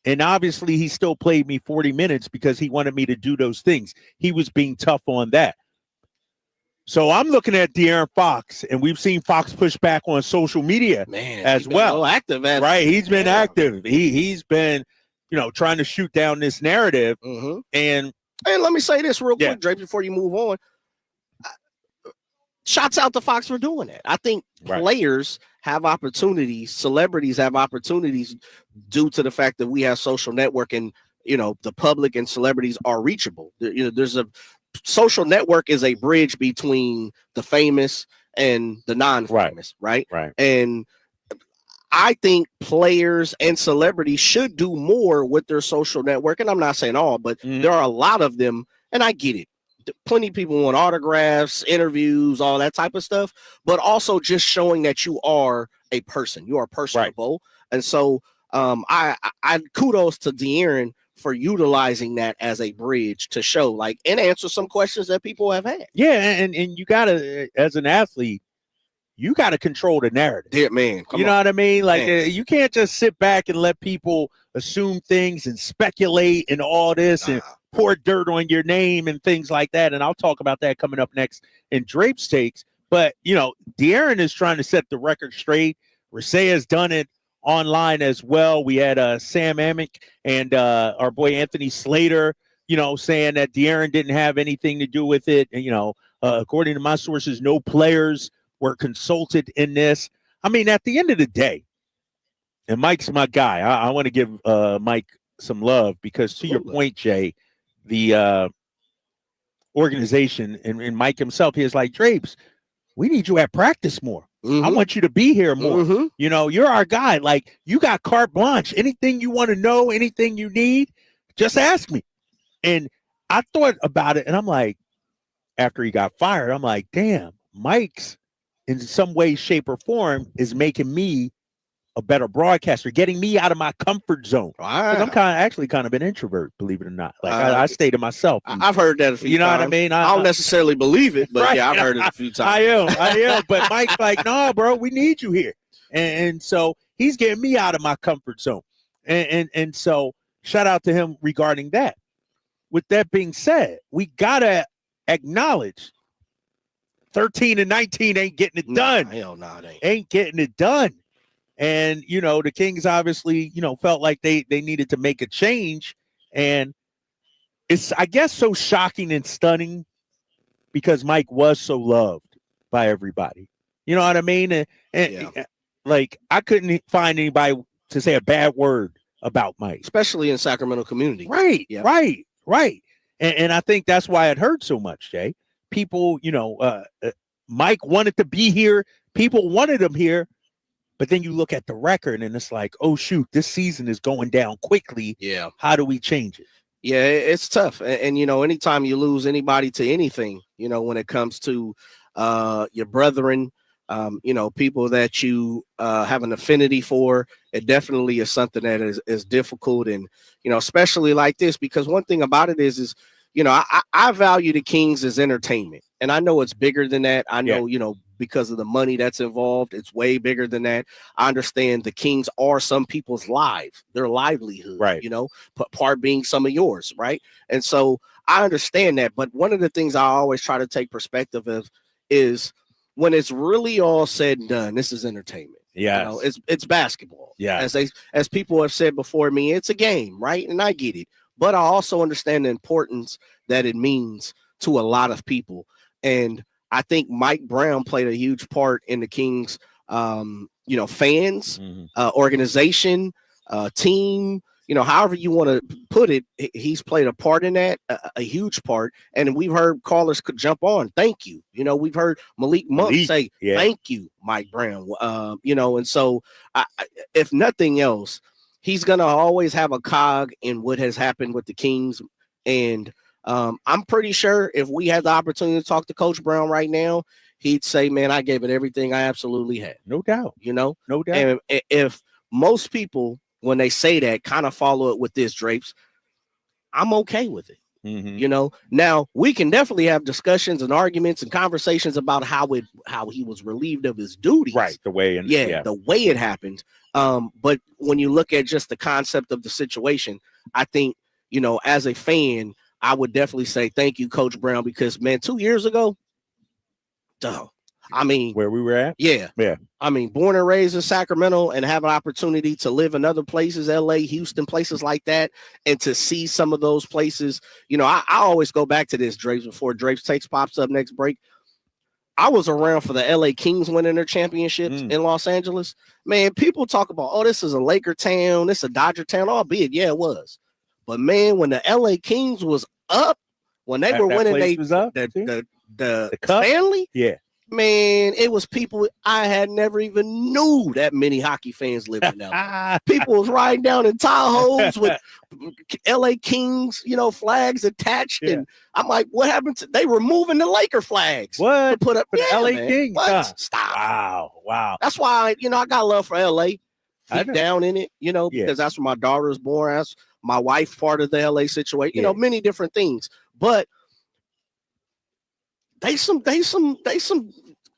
And obviously he still played me 40 minutes because he wanted me to do those things. He was being tough on that. So I'm looking at De'Aaron Fox, and we've seen Fox push back on social media as well. Active, right? He's been active. He's been, trying to shoot down this narrative. Mm-hmm. And let me say this real quick, Drake, before you move on. Shouts out to Fox for doing that. I think players have opportunities, celebrities have opportunities due to the fact that we have social network and, the public and celebrities are reachable. There's a social network is a bridge between the famous and the non-famous, right? And I think players and celebrities should do more with their social network. And I'm not saying all, but there are a lot of them, and I get it. Plenty of people want autographs, interviews, all that type of stuff, but also just showing that you are a person, you are personable. And so I kudos to De'Aaron for utilizing that as a bridge to show, and answer some questions that people have had. Yeah, and you gotta, as an athlete, you gotta control the narrative. Yeah, man. You know what I mean? You can't just sit back and let people assume things and speculate and all this and pour dirt on your name and things like that. And I'll talk about that coming up next in Drape's takes. But, De'Aaron is trying to set the record straight. Rasea has done it online as well. We had Sam Amick and our boy Anthony Slater, saying that De'Aaron didn't have anything to do with it. And, according to my sources, no players were consulted in this. I mean, at the end of the day, and Mike's my guy. I want to give Mike some love because, to your point, Jay, the organization and Mike himself, he is like, Drapes, we need you at practice more. I want you to be here more. You're our guy. You got carte blanche. Anything you want to know, anything you need, just ask me. And I thought about it, and I'm like, after he got fired, I'm like, damn, Mike's in some way, shape, or form is making me a better broadcaster, getting me out of my comfort zone. I'm actually kind of an introvert, believe it or not. I stay to myself. I've heard that a few times. You know what I mean? I don't necessarily believe it, but I've heard it a few times. I am. But Mike's like, no, bro, we need you here. And so he's getting me out of my comfort zone. And so shout out to him regarding that. With that being said, we got to acknowledge 13 and 19 ain't getting it done. Hell no, they ain't getting it done. And, the Kings obviously, felt like they needed to make a change. And it's, I guess, so shocking and stunning because Mike was so loved by everybody. You know what I mean? And I couldn't find anybody to say a bad word about Mike. Especially in Sacramento community. Right, right. And I think that's why it hurt so much, Jay. People, Mike wanted to be here. People wanted him here. But then you look at the record and it's like, oh, shoot, this season is going down quickly. Yeah. How do we change it? Yeah, it's tough. And anytime you lose anybody to anything, when it comes to your brethren, people that you have an affinity for, it definitely is something that is difficult. And, especially like this, because one thing about it is I value the Kings as entertainment. And I know it's bigger than that. I know, because of the money that's involved, it's way bigger than that. I understand the Kings are some people's their livelihood, right? Part being some of yours, right? And so I understand that. But one of the things I always try to take perspective of is when it's really all said and done, this is entertainment. Yeah, it's basketball. Yeah, as people have said before me, it's a game, right? And I get it, but I also understand the importance that it means to a lot of people. And I think Mike Brown played a huge part in the Kings, fans, organization, team, however you want to put it. He's played a part in that, a huge part. And we've heard callers could jump on. Thank you. We've heard Malik Monk say, thank you, Mike Brown. And so if nothing else, he's going to always have a cog in what has happened with the Kings And I'm pretty sure if we had the opportunity to talk to Coach Brown right now, he'd say, man, I gave it everything I absolutely had. No doubt. No doubt. And if most people, when they say that, kind of follow it with this, Drapes, I'm okay with it. Now we can definitely have discussions and arguments and conversations about how he was relieved of his duties. Right. The way. The way it happened. But when you look at just the concept of the situation, I think, as a fan, I would definitely say thank you, Coach Brown, because, man, 2 years ago, where we were at? Yeah. I mean, born and raised in Sacramento and have an opportunity to live in other places, LA, Houston, places like that, and to see some of those places. I always go back to this, Drapes, before Drapes pops up next break. I was around for the LA Kings winning their championships in Los Angeles. Man, people talk about, oh, this is a Laker town, this is a Dodger town, albeit, yeah, it was. But, man, when the LA Kings was up, when they were winning the cup? Stanley, man, it was people I had never even knew that many hockey fans lived in LA. People was riding down in Tahoes with LA Kings, flags attached. And I'm like, what happened to they were moving the Laker flags? What? To put up for the LA man. Kings? What? Stop. Wow. That's why, I got love for LA. Deep down in it, because that's where my daughter was born. That's my wife, part of the LA situation, many different things. But they some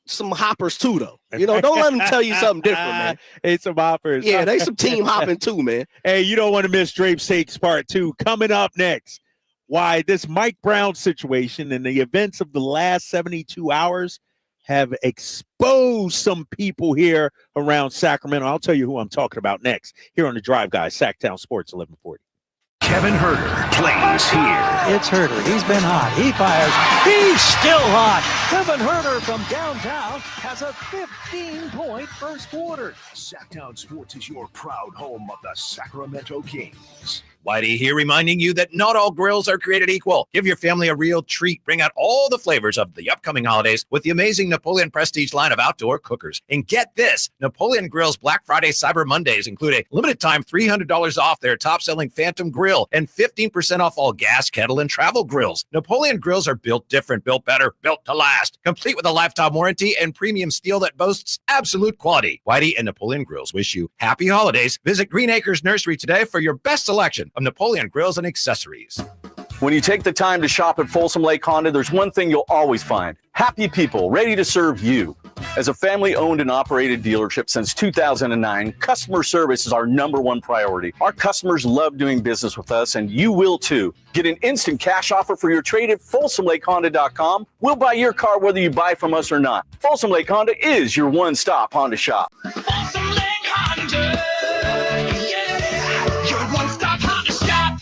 hoppers too, though. Don't let them tell you something different, man. Hey, some hoppers. Yeah, they some team hopping too, man. Hey, you don't want to miss Drapes Takes Part 2. Coming up next, why this Mike Brown situation and the events of the last 72 hours have exposed some people here around Sacramento. I'll tell you who I'm talking about next here on the Drive Guys, Sacktown Sports 1140. Kevin Herter plays here. It's Herter. He's been hot. He fires. He's still hot. Kevin Herter from downtown has a 15-point first quarter. Sacktown Sports is your proud home of the Sacramento Kings. Whitey here reminding you that not all grills are created equal. Give your family a real treat. Bring out all the flavors of the upcoming holidays with the amazing Napoleon Prestige line of outdoor cookers. And get this, Napoleon Grill's Black Friday Cyber Mondays include a limited time $300 off their top-selling Phantom Grill and 15% off all gas, kettle, and travel grills. Napoleon grills are built different, built better, built to last. Complete with a lifetime warranty and premium steel that boasts absolute quality. Whitey and Napoleon Grills wish you happy holidays. Visit Green Acres Nursery today for your best selection of Napoleon grills and accessories. When you take the time to shop at Folsom Lake Honda, there's one thing you'll always find: happy people ready to serve you. As a family-owned and operated dealership since 2009, customer service is our #1 priority. Our customers love doing business with us, and you will too. Get an instant cash offer for your trade at FolsomLakeHonda.com. We'll buy your car whether you buy from us or not. Folsom Lake Honda is your one-stop Honda shop. Folsom Lake Honda. Your one-stop Honda shop.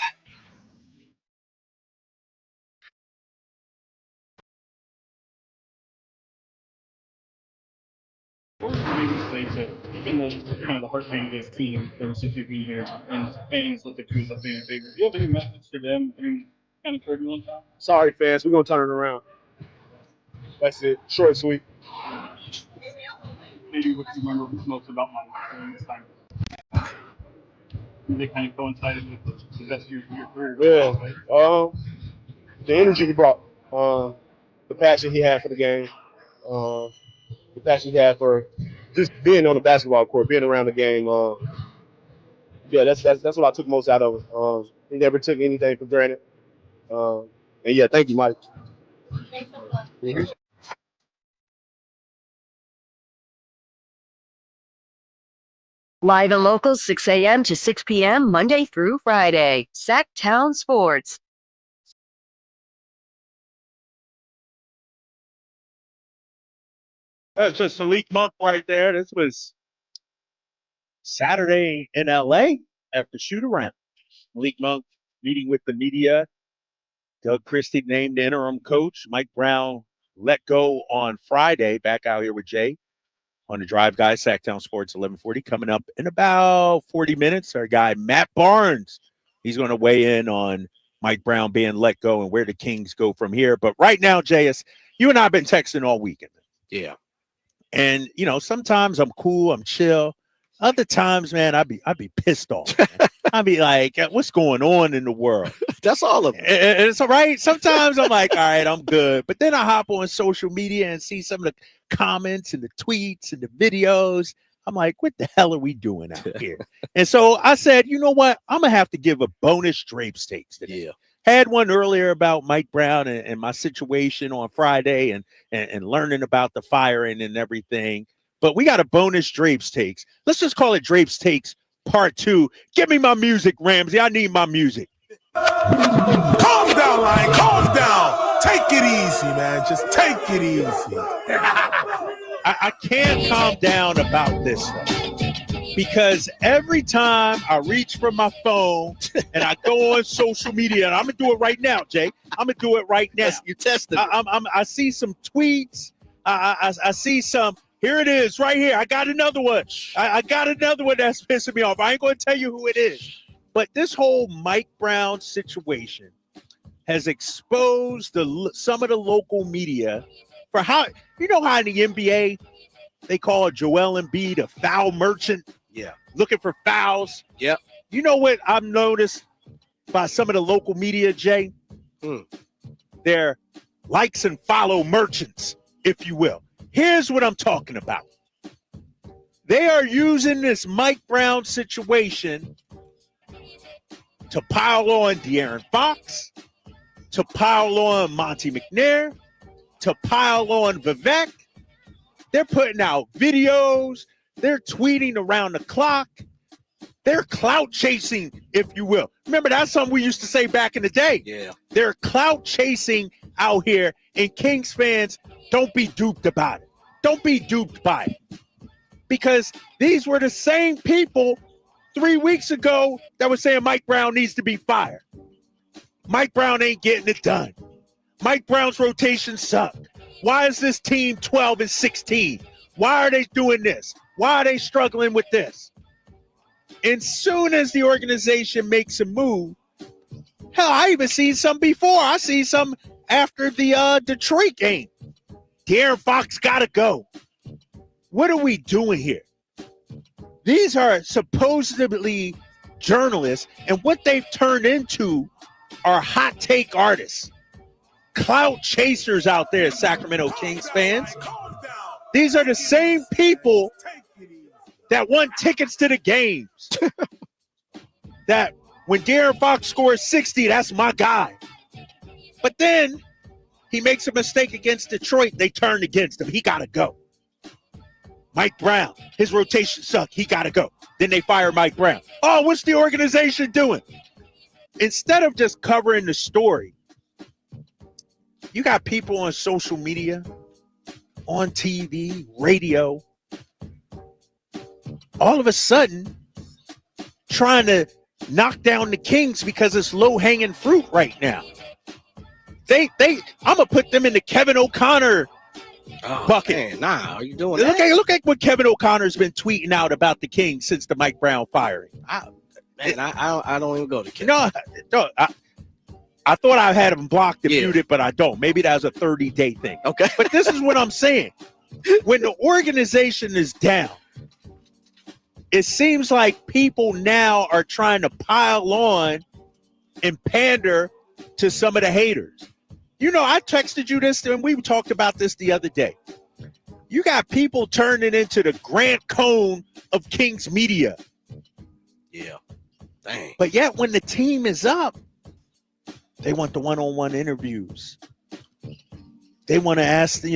What was the biggest thing to kind of the heart pain of this team ever since you've been here, and fans let the crews up being bigger? Do you have any message to them in kind of turbulent time? Sorry, fans. We're going to turn it around. That's it. Short and sweet. Maybe what you remember most about Mike during this time? They kind of coincided with the best years of your career. Yeah. The energy he brought, the passion he had for the game, the passion he had for just being on the basketball court, being around the game. That's what I took most out of him. He never took anything for granted. And yeah, thank you, Mike. Thanks so much. Live and local, 6 a.m. to 6 p.m., Monday through Friday. Sacktown Sports. That's just Malik Monk right there. This was Saturday in LA after shoot-around. Malik Monk meeting with the media. Doug Christie named interim coach. Mike Brown let go on Friday. Back out here with Jay on the Drive Guys, Sacktown Sports 1140. Coming up in about 40 minutes, our guy Matt Barnes. He's going to weigh in on Mike Brown being let go and where the Kings go from here. But right now, JS, you and I have been texting all weekend. Yeah. And, sometimes I'm cool, I'm chill. Other times, man, I'd be pissed off. Man. I'd be like, what's going on in the world? That's all of it. It's all right. Sometimes I'm like, all right, I'm good. But then I hop on social media and see some of the comments and the tweets and the videos. I'm like, what the hell are we doing out here? And so I said, you know what? I'm going to have to give a bonus Drape Stakes today. Yeah. Had one earlier about Mike Brown and my situation on Friday and learning about the firing and everything. But we got a bonus Drape Stakes. Let's just call it Drape Stakes Part 2. Give me my music, Ramsey. I need my music. Calm down, Lion. Calm down. Take it easy, man. Just take it easy. I can't calm down about this one because every time I reach for my phone and I go on social media, and I'm going to do it right now, Jay. I'm going to do it right now. Yes, you tested it. I see some tweets. I see some. Here it is right here. I got another one. I got another one that's pissing me off. I ain't going to tell you who it is. But this whole Mike Brown situation has exposed some of the local media for how, you know how in the NBA they call Joel Embiid a foul merchant? Yeah. Looking for fouls. Yep. You know what I've noticed by some of the local media, Jay? They're likes and follow merchants, if you will. Here's what I'm talking about. They are using this Mike Brown situation to pile on De'Aaron Fox, to pile on Monte McNair, to pile on Vivek. They're putting out videos. They're tweeting around the clock. They're clout chasing, if you will. Remember, that's something we used to say back in the day. Yeah. They're clout chasing out here, and Kings fans, don't be duped about it. Don't be duped by it. Because these were the same people 3 weeks ago that were saying Mike Brown needs to be fired. Mike Brown ain't getting it done. Mike Brown's rotation sucked. Why is this team 12-16? Why are they doing this? Why are they struggling with this? And soon as the organization makes a move, hell, I even seen some before. I see some after the Detroit game. De'Aaron Fox got to go. What are we doing here? These are supposedly journalists, and what they've turned into are hot take artists, clout chasers out there, Sacramento Kings fans. These are the same people that won tickets to the games. That when De'Aaron Fox scores 60, that's my guy. But then he makes a mistake against Detroit. They turned against him. He got to go. Mike Brown, his rotation sucked. He got to go. Then they fire Mike Brown. Oh, what's the organization doing? Instead of just covering the story, you got people on social media, on TV, radio, all of a sudden trying to knock down the Kings because it's low-hanging fruit right now. I'm going to put them in the Kevin O'Connor bucket. Man, nah, are you doing that? Look at what Kevin O'Connor's been tweeting out about the Kings since the Mike Brown firing. I don't even go to Kevin. No, I thought I had him blocked and muted, but I don't. Maybe that was a 30-day thing. Okay. But this is what I'm saying. When the organization is down, it seems like people now are trying to pile on and pander to some of the haters. You know, I texted you this, and we talked about this the other day. You got people turning into the Grant Cohn of Kings media. Yeah. Dang. But yet when the team is up, they want the one-on-one interviews. They want to ask, they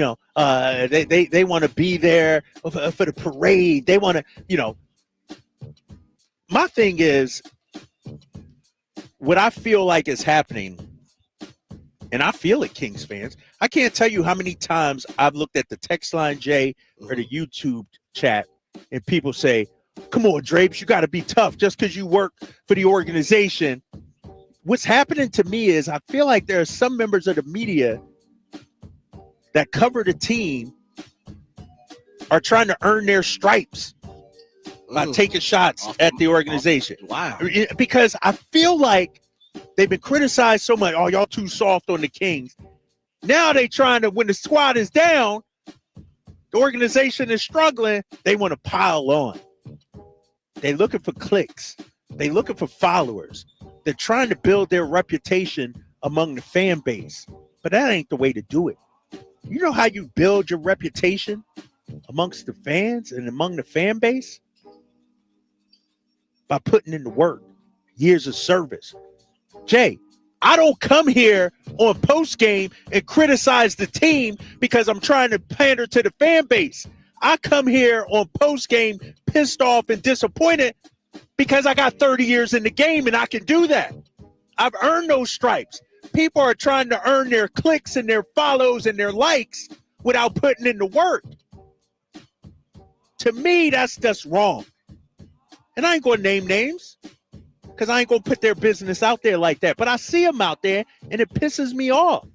want to be there for the parade. They want to, my thing is, what I feel like is happening, and I feel it, Kings fans, I can't tell you how many times I've looked at the text line, Jay, or the YouTube chat, and people say, come on, Drapes, you got to be tough just because you work for the organization. What's happening to me is I feel like there are some members of the media that cover the team are trying to earn their stripes by taking shots at the organization. Wow. Because I feel like they've been criticized so much. Oh, y'all too soft on the Kings. Now they trying to, when the squad is down, the organization is struggling, they want to pile on. They're looking for clicks. They're looking for followers. They're trying to build their reputation among the fan base. But that ain't the way to do it. You know how you build your reputation amongst the fans and among the fan base? By putting in the work, years of service. Jay, I don't come here on post game and criticize the team because I'm trying to pander to the fan base. I come here on post game pissed off and disappointed because I got 30 years in the game and I can do that. I've earned those stripes. People are trying to earn their clicks and their follows and their likes without putting in the work. To me, that's just wrong. And I ain't going to name names because I ain't going to put their business out there like that. But I see them out there, and it pisses me off.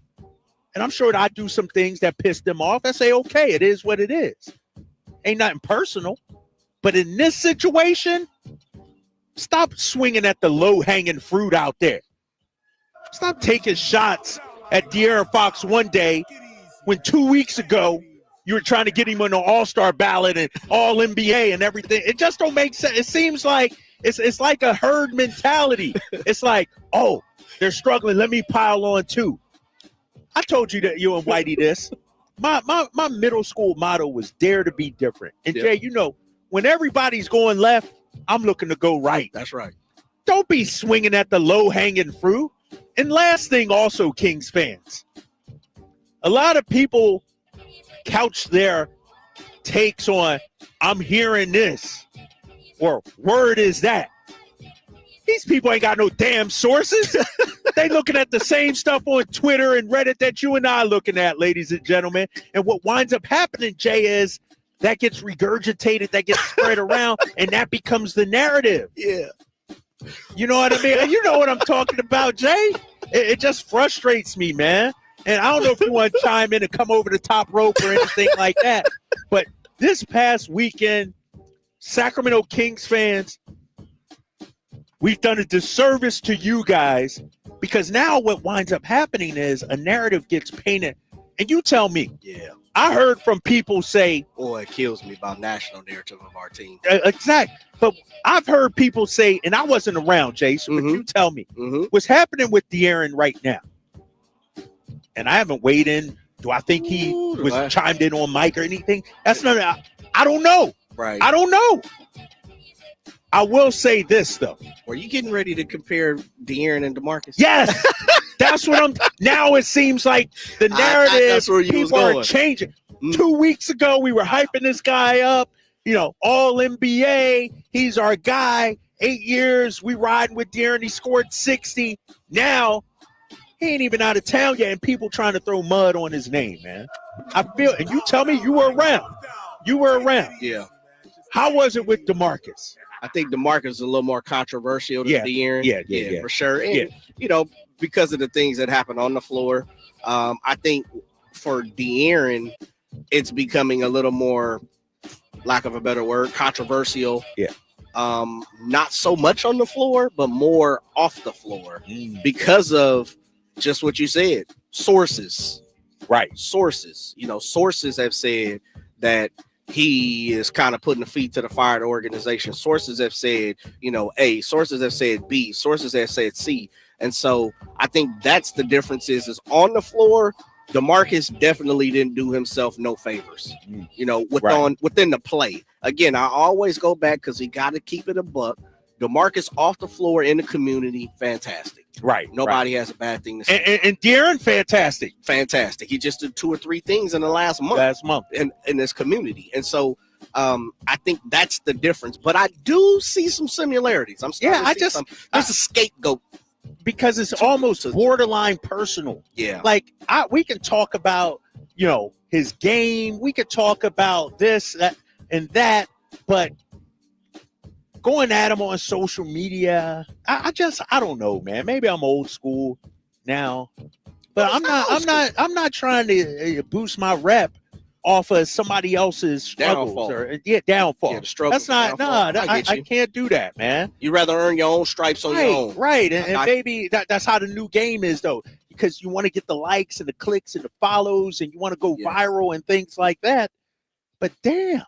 And I'm sure that I do some things that piss them off. I say, okay, it is what it is. Ain't nothing personal. But in this situation, stop swinging at the low-hanging fruit out there. Stop taking shots at De'Aaron Fox one day when 2 weeks ago you were trying to get him on the All-Star ballot and All-NBA and everything. It just don't make sense. It seems like it's like a herd mentality. It's like, oh, they're struggling. Let me pile on too. I told you that you and Whitey this. My middle school motto was dare to be different. And Jay, you know, when everybody's going left, I'm looking to go right. That's right. Don't be swinging at the low-hanging fruit. And last thing also, Kings fans, a lot of people couch their takes on, I'm hearing this, or word is that. These people ain't got no damn sources. They looking at the same stuff on Twitter and Reddit that you and I are looking at, ladies and gentlemen. And what winds up happening, Jay, is that gets regurgitated, that gets spread around, and that becomes the narrative. Yeah. You know what I mean? You know what I'm talking about, Jay? It just frustrates me, man. And I don't know if you want to chime in and come over the top rope or anything like that. But this past weekend, Sacramento Kings fans, we've done a disservice to you guys because now what winds up happening is a narrative gets painted. And you tell me. Yeah. I heard from people say, boy, it kills me about national narrative of our team. Exactly. But I've heard people say, and I wasn't around, Jason, but you tell me, what's happening with De'Aaron right now? And I haven't weighed in. Do I think he was chimed in on Mike or anything? That's not, I don't know. Right. I don't know. I will say this, though. Were you getting ready to compare De'Aaron and DeMarcus? Yes. That's what I'm. Now it seems like the narrative, that's where people are changing. 2 weeks ago, we were hyping this guy up, you know, all NBA. He's our guy. 8 years, we riding with De'Aaron. He scored 60. Now, he ain't even out of town yet, and people trying to throw mud on his name, man. I feel, and you tell me you were around. You were around. Yeah. How was it with DeMarcus? I think DeMarcus is a little more controversial than De'Aaron. Yeah, for sure. And, you know, because of the things that happen on the floor, I think for De'Aaron, it's becoming a little more, lack of a better word, controversial. Yeah. Not so much on the floor, but more off the floor because of just what you said. Sources. Right. Sources. You know, sources have said that he is kind of putting the feet to the fire of the organization. Sources have said, you know, A. Sources have said B. Sources have said C. And so I think that's the difference is on the floor, DeMarcus definitely didn't do himself no favors, you know, within the play. Again, I always go back because he got to keep it a buck. DeMarcus off the floor in the community, fantastic. Right. Nobody has a bad thing to say. And De'Aaron, fantastic. Fantastic. He just did 2 or 3 things in the last month in this community. And so I think that's the difference. But I do see some similarities. There's a scapegoat. Because it's almost borderline personal. Yeah. Like we can talk about, you know, his game. We could talk about this, that, and that, but going at him on social media, I don't know, man. Maybe I'm old school now, but I'm not trying to boost my rep off of somebody else's struggles downfall. Yeah, the struggle. That's not I can't do that, man. You rather earn your own stripes on your own. Right. And maybe that's how the new game is, though, because you want to get the likes and the clicks and the follows and you want to go viral and things like that. But damn,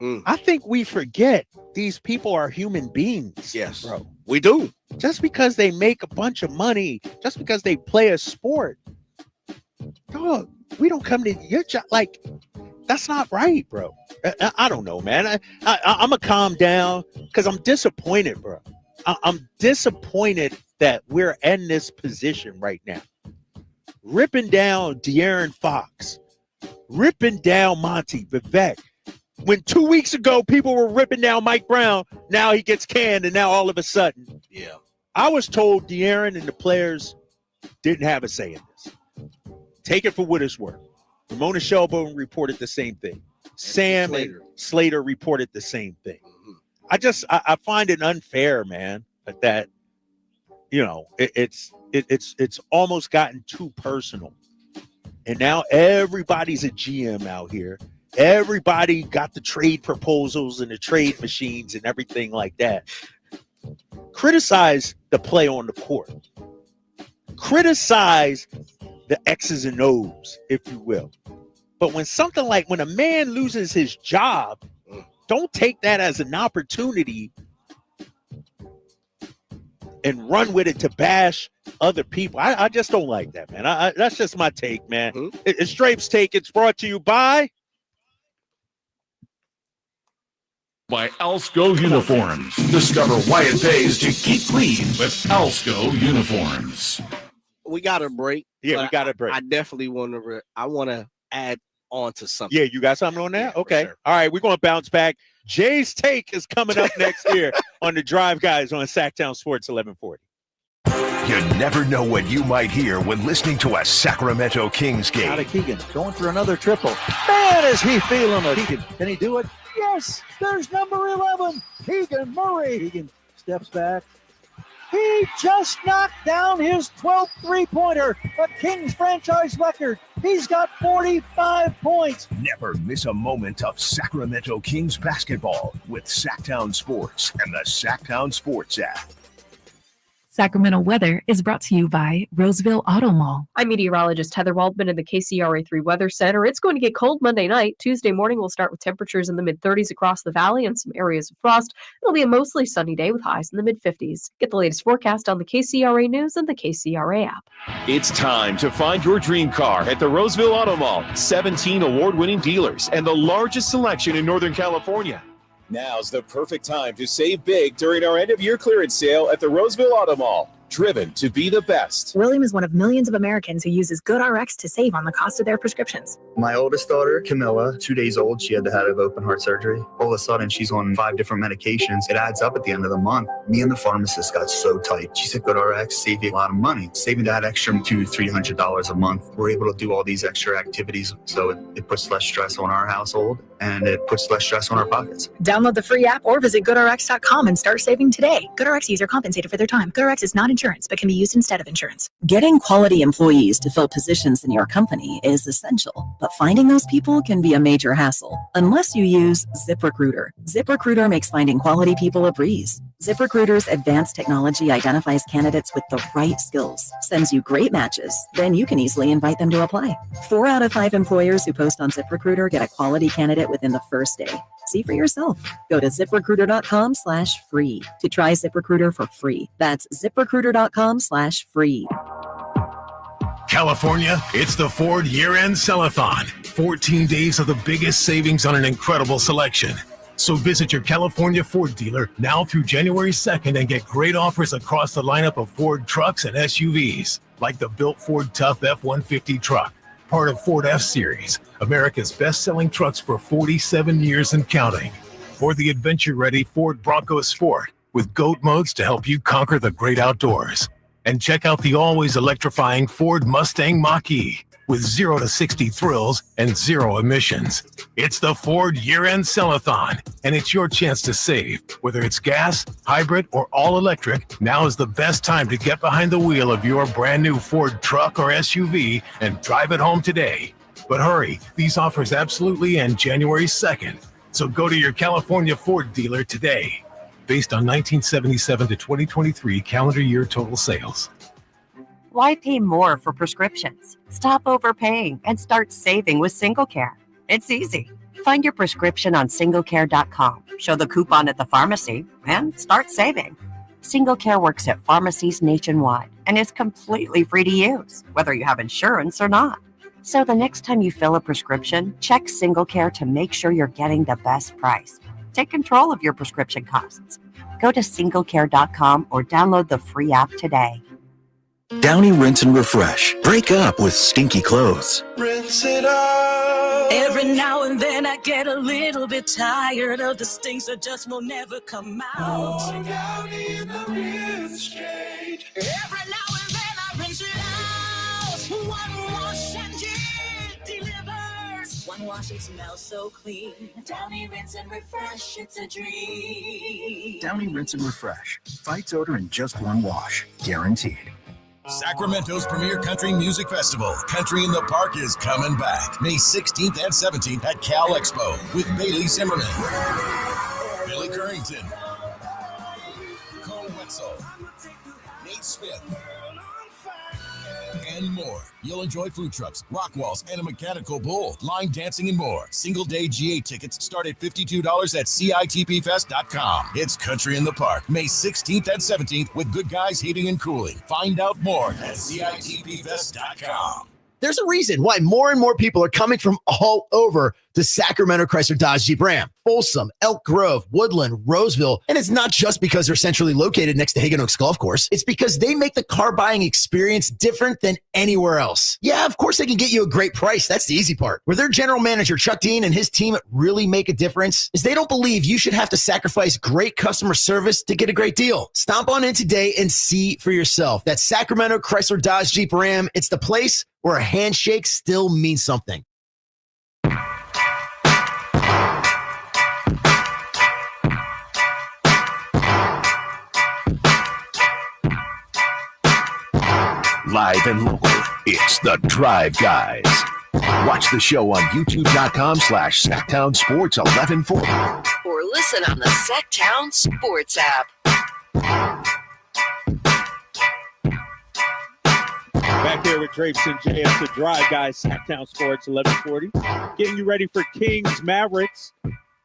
I think we forget these people are human beings. Yes, bro. We do. Just because they make a bunch of money, just because they play a sport, dog, we don't come to your job. Like, that's not right, bro. I don't know, man. I'm going to calm down because I'm disappointed, bro. I'm disappointed that we're in this position right now. Ripping down De'Aaron Fox, ripping down Monty Vivek. When 2 weeks ago people were ripping down Mike Brown, now he gets canned, and now all of a sudden, I was told De'Aaron and the players didn't have a say in this. Take it for what it's worth. Ramona Shelburne reported the same thing. Sam and Slater reported the same thing. I find it unfair, man, that it's almost gotten too personal, and now everybody's a GM out here. Everybody got the trade proposals and the trade machines and everything like that. Criticize the play on the court. Criticize the X's and O's, if you will. But when a man loses his job, don't take that as an opportunity and run with it to bash other people. I just don't like that, man. That's just my take, man. It's Drape's Take. It's brought to you by Alsco Uniforms. Discover why it pays to keep clean with Alsco Uniforms. We got a break. Yeah, we got a break. I definitely want to add on to something. Yeah, you got something on that? Okay. Sure. All right, we're going to bounce back. Jay's Take is coming up next year on the Drive Guys on Sacktown Sports 1140. You never know what you might hear when listening to a Sacramento Kings game. Out of Keegan, going for another triple. Man, is he feeling it. Keegan, can he do it? Yes, there's number 11, Keegan Murray. Keegan steps back. He just knocked down his 12th three-pointer, a Kings franchise record. He's got 45 points. Never miss a moment of Sacramento Kings basketball with Sacktown Sports and the Sacktown Sports app. Sacramento weather is brought to you by Roseville Auto Mall. I'm meteorologist Heather Waldman in the KCRA3 Weather Center. It's going to get cold Monday night. Tuesday morning, we'll start with temperatures in the mid-30s across the valley and some areas of frost. It'll be a mostly sunny day with highs in the mid-50s. Get the latest forecast on the KCRA News and the KCRA app. It's time to find your dream car at the Roseville Auto Mall. 17 award-winning dealers and the largest selection in Northern California. Now's the perfect time to save big during our end-of-year clearance sale at the Roseville Auto Mall. Driven to be the best. William is one of millions of Americans who uses GoodRx to save on the cost of their prescriptions. My oldest daughter, Camilla, 2 days old, she had to have open heart surgery. All of a sudden, she's on 5 different medications. It adds up at the end of the month. Me and the pharmacist got so tight. She said, GoodRx saved you a lot of money. Saving that extra $200-300 a month. We're able to do all these extra activities, so it puts less stress on our household, and it puts less stress on our pockets. Download the free app or visit GoodRx.com and start saving today. GoodRx user compensated for their time. GoodRx is not insurance, but can be used instead of insurance. Getting quality employees to fill positions in your company is essential, but finding those people can be a major hassle unless you use ZipRecruiter. ZipRecruiter makes finding quality people a breeze. ZipRecruiter's advanced technology identifies candidates with the right skills, sends you great matches, then you can easily invite them to apply. 4 out of 5 employers who post on ZipRecruiter get a quality candidate within the first day. See for yourself. Go to ZipRecruiter.com/free to try ZipRecruiter for free. That's ZipRecruiter.com/free. California, it's the Ford Year-End Sell-a-thon. 14 days of the biggest savings on an incredible selection. So visit your California Ford dealer now through January 2nd and get great offers across the lineup of Ford trucks and SUVs, like the built Ford Tough F-150 truck, part of Ford F-Series, America's best-selling trucks for 47 years and counting. Or the adventure-ready Ford Bronco Sport with GOAT modes to help you conquer the great outdoors. And check out the always electrifying Ford Mustang Mach-E with 0 to 60 thrills and 0 emissions. It's the Ford Year-End Sell-a-thon, and it's your chance to save. Whether it's gas, hybrid, or all-electric, now is the best time to get behind the wheel of your brand new Ford truck or SUV and drive it home today. But hurry, these offers absolutely end January 2nd. So go to your California Ford dealer today. Based on 1977 to 2023 calendar year total sales. Why pay more for prescriptions? Stop overpaying and start saving with SingleCare. It's easy. Find your prescription on singlecare.com, show the coupon at the pharmacy, and start saving. SingleCare works at pharmacies nationwide and is completely free to use, whether you have insurance or not. So the next time you fill a prescription, check SingleCare to make sure you're getting the best price. Take control of your prescription costs. Go to singlecare.com or download the free app today. Downy Rinse and Refresh. Break up with stinky clothes. Rinse it out. Every now and then I get a little bit tired of the stinks that just will never come out. Oh, Downy in the rinse straight. Every now and then I rinse it out. One wash and it delivers. One wash and smells so clean. Downy Rinse and Refresh, it's a dream. Downy Rinse and Refresh. Fights odor in just one wash. Guaranteed. Sacramento's premier country music festival, Country in the Park, is coming back May 16th and 17th at Cal Expo with Bailey Zimmerman, Billy Currington, Cole Wetzel, Nate Smith, and more. You'll enjoy food trucks, rock walls, and a mechanical bull, line dancing, and more. Single-day GA tickets start at $52 at CITPFest.com. It's Country in the Park, May 16th and 17th with Good Guys Heating and Cooling. Find out more at CITPFest.com. There's a reason why more and more people are coming from all over to Sacramento Chrysler Dodge Jeep Ram, Folsom, Elk Grove, Woodland, Roseville. And it's not just because they're centrally located next to Hagan Oaks Golf Course. It's because they make the car buying experience different than anywhere else. Yeah, of course they can get you a great price. That's the easy part. Where their general manager, Chuck Dean, and his team really make a difference is they don't believe you should have to sacrifice great customer service to get a great deal. Stomp on in today and see for yourself. That's Sacramento Chrysler Dodge Jeep Ram. It's the place where a handshake still means something. Live and local, it's the Drive Guys. Watch the show on youtube.com/Sacktown Sports 1140. Or listen on the Sacktown Sports app. Back here with Drapes and JS, the Drive Guys, Sacktown Sports 1140. Getting you ready for Kings Mavericks.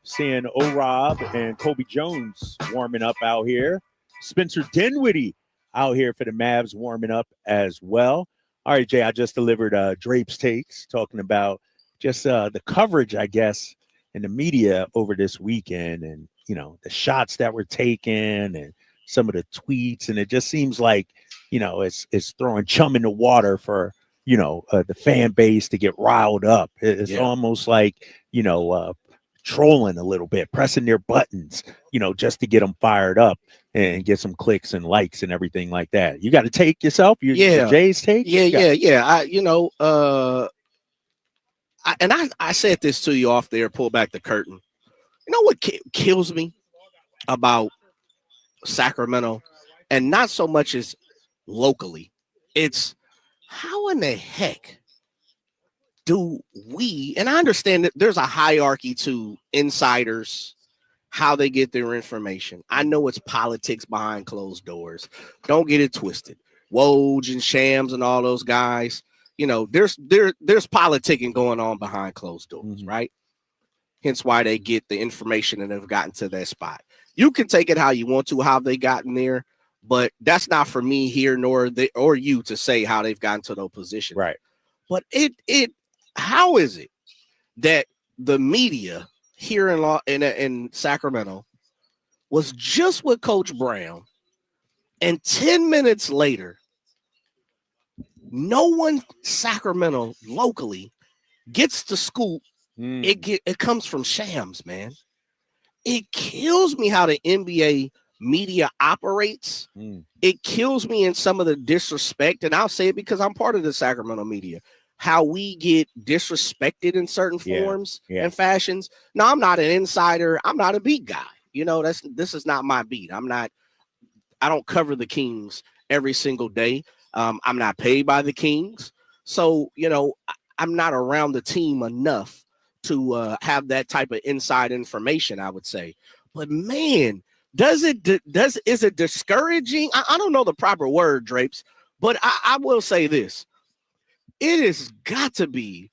Seeing O-Rob and Kobe Jones warming up out here. Spencer Dinwiddie out here for the Mavs warming up as well. All right, Jay, I just delivered Drapes Takes, talking about just the coverage, I guess, in the media over this weekend, and, you know, the shots that were taken and some of the tweets. And it just seems like, you know, it's throwing chum in the water for, you know, the fan base to get riled up. It's almost like, you know, trolling a little bit, pressing their buttons, you know, just to get them fired up and get some clicks and likes and everything like that. You got to take yourself. Jay's take. I said this to you off there. Pull back the curtain. You know what kills me about Sacramento, and not so much as locally, it's how in the heck do we, and I understand that there's a hierarchy to insiders, how they get their information. I know it's politics behind closed doors. Don't get it twisted. Woj and Shams and all those guys, you know, there's politicking going on behind closed doors, right? Hence why they get the information and have gotten to that spot. You can take it how you want to, how they gotten there, but that's not for me here, nor you to say how they've gotten to those positions. Right. But how is it that the media here in Sacramento was just with Coach Brown, and 10 minutes later, no one Sacramento locally gets the scoop? It comes from Shams, man. It kills me how the NBA media operates. It kills me in some of the disrespect, and I'll say it because I'm part of the Sacramento media. How we get disrespected in certain forms and fashions. No, I'm not an insider. I'm not a beat guy. You know, this is not my beat. I don't cover the Kings every single day. I'm not paid by the Kings. So, you know, I'm not around the team enough to have that type of inside information, I would say. But man, is it discouraging? I don't know the proper word, Drapes, but I will say this. It has got to be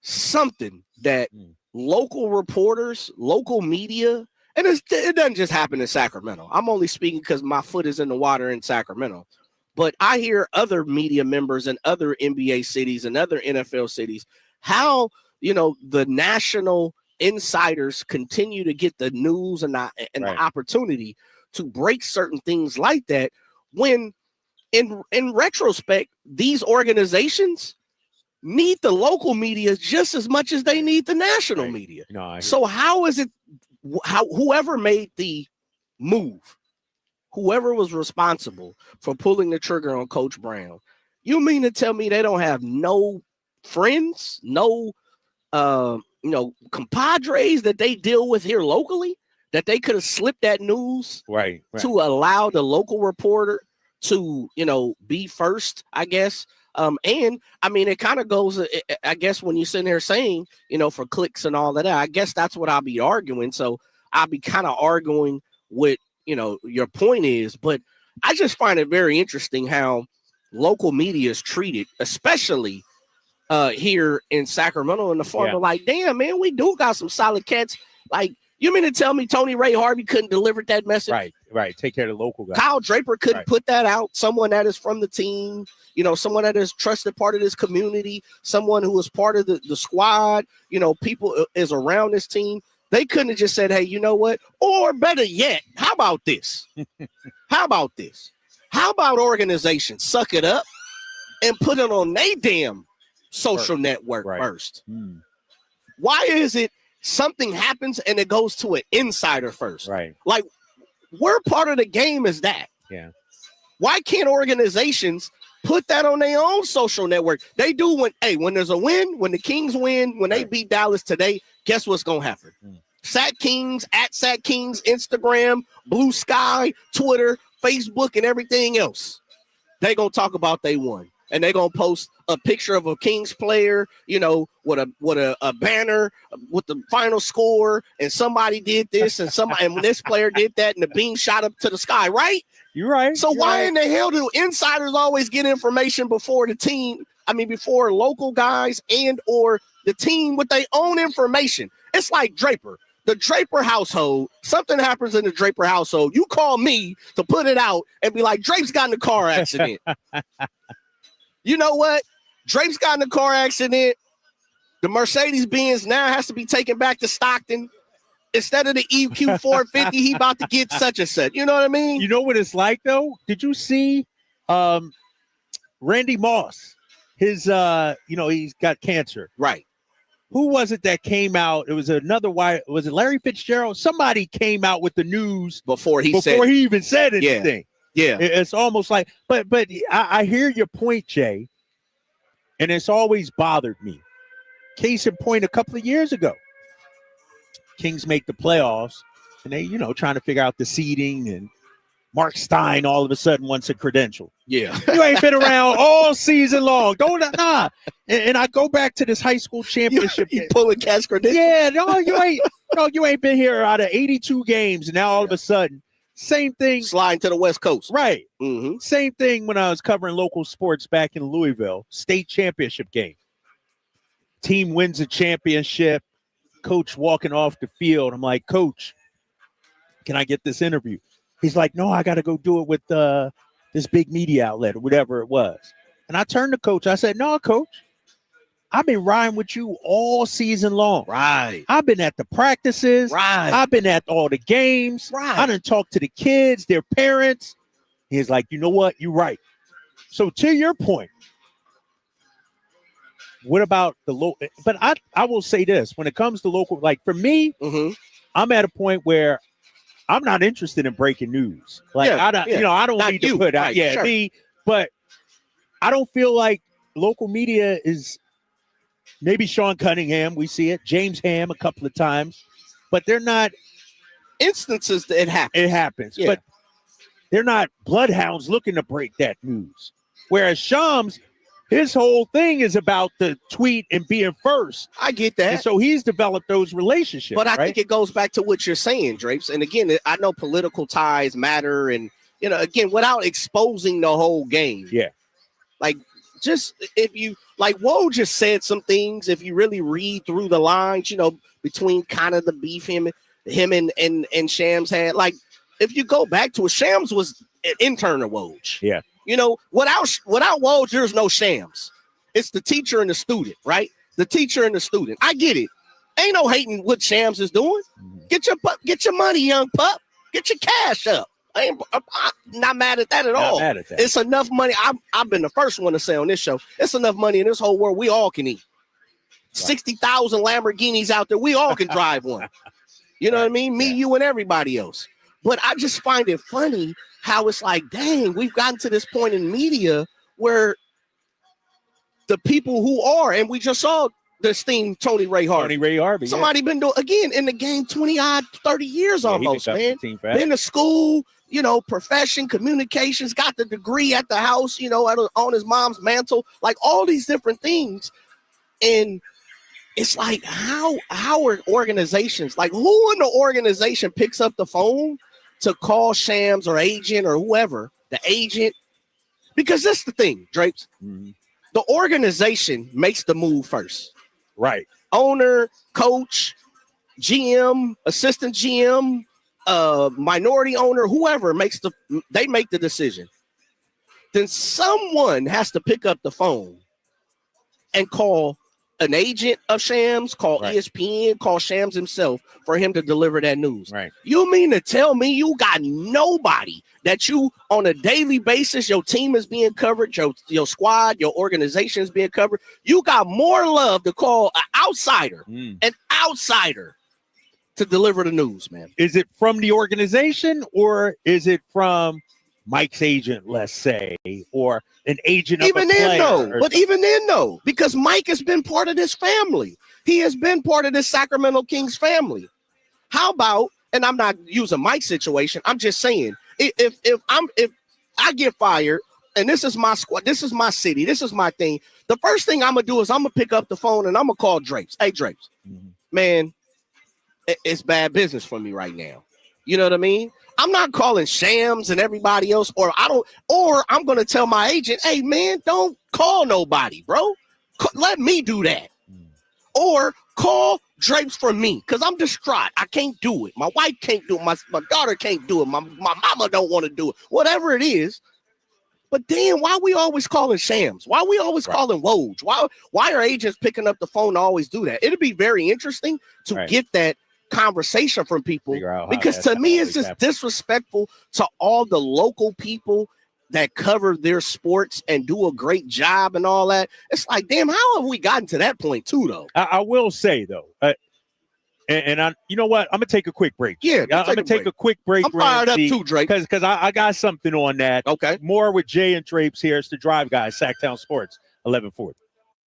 something that local reporters, local media, and it doesn't just happen in Sacramento. I'm only speaking because my foot is in the water in Sacramento. But I hear other media members in other NBA cities and other NFL cities, how, the national insiders continue to get the news and the opportunity to break certain things like that, when in retrospect, these organizations need the local media just as much as they need the national media. No, so how is it, whoever made the move, whoever was responsible for pulling the trigger on Coach Brown, you mean to tell me they don't have no friends, no compadres that they deal with here locally, that they could have slipped that news right. to allow the local reporter to, be first, I guess. And I mean, it kind of goes, I guess, when you're sitting there saying, for clicks and all of that, I guess that's what I'll be arguing. So I'll be kind of arguing with, your point is, but I just find it very interesting how local media is treated, especially here in Sacramento, in the form of like, damn, man, we do got some solid cats. Like, you mean to tell me Tony Ray Harvey couldn't deliver that message? Right. Take care of the local guys. Kyle Draper couldn't put that out. Someone that is from the team, someone that is trusted part of this community, someone who is part of the squad, people is around this team. They couldn't have just said, hey, you know what? Or better yet, how about this? How about this? How about organizations suck it up and put it on their damn social network first? Why is it something happens and it goes to an insider first? Right. Like, we're part of the game as that. Yeah. Why can't organizations put that on their own social network? They do when there's a win, when the Kings win, when they beat Dallas today, guess what's going to happen? Sac Kings, @Sac Kings, Instagram, Blue Sky, Twitter, Facebook, and everything else. They going to talk about they won. And they're going to post a picture of a Kings player, with a banner with the final score, and somebody did this, and this player did that, and the beam shot up to the sky, right? You're right. So why in the hell do insiders always get information before the team? I mean, before local guys and or the team with their own information? It's like Draper. The Draper household, something happens in the Draper household. You call me to put it out and be like, Drape's got in a car accident. You know what? Drape's got in a car accident. The Mercedes-Benz now has to be taken back to Stockton. Instead of the EQ 450, he about to get such and such. You know what I mean? You know what it's like, though? Did you see Randy Moss? His, he's got cancer. Right. Who was it that came out? It was another why. Was it Larry Fitzgerald? Somebody came out with the news before he even said anything. Yeah. It's almost like, but I hear your point, Jay, and it's always bothered me. Case in point, a couple of years ago, Kings make the playoffs, and they, trying to figure out the seeding, and Mark Stein all of a sudden wants a credential. Yeah. You ain't been around all season long. Nah. And I go back to this high school championship. You pulling cash credentials? Yeah, you ain't been here out of 82 games, and now all of a sudden, same thing. Sliding to the West Coast. Right. Mm-hmm. Same thing when I was covering local sports back in Louisville, state championship game. Team wins a championship. Coach walking off the field. I'm like, Coach, can I get this interview? He's like, no, I got to go do it with this big media outlet or whatever it was. And I turned to Coach. I said, no, Coach, I've been riding with you all season long. Right. I've been at the practices. Right. I've been at all the games. Right. I done talked to the kids, their parents. He's like, you know what? You're right. So to your point, what about the local? But I will say this, when it comes to local, like for me, I'm at a point where I'm not interested in breaking news. Like I don't Not need you. to put out, Right, sure. me, but I don't feel like local media is. Maybe Sean Cunningham, we see it. James Ham a couple of times, but they're not instances that it happens. It happens, Yeah. but they're not bloodhounds looking to break that news. Whereas Shams, his whole thing is about the tweet and being first. I get that. And so he's developed those relationships. But I right? think it goes back to what you're saying, Drapes. And again, I know political ties matter, and again, without exposing the whole game. Yeah. Like just if you like, Woj just said some things. If you really read through the lines, between kind of the beef him and Shams had, like, if you go back to it, Shams was an intern of Woj. Yeah. Without Woj, there's no Shams. It's the teacher and the student, right? The teacher and the student. I get it. Ain't no hating what Shams is doing. Get your money, young pup. Get your cash up. I'm not mad at that at all. Mad at that. It's enough money. I've been the first one to say on this show, it's enough money in this whole world we all can eat. 60,000 Lamborghinis out there. We all can drive one. You know what I mean? Me, you, and everybody else. But I just find it funny how it's like, dang, we've gotten to this point in media where the people who are, and we just saw this thing, Tony Ray Harvey. Somebody been doing, again, in the game 20-odd, 30 years almost, man. Been to school, profession, communications, got the degree at the house, on his mom's mantle, like all these different things. And it's like, how are organizations, like who in the organization picks up the phone to call Shams or agent or whoever, the agent? Because that's the thing, Drapes. Mm-hmm. The organization makes the move first. Right. Owner, coach, GM, assistant GM, minority owner, whoever they make the decision. Then someone has to pick up the phone and call an agent of Shams, call ESPN, call Shams himself for him to deliver that news. Right. You mean to tell me you got nobody that you on a daily basis, your team is being covered, your squad, your organization is being covered. You got more love to call an outsider to deliver the news, man. Is it from the organization or is it from Mike's agent, let's say, or an agent of a player? Even then, no, because Mike has been part of this family. He has been part of this Sacramento Kings family. How about, and I'm not using Mike's situation, I'm just saying, if I get fired and this is my squad, this is my city, this is my thing, the first thing I'm gonna do is I'm gonna pick up the phone and I'm gonna call Drapes. Hey, Drapes, man, it's bad business for me right now. You know what I mean? I'm not calling Shams and everybody else, or I'm going to tell my agent, hey, man, don't call nobody, bro. Let me do that. Or call Drapes for me, because I'm distraught. I can't do it. My wife can't do it. My daughter can't do it. My mama don't want to do it. Whatever it is. But then why we always calling Shams? Why we always calling Woj? Why are agents picking up the phone to always do that? It'd be very interesting to get that conversation from people, because to me it's just disrespectful to all the local people that cover their sports and do a great job and all that. It's like, damn, how have we gotten to that point too, though? I will say though, and I, you know what, I'm gonna take a quick break. I'm gonna take a quick break. I'm fired up too, Drake, because I got something on that. Okay, more with Jay and Drapes here. It's the Drive Guys, Sacktown Sports, 1140.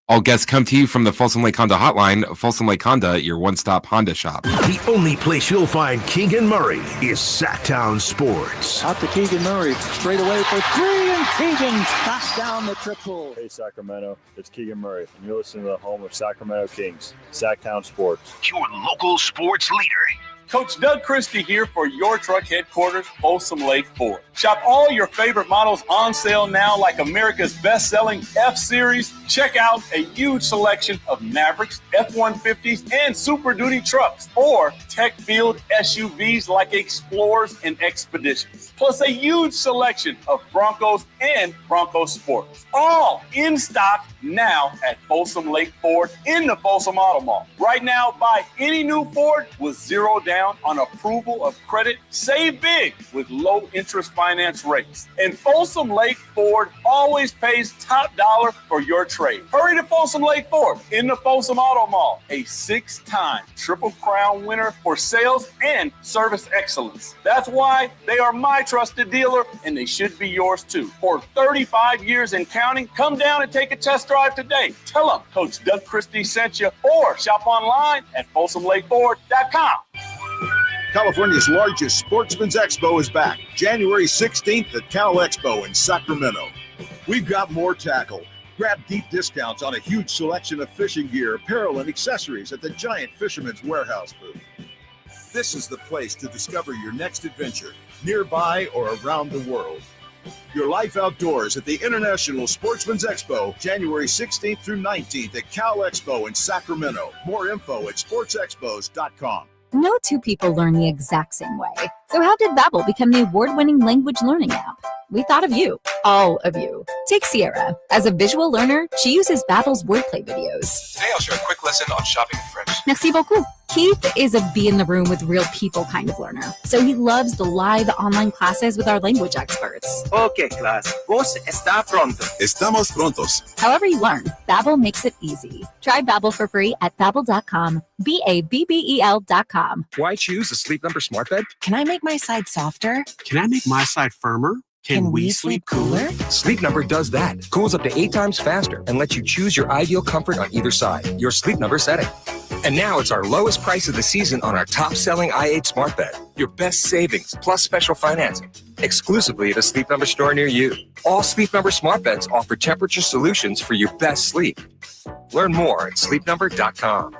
All guests come to you from the Folsom Lake Honda Hotline. Folsom Lake Honda, your one-stop Honda shop. The only place you'll find Keegan Murray is Sacktown Sports. Out to Keegan Murray, straight away for three, and Keegan knocks down the triple. Hey, Sacramento, it's Keegan Murray, and you're listening to the home of Sacramento Kings, Sacktown Sports. Your local sports leader. Coach Doug Christie here for your truck headquarters, Folsom Lake Ford. Shop all your favorite models on sale now, like America's best-selling F-Series. Check out a huge selection of Mavericks, F-150s, and Super Duty trucks, or tech-filled SUVs like Explorers and Expeditions. Plus a huge selection of Broncos and Bronco Sports. All in stock now at Folsom Lake Ford in the Folsom Auto Mall. Right now, buy any new Ford with zero down on approval of credit. Save big with low interest finance rates. And Folsom Lake Ford always pays top dollar for your trade. Hurry to Folsom Lake Ford in the Folsom Auto Mall, a 6-time Triple Crown winner for sales and service excellence. That's why they are my trusted dealer, and they should be yours too. For 35 years and counting, come down and take a test drive today. Tell them Coach Doug Christie sent you, or shop online at FolsomLakeFord.com. California's largest sportsman's expo is back, January 16th at Cal Expo in Sacramento. We've got more tackle. Grab deep discounts on a huge selection of fishing gear, apparel, and accessories at the giant Fisherman's Warehouse booth. This is the place to discover your next adventure, nearby or around the world. Your life outdoors at the International Sportsman's Expo, January 16th through 19th at Cal Expo in Sacramento. More info at sportsexpos.com. No two people learn the exact same way. So how did Babbel become the award-winning language learning app? We thought of you, all of you. Take Sierra. As a visual learner, she uses Babbel's wordplay videos. Today I'll share a quick lesson on shopping in French. Merci beaucoup. Keith is a be in the room with real people kind of learner. So he loves the live online classes with our language experts. Okay, class. Vos está pronto. Estamos prontos. However you learn, Babbel makes it easy. Try Babbel for free at Babbel.com. Babbel.com. Why choose a Sleep Number smart bed? Can I make my side softer? Can I make my side firmer? Can we sleep cooler? Sleep Number does that. Cools up to 8 times faster and lets you choose your ideal comfort on either side. Your Sleep Number setting. And now it's our lowest price of the season on our top-selling i8 smart bed. Your best savings plus special financing. Exclusively at a Sleep Number store near you. All Sleep Number smart beds offer temperature solutions for your best sleep. Learn more at sleepnumber.com.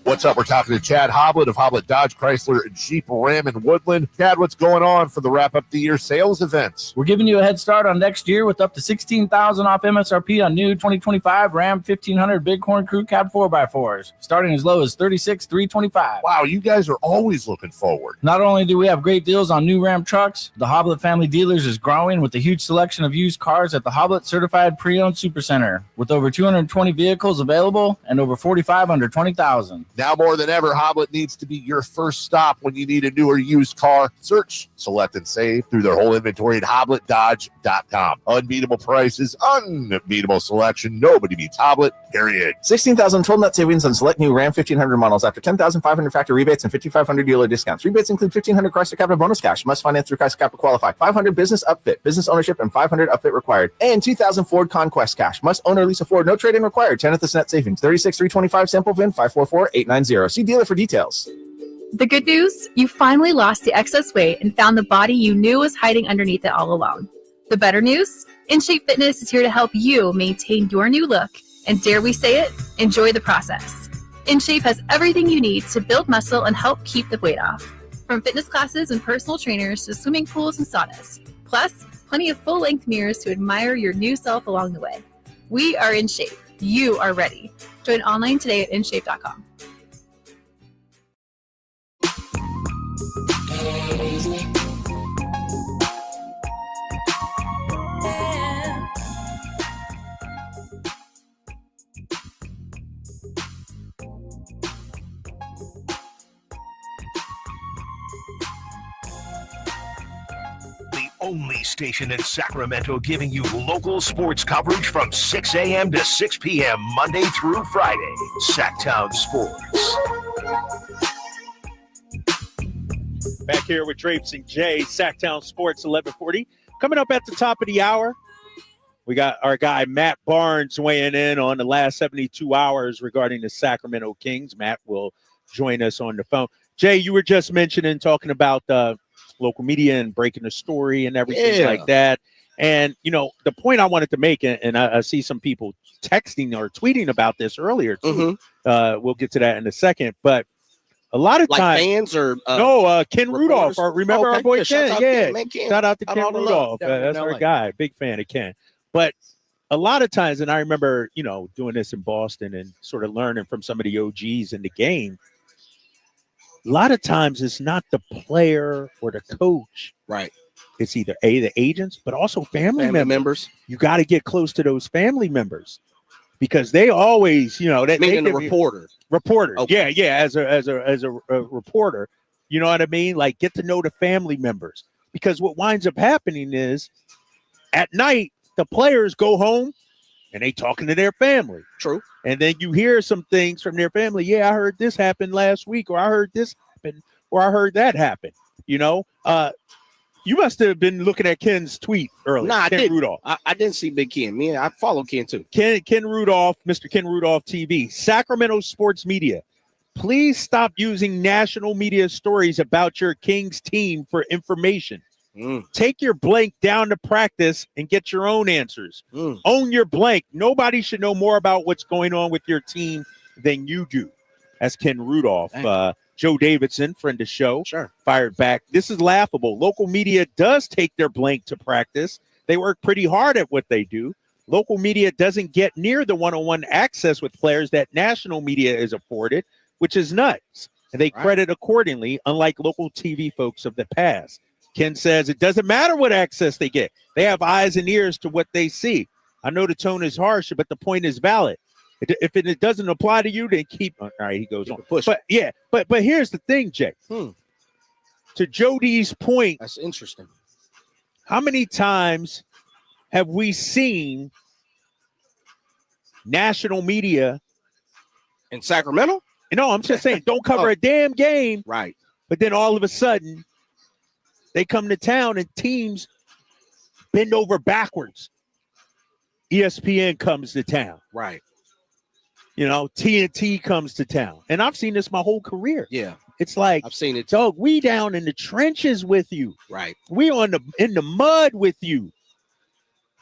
What's up? We're talking to Chad Hoblet of Hoblet Dodge Chrysler Jeep Ram in Woodland. Chad, what's going on for the wrap up the year sales events? We're giving you a head start on next year with up to $16,000 off MSRP on new 2025 Ram 1500 Bighorn Crew Cab 4x4s, starting as low as $36,325. Wow, you guys are always looking forward. Not only do we have great deals on new Ram trucks, the Hoblet Family Dealers is growing with a huge selection of used cars at the Hoblet Certified Pre-Owned Supercenter, with over 220 vehicles available and over 45 under $20,000. Now more than ever, Hoblet needs to be your first stop when you need a new or used car. Search, select, and save through their whole inventory at HobletDodge.com. Unbeatable prices, unbeatable selection. Nobody beats Hoblet, period. 16,000 total net savings on select new Ram 1500 models after 10,500 factory rebates and 5,500 dealer discounts. Rebates include 1,500 Chrysler Capital bonus cash. Must finance through Chrysler Capital qualify. 500 business upfit, business ownership, and 500 upfit required. And 2,000 Ford Conquest cash. Must own or lease a Ford. No trade-in required. 10th is net savings. 36,325 sample VIN 544-890. See dealer for details. The good news, you finally lost the excess weight and found the body you knew was hiding underneath it all along. The better news, InShape Fitness is here to help you maintain your new look and, dare we say it, enjoy the process. InShape has everything you need to build muscle and help keep the weight off. From fitness classes and personal trainers to swimming pools and saunas. Plus, plenty of full-length mirrors to admire your new self along the way. We are InShape. You are ready. Join online today at InShape.com. The only station in Sacramento giving you local sports coverage from 6 a.m. to 6 p.m. Monday through Friday. Sacktown Sports. Back here with Drapes and Jay, Sacktown Sports 1140. Coming up at the top of the hour, we got our guy Matt Barnes weighing in on the last 72 hours regarding the Sacramento Kings. Matt will join us on the phone. Jay, you were just talking about local media and breaking the story and everything like that. And, you know, the point I wanted to make, and I see some people texting or tweeting about this earlier, too. We'll get to that in a second. But a lot of times, fans or Ken Rudolph. Remember our boy Ken? Shout out to Ken Rudolph. That's our guy. Big fan of Ken. But a lot of times, and I remember, you know, doing this in Boston and sort of learning from some of the OGs in the game. A lot of times, it's not the player or the coach. Right. It's either the agents, but also family members. You got to get close to those family members because they always, you know, meaning the reporter. Reporters. Okay. Yeah. As a reporter, you know what I mean? Like, get to know the family members, because what winds up happening is at night, the players go home and they talking to their family. True. And then you hear some things from their family. Yeah, I heard this happened last week, or I heard this happen, or I heard that happen. You know, you must have been looking at Ken's tweet earlier. Nah, Ken Rudolph. I didn't see Big Ken. I follow Ken too. Ken Rudolph, Mr. Ken Rudolph TV, Sacramento Sports Media. Please stop using national media stories about your Kings team for information. Take your blank down to practice and get your own answers. Own your blank. Nobody should know more about what's going on with your team than you do. That's Ken Rudolph. Joe Davidson, friend of the show, sure, fired back. This is laughable. Local media does take their blank to practice. They work pretty hard at what they do. Local media doesn't get near the one-on-one access with players that national media is afforded, which is nuts. And they credit accordingly, unlike local TV folks of the past. Ken says it doesn't matter what access they get. They have eyes and ears to what they see. I know the tone is harsh, but the point is valid. If it doesn't apply to you, then keep. All right, he goes on. Push. But here's the thing, Jay. To Jody's point, that's interesting. How many times have we seen national media in Sacramento? No, I'm just saying, don't cover a damn game. Right. But then all of a sudden, they come to town and teams bend over backwards. ESPN comes to town. Right. You know, TNT comes to town. And I've seen this my whole career. Yeah. It's like, I've seen it. Doug, we down in the trenches with you. Right. We in the mud with you.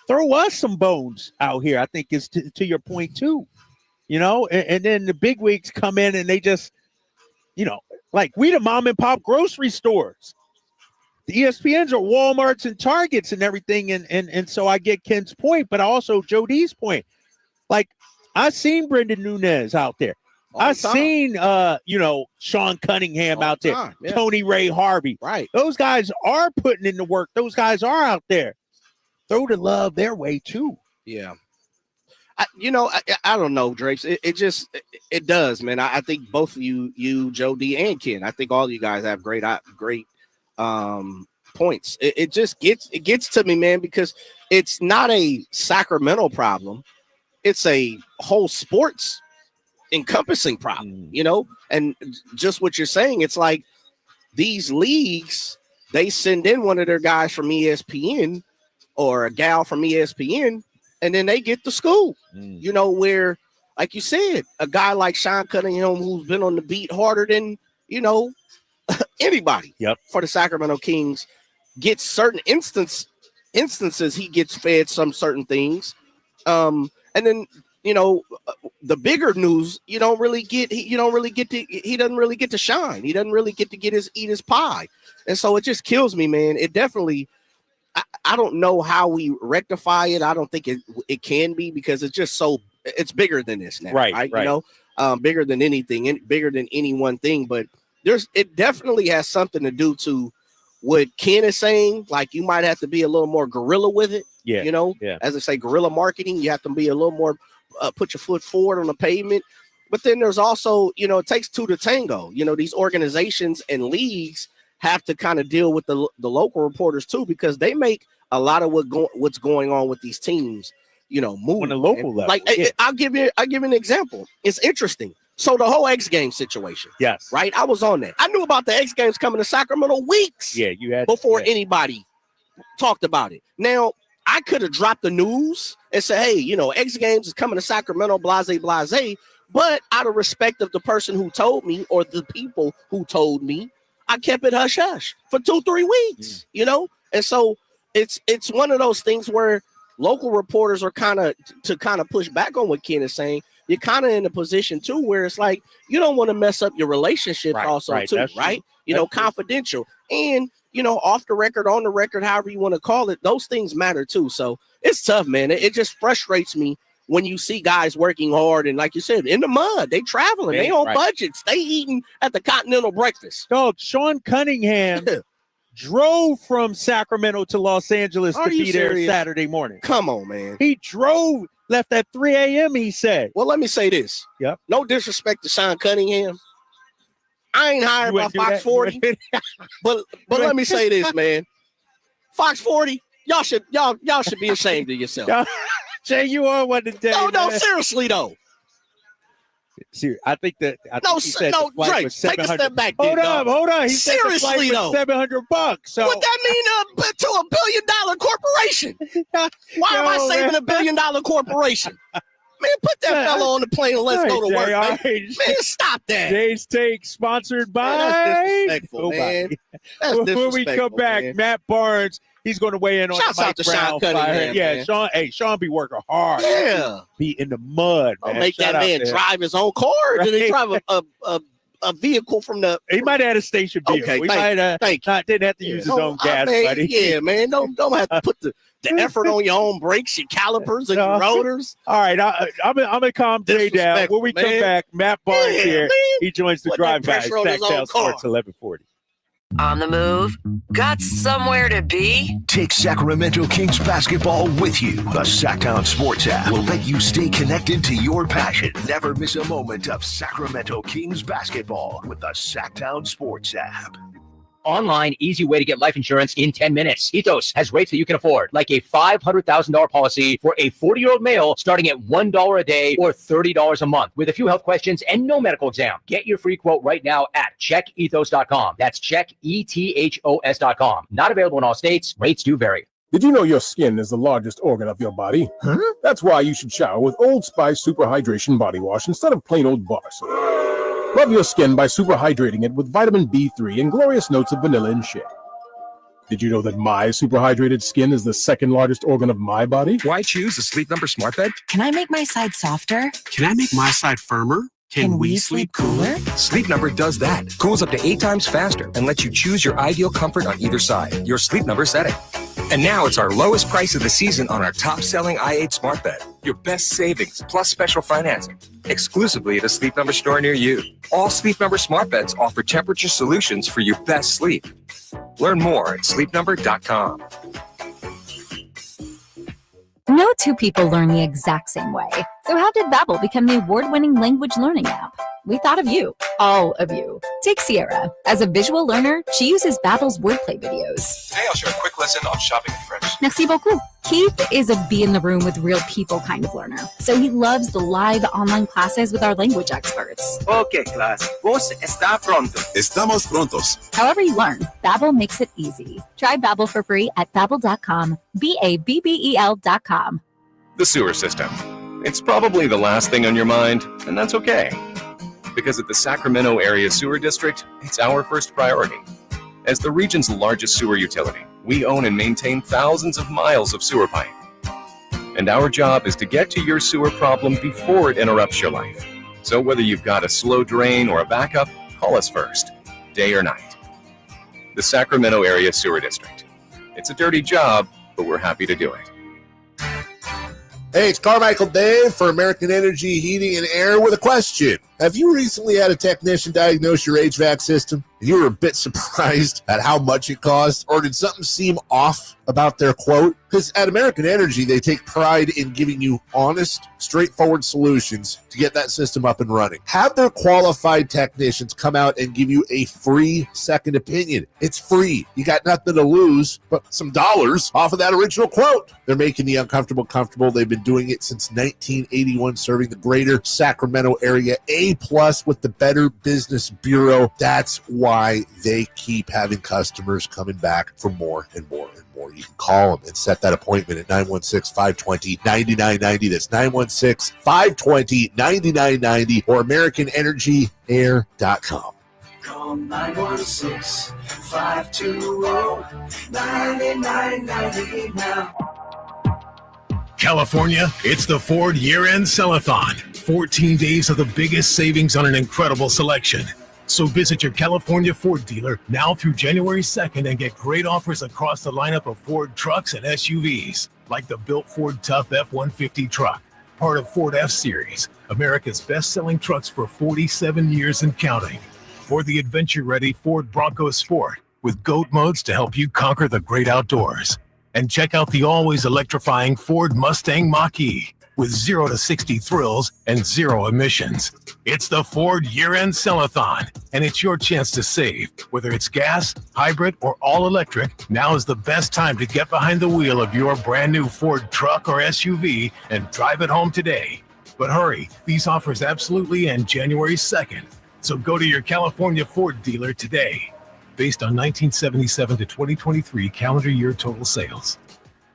Throw us some bones out here, I think is to your point too. You know, and then the big wigs come in and they just, you know, like we the mom and pop grocery stores. The ESPNs are Walmarts and Targets and everything. And so I get Ken's point, but also Joe D's point. Like, I've seen Brendan Nunez out there. I've seen, Sean Cunningham out there, Tony Ray Harvey. Right. Those guys are putting in the work. Those guys are out there. Throw the love their way, too. Yeah. I don't know, Drapes. It does, man. I think both of you, Joe D and Ken, I think all of you guys have great points. It gets to me, man, because it's not a Sacramento problem. It's a whole sports encompassing problem, you know? And just what you're saying, it's like these leagues, they send in one of their guys from ESPN or a gal from ESPN, and then they get to school, you know, where, like you said, a guy like Sean Cunningham, who's been on the beat harder than, you know, anybody for the Sacramento Kings, gets certain instances he gets fed some certain things. And then, you know, the bigger news, he doesn't really get to shine. He doesn't really get to eat his pie. And so it just kills me, man. It definitely, I don't know how we rectify it. I don't think it can be, because it's just it's bigger than this now. Right. You know, bigger than anything and bigger than any one thing, but it definitely has something to do to what Ken is saying. Like, you might have to be a little more guerrilla with it. Yeah. You know, as I say, guerrilla marketing, you have to be a little more, put your foot forward on the pavement. But then there's also, you know, it takes two to tango. You know, these organizations and leagues have to kind of deal with the local reporters too, because they make a lot of what's going on with these teams, you know, move on the local level. Like, I'll give you an example. It's interesting. So the whole X Games situation. Yes. Right. I was on that. I knew about the X Games coming to Sacramento weeks. Yeah, you had before anybody talked about it. Now, I could have dropped the news and said, hey, you know, X Games is coming to Sacramento, blase. But out of respect of the person who told me, or the people who told me, I kept it hush hush for 2-3 weeks, you know? And so it's one of those things where local reporters are kind of push back on what Ken is saying. You're kind of in a position too where it's like you don't want to mess up your relationships too, right? You know, confidential and, you know, off the record, on the record, however you want to call it, those things matter too. So it's tough, man. It just frustrates me when you see guys working hard and, like you said, in the mud, they traveling, they on budgets, they eating at the Continental Breakfast. Dog, Sean Cunningham drove from Sacramento to Los Angeles to be there Saturday morning. Come on, man. He drove, left at 3 a.m., he said. Well, let me say this. Yep. No disrespect to Sean Cunningham. I ain't hired by Fox 40. but let me say this, man. Fox 40, y'all should be ashamed of yourself. Jay, you are one today. No, seriously though. Seriously, I think that. Drake, take a step back. Hold on. He seriously though, $700. So what that mean to a $1 billion corporation? Why am I saving $1 billion corporation? Man, put that fella on the plane and let's go to work, man. Man, stop that. Jay's Take, sponsored by. That's disrespectful, man. That's Before we come back, man. Matt Barnes, he's going to weigh in on Shouts the Mike out to Brown Sean Cunningham, Yeah, man. Sean be working hard. Yeah. Be in the mud, man. Make that man drive his own car. Did he drive a vehicle from the. He might have had a station vehicle. Okay, He might have didn't have to use his own gas, buddy. Yeah, man. Don't have to put the effort on your own brakes, your calipers, and your rotors. All right, I'm gonna calm Jay down. When we come back, Matt Barnes here. Man. He joins the Drive Guys. Sacktown Sports 1140. On the move? Got somewhere to be? Take Sacramento Kings basketball with you. The Sacktown Sports app will let you stay connected to your passion. Never miss a moment of Sacramento Kings basketball with the Sacktown Sports app. Online, easy way to get life insurance in 10 minutes. Ethos has rates that you can afford, like a $500,000 policy for a 40-year-old male starting at $1 a day or $30 a month with a few health questions and no medical exam. Get your free quote right now at checkethos.com. That's checkethos.com. Not available in all states. Rates do vary. Did you know your skin is the largest organ of your body? Huh? That's why you should shower with Old Spice Super Hydration Body Wash instead of plain old bar soap. Love your skin by super hydrating it with vitamin B3 and glorious notes of vanilla and shea. Did you know that my super hydrated skin is the second largest organ of my body? Why choose a Sleep Number smart bed? Can I make my side softer? Can I make my side firmer? Can we sleep cooler? Sleep Number does that. Cools up to 8 times faster and lets you choose your ideal comfort on either side. Your Sleep Number setting. And now it's our lowest price of the season on our top-selling i8 smart bed. Your best savings plus special financing. Exclusively at a Sleep Number store near you. All Sleep Number smart beds offer temperature solutions for your best sleep. Learn more at sleepnumber.com. No two people learn the exact same way. So how did Babbel become the award-winning language learning app? We thought of you, all of you. Take Sierra. As a visual learner, she uses Babbel's wordplay videos. Today I'll share a quick lesson on shopping in French. Merci beaucoup. Keith is a be in the room with real people kind of learner. So he loves the live online classes with our language experts. Okay, class. Vos está pronto. Estamos prontos. However you learn, Babbel makes it easy. Try Babbel for free at babbel.com. BABBEL.com. The sewer system. It's probably the last thing on your mind, and that's okay. Because at the Sacramento Area Sewer District, it's our first priority. As the region's largest sewer utility, we own and maintain thousands of miles of sewer pipe. And our job is to get to your sewer problem before it interrupts your life. So whether you've got a slow drain or a backup, call us first, day or night. The Sacramento Area Sewer District. It's a dirty job, but we're happy to do it. Hey, it's Carmichael Dave for American Energy Heating and Air with a question. Have you recently had a technician diagnose your HVAC system and you were a bit surprised at how much it cost? Or did something seem off about their quote? Because at American Energy, they take pride in giving you honest, straightforward solutions to get that system up and running. Have their qualified technicians come out and give you a free second opinion. It's free. You got nothing to lose but some dollars off of that original quote. They're making the uncomfortable comfortable. They've been doing it since 1981, serving the greater Sacramento area. A+ with the Better Business Bureau. That's why they keep having customers coming back for more and more and more. You can call them and set that appointment at 916-520-9990. That's 916-520-9990 or AmericanEnergyAir.com. Call 916-520-9990 now. California, it's the Ford Year-End Sell-a-thon. 14 days of the biggest savings on an incredible selection. So visit your California Ford dealer now through January 2nd and get great offers across the lineup of Ford trucks and SUVs, like the built Ford Tough F-150 truck, part of Ford F-Series, America's best-selling trucks for 47 years and counting. Or the adventure-ready Ford Bronco Sport with GOAT modes to help you conquer the great outdoors. And check out the always electrifying Ford Mustang Mach-E with 0 to 60 thrills and 0 emissions. It's the Ford Year-End Sell-a-thon, and it's your chance to save. Whether it's gas, hybrid, or all-electric, now is the best time to get behind the wheel of your brand new Ford truck or SUV and drive it home today. But hurry, these offers absolutely end January 2nd. So go to your California Ford dealer today. Based on 1977 to 2023 calendar year total sales.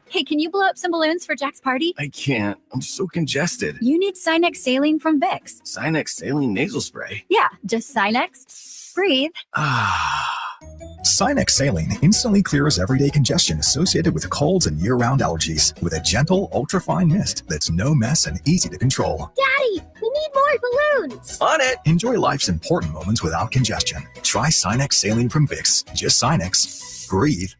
Hey, can you blow up some balloons for Jack's party? I can't. I'm so congested. You need Sinex Saline from Vicks. Sinex Saline nasal spray. Yeah, just Sinex. Breathe. Sinex Saline instantly clears everyday congestion associated with colds and year-round allergies with a gentle, ultra-fine mist that's no mess and easy to control. Daddy, we need more balloons. On it. Enjoy life's important moments without congestion. Try Sinex Saline from Vicks. Just Sinex. Breathe.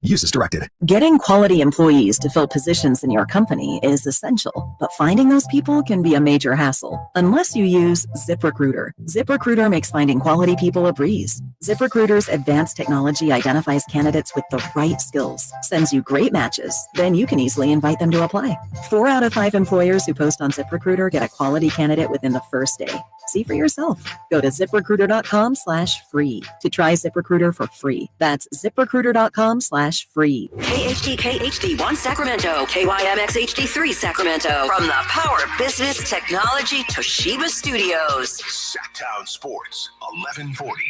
Use as directed. Getting quality employees to fill positions in your company is essential, but finding those people can be a major hassle unless you use ZipRecruiter. ZipRecruiter makes finding quality people a breeze. ZipRecruiter's advanced technology identifies candidates with the right skills, sends you great matches, then you can easily invite them to apply. 4 out of 5 employers who post on ZipRecruiter get a quality candidate within the first day. See for yourself. Go to ZipRecruiter.com/free to try ZipRecruiter for free. That's ZipRecruiter.com/free. KHD1 Sacramento, KYMX HD3 Sacramento. From the Power Business Technology Toshiba Studios. Sacktown Sports, 1140.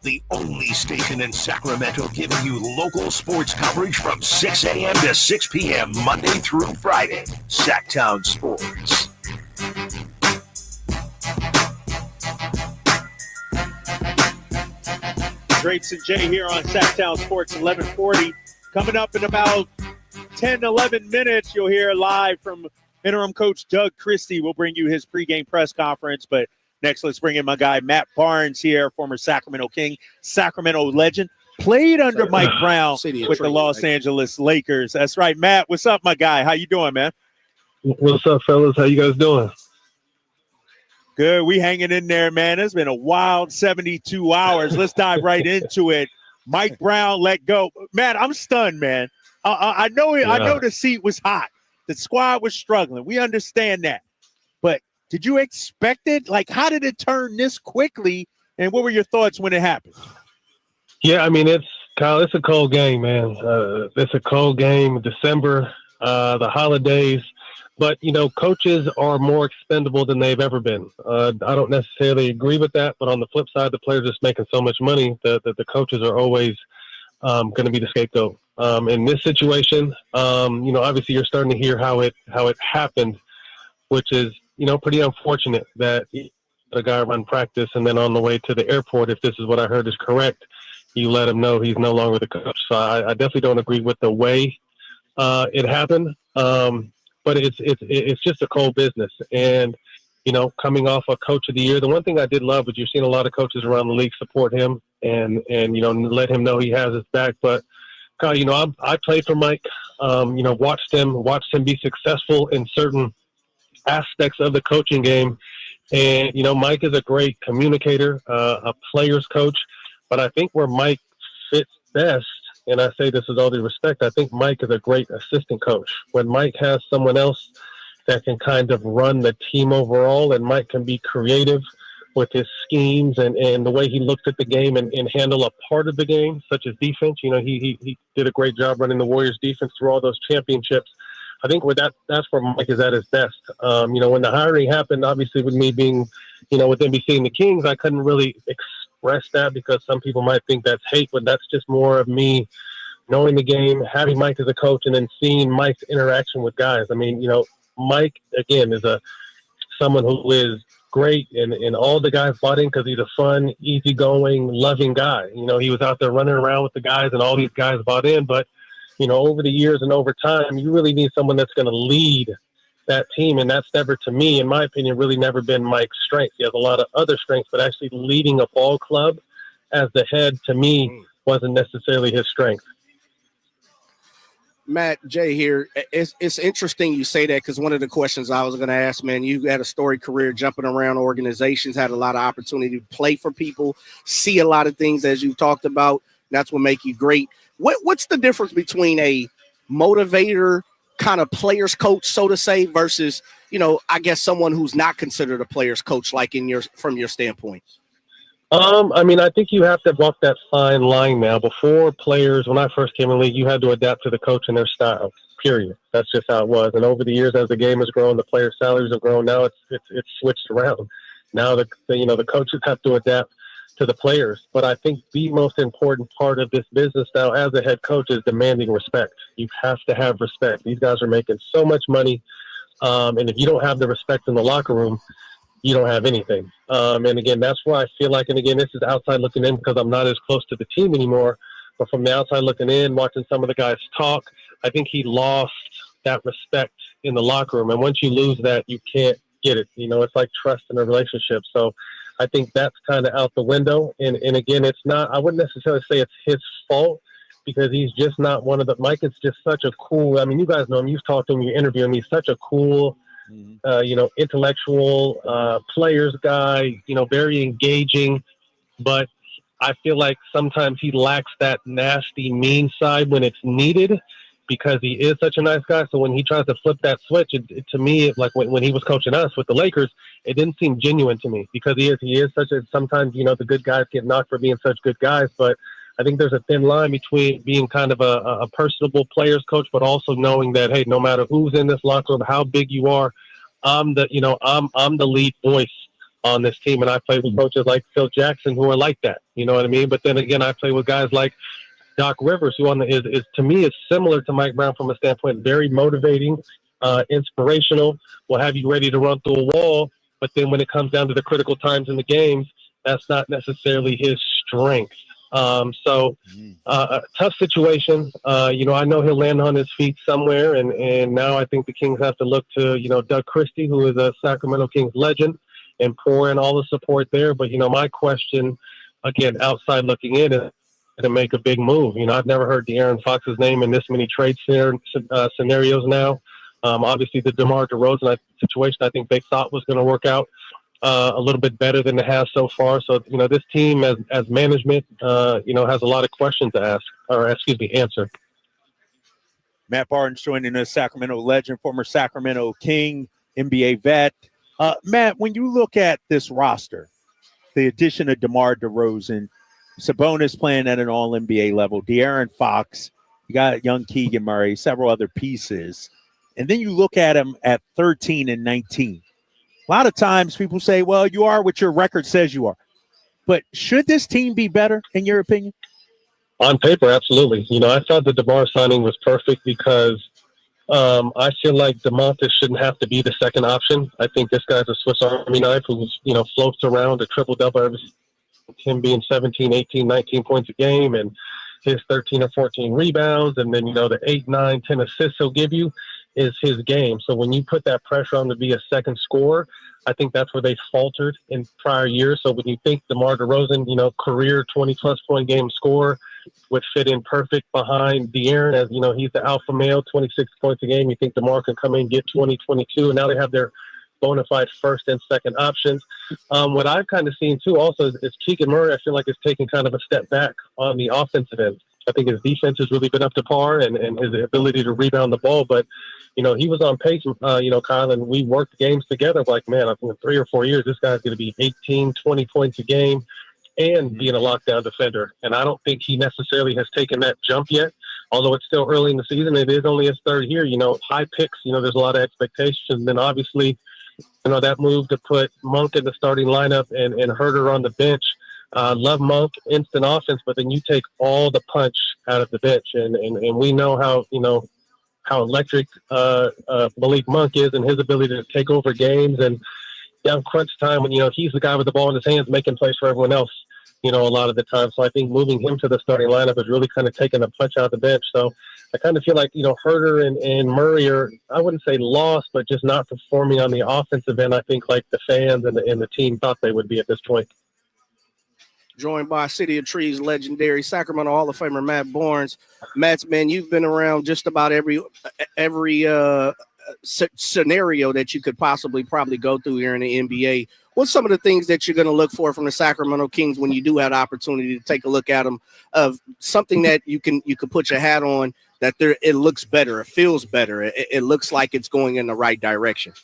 The only station in Sacramento giving you local sports coverage from 6 a.m. to 6 p.m. Monday through Friday. Sacktown Sports. Drapes and Jay here on Sacktown Sports 1140. Coming up in about 10, 11 minutes, you'll hear live from interim coach Doug Christie. We'll bring you his pregame press conference, but next, let's bring in my guy, Matt Barnes here, former Sacramento King, Sacramento legend, played under Mike Brown with the Los Angeles Lakers. That's right, Matt. What's up, my guy? How you doing, man? What's up, fellas? How you guys doing? Good. We hanging in there, man. It's been a wild 72 hours. Let's dive right into it. Mike Brown let go. Matt, I'm stunned, man. I know the seat was hot. The squad was struggling. We understand that. But did you expect it? Like, how did it turn this quickly? And what were your thoughts when it happened? Yeah, I mean, Kyle, it's a cold game, man. It's a cold game. December, the holidays. But, you know, coaches are more expendable than they've ever been. I don't necessarily agree with that. But on the flip side, the players are just making so much money that the coaches are always going to be the scapegoat. In this situation, you know, obviously you're starting to hear how it happened, which is, you know, pretty unfortunate that a guy run practice and then on the way to the airport, if this is what I heard is correct, you let him know he's no longer the coach. So I definitely don't agree with the way it happened. But it's just a cold business. And, you know, coming off a coach of the year, the one thing I did love was you're seeing a lot of coaches around the league support him and you know, let him know he has his back. But, Kyle, you know, I played for Mike, you know, watched him be successful in certain aspects of the coaching game. And, you know, Mike is a great communicator, a player's coach. But I think where Mike fits best, and I say this with all due respect, I think Mike is a great assistant coach. When Mike has someone else that can kind of run the team overall, and Mike can be creative with his schemes and the way he looks at the game and handle a part of the game, such as defense. You know, he did a great job running the Warriors defense through all those championships. I think that's where Mike is at his best. You know, when the hiring happened, obviously with me being, you know, with NBC and the Kings, I couldn't really express that because some people might think that's hate, but that's just more of me knowing the game, having Mike as a coach, and then seeing Mike's interaction with guys. I mean, you know, Mike, again, is someone who is great, and all the guys bought in because he's a fun, easygoing, loving guy. You know, he was out there running around with the guys, and all these guys bought in, but you know, over the years and over time, you really need someone that's going to lead that team. And that's never, to me, in my opinion, really never been Mike's strength. He has a lot of other strengths, but actually leading a ball club as the head, to me, wasn't necessarily his strength. Matt, Jay here. It's interesting you say that because one of the questions I was going to ask, man, you had a storied career jumping around organizations, had a lot of opportunity to play for people, see a lot of things as you talked about. That's what make you great. What's the difference between a motivator kind of player's coach, so to say, versus, you know, I guess someone who's not considered a player's coach, like from your standpoint? I mean, I think you have to walk that fine line now. Before players, when I first came in the league, you had to adapt to the coach and their style, period. That's just how it was. And over the years, as the game has grown, the players' salaries have grown. Now it's switched around. Now the coaches have to adapt to the players. But I think the most important part of this business now as a head coach is demanding respect. You have to have respect. These guys are making so much money. And if you don't have the respect in the locker room, you don't have anything. And again, that's why I feel like, and again, this is outside looking in because I'm not as close to the team anymore, but from the outside looking in, watching some of the guys talk, I think he lost that respect in the locker room. And once you lose that, you can't get it. You know, it's like trust in a relationship. So I think that's kind of out the window. And again, it's not, I wouldn't necessarily say it's his fault because he's just not one of the, Mike is just such a cool, I mean, you guys know him, you've talked to him, you interview him, he's such a cool, intellectual players guy, very engaging, but I feel like sometimes he lacks that nasty, mean side when it's needed because he is such a nice guy. So when he tries to flip that switch, to me, like when he was coaching us with the Lakers, it didn't seem genuine to me because he is such a, sometimes, the good guys get knocked for being such good guys, but I think there's a thin line between being kind of a personable players coach, but also knowing that, hey, no matter who's in this locker room, how big you are, I'm the lead voice on this team. And I play with coaches like Phil Jackson who are like that. You know what I mean? But then again, I play with guys like Doc Rivers, who is to me is similar to Mike Brown from a standpoint, very motivating, inspirational, will have you ready to run through a wall. But then when it comes down to the critical times in the games, that's not necessarily his strength. A tough situation. I know he'll land on his feet somewhere. And now I think the Kings have to look to, Doug Christie, who is a Sacramento Kings legend, and pour in all the support there. But, my question, again, outside looking in, is to make a big move. I've never heard De'Aaron Fox's name in this many trade scenarios now. Obviously, the DeMar DeRozan situation, I think they thought was going to work out a little bit better than it has so far. So, this team as management, has a lot of questions to answer. Matt Barnes joining us, Sacramento legend, former Sacramento King, NBA vet. Matt, when you look at this roster, the addition of DeMar DeRozan, Sabonis playing at an all-NBA level, De'Aaron Fox, you got young Keegan Murray, several other pieces, and then you look at him at 13 and 19. A lot of times people say, well, you are what your record says you are. But should this team be better, in your opinion? On paper, absolutely. I thought the DeMar signing was perfect because I feel like DeMontis shouldn't have to be the second option. I think this guy's a Swiss Army knife who, floats around a triple-double, him being 17, 18, 19 points a game, and his 13 or 14 rebounds, and then, the 8, 9, 10 assists he'll give you is his game. So when you put that pressure on to be a second scorer, I think that's where they faltered in prior years. So when you think DeMar DeRozan, career 20-plus point game scorer would fit in perfect behind De'Aaron as, he's the alpha male, 26 points a game. You think DeMar can come in and get 20, 22, and now they have their bona fide first and second options. What I've kind of seen, too, also is Keegan Murray, I feel like, is taking kind of a step back on the offensive end. I think his defense has really been up to par and his ability to rebound the ball. But, he was on pace, Kyle, and we worked games together. Like, man, I think in 3 or 4 years, this guy's going to be 18, 20 points a game and being a lockdown defender. And I don't think he necessarily has taken that jump yet, although it's still early in the season. It is only his third year. High picks, there's a lot of expectations. And then obviously, that move to put Monk in the starting lineup and Herter on the bench. Love Monk, instant offense, but then you take all the punch out of the bench. And we know how electric Malik Monk is and his ability to take over games. And down crunch time when, he's the guy with the ball in his hands making plays for everyone else, a lot of the time. So I think moving him to the starting lineup is really kind of taking a punch out of the bench. So I kind of feel like, Herter and Murray are, I wouldn't say lost, but just not performing on the offensive end. I think like the fans and the team thought they would be at this point. Joined by City of Trees legendary Sacramento Hall of Famer Matt Barnes. Matt's, man, you've been around just about every scenario that you could probably go through here in the NBA. What's some of the things that you're going to look for from the Sacramento Kings when you do have the opportunity to take a look at them, of something that you can put your hat on, that it looks better, it feels better, it looks like it's going in the right direction?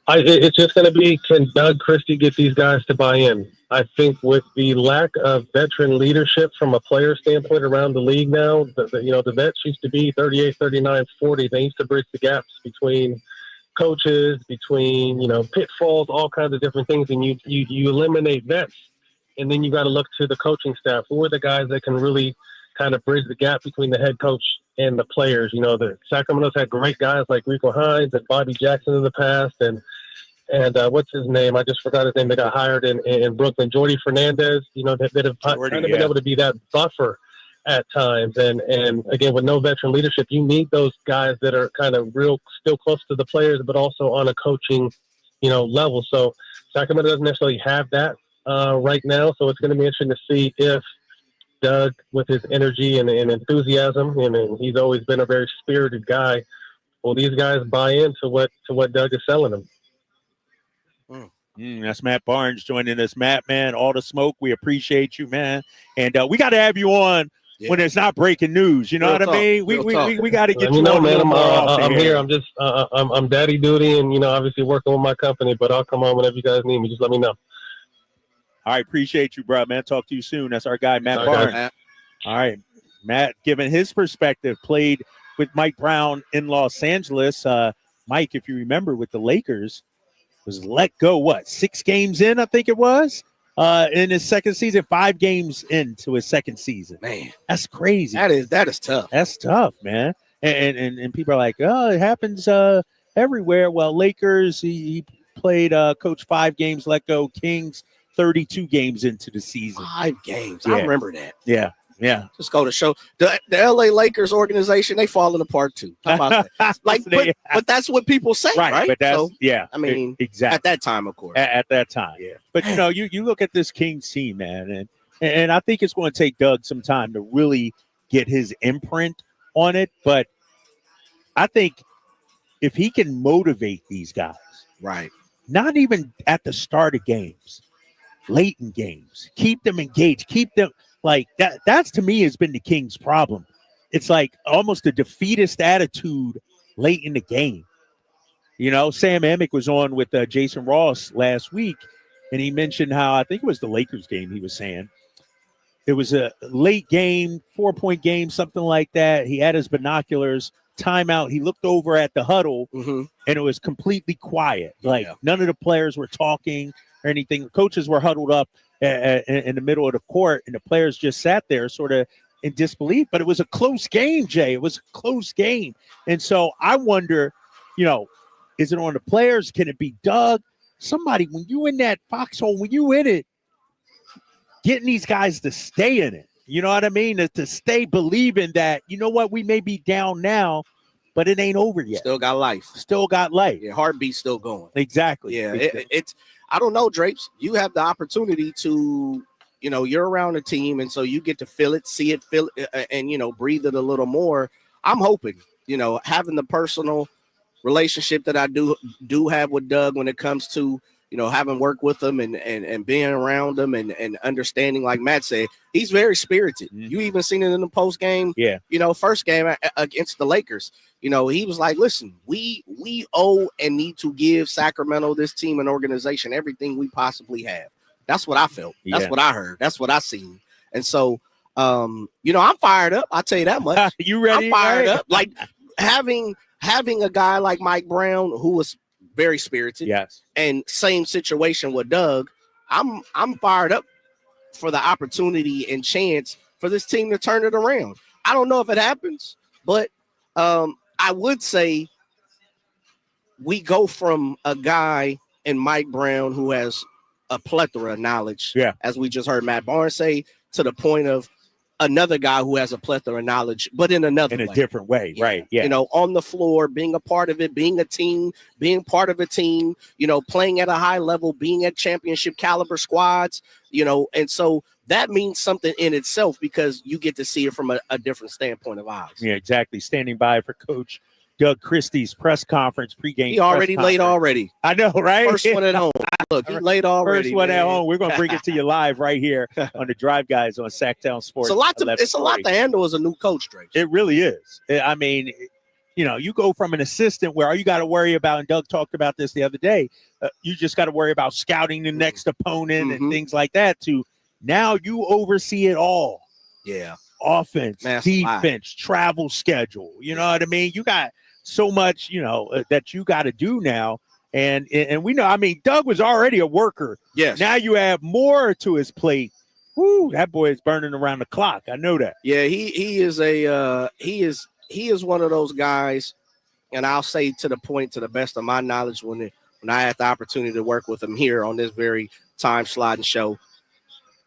It's just going to be, can Doug Christie get these guys to buy in? I think with the lack of veteran leadership from a player standpoint around the league now, the vets used to be 38, 39, 40. They used to bridge the gaps between coaches, between, pitfalls, all kinds of different things. And you eliminate vets. And then you got to look to the coaching staff. Who are the guys that can really kind of bridge the gap between the head coach and the players? The Sacramento's had great guys like Rico Hines and Bobby Jackson in the past. And and what's his name? I just forgot his name. They got hired in Brooklyn. Jordy Fernandez. That have kind of been able to be that buffer at times. And again, with no veteran leadership, you need those guys that are kind of still close to the players, but also on a coaching, level. So Sacramento doesn't necessarily have that right now. So it's going to be interesting to see if Doug, with his energy and enthusiasm, and he's always been a very spirited guy, will these guys buy into what Doug is selling them? That's Matt Barnes joining us. Matt, man, all the smoke. We appreciate you, man. And we got to have you on when it's not breaking news. You know what I mean? We got to get you on. Man, I'm here. I'm just I'm daddy duty, and obviously working with my company. But I'll come on whenever you guys need me. Just let me know. All right, appreciate you, bro, man. Talk to you soon. That's our guy, Matt Barnes. Matt. All right, Matt, giving his perspective, played with Mike Brown in Los Angeles. Mike, if you remember, with the Lakers, was let go, 6 games in, I think it was, in his second season, 5 games into his second season. Man, that's crazy. That is tough. That's tough, man. And people are like, oh, it happens everywhere. Well, Lakers, he played, coached 5 games, let go. Kings, 32 games into the season. 5 games. Yeah. I remember that. Yeah. Just go to show the LA Lakers organization, they falling apart too. How about that? But that's what people say, right? But that's, I mean, exactly. At that time, of course. At that time. Yeah. But you look at this Kings team, man, and I think it's going to take Doug some time to really get his imprint on it. But I think if he can motivate these guys, right, not even at the start of games, late in games, keep them engaged, keep them like that. That's to me has been the Kings' problem. It's like almost a defeatist attitude late in the game. Sam Amick was on with Jason Ross last week, and he mentioned how, I think it was the Lakers game, he was saying it was a late game, 4-point game, something like that. He had his binoculars, timeout. He looked over at the huddle, and it was completely quiet. Like none of the players were talking or anything. The coaches were huddled up in the middle of the court, and the players just sat there sort of in disbelief. But it was a close game, Jay. It was a close game. And so I wonder, is it on the players? Can it be Doug? Somebody, when you in that foxhole, when you in it, getting these guys to stay in it. You know what I mean? To stay believing that, we may be down now, but it ain't over yet. Still got life. Yeah, heartbeat still going. Exactly. Yeah, it's I don't know, Drapes. You have the opportunity to, you're around a team, and so you get to feel it, see it, feel it, and, breathe it a little more. I'm hoping, having the personal relationship that I do have with Doug when it comes to, having worked with him and being around him and understanding, like Matt said, he's very spirited. You even seen it in the post game. Yeah. First game against the Lakers. He was like, listen, we owe and need to give Sacramento, this team and organization, everything we possibly have. That's what I felt. That's what I heard. That's what I seen. And so, I'm fired up. I'll tell you that much. You ready? I'm fired up. Like having a guy like Mike Brown, who was very spirited. Yes. And same situation with Doug. I'm fired up for the opportunity and chance for this team to turn it around. I don't know if it happens, but I would say we go from a guy in Mike Brown who has a plethora of knowledge, as we just heard Matt Barnes say, to the point of another guy who has a plethora of knowledge, but in a different way, right? Yeah, on the floor, being a part of it, being a team, being part of a team, playing at a high level, being at championship caliber squads, and so that means something in itself because you get to see it from a different standpoint of eyes. Yeah, exactly. Standing by for Coach Doug Christie's press conference, pregame. He already laid already. I know, right? First one at home. Look, he laid already. First one at home. We're going to bring it to you live right here on the Drive Guys on Sacktown Sports. It's a lot to handle as a new coach, Drake. It really is. I mean, you go from an assistant where all you got to worry about, and Doug talked about this the other day, you just got to worry about scouting the next opponent and things like that, to now you oversee it all. Yeah. Offense, defense, travel schedule. You know what I mean? You got so much, that you got to do now. And we know, I mean, Doug was already a worker. Yes. Now you add more to his plate. Woo, that boy is burning around the clock. I know that. Yeah, he is he is one of those guys, and I'll say to the point, to the best of my knowledge, when when I had the opportunity to work with him here on this very time slotting show.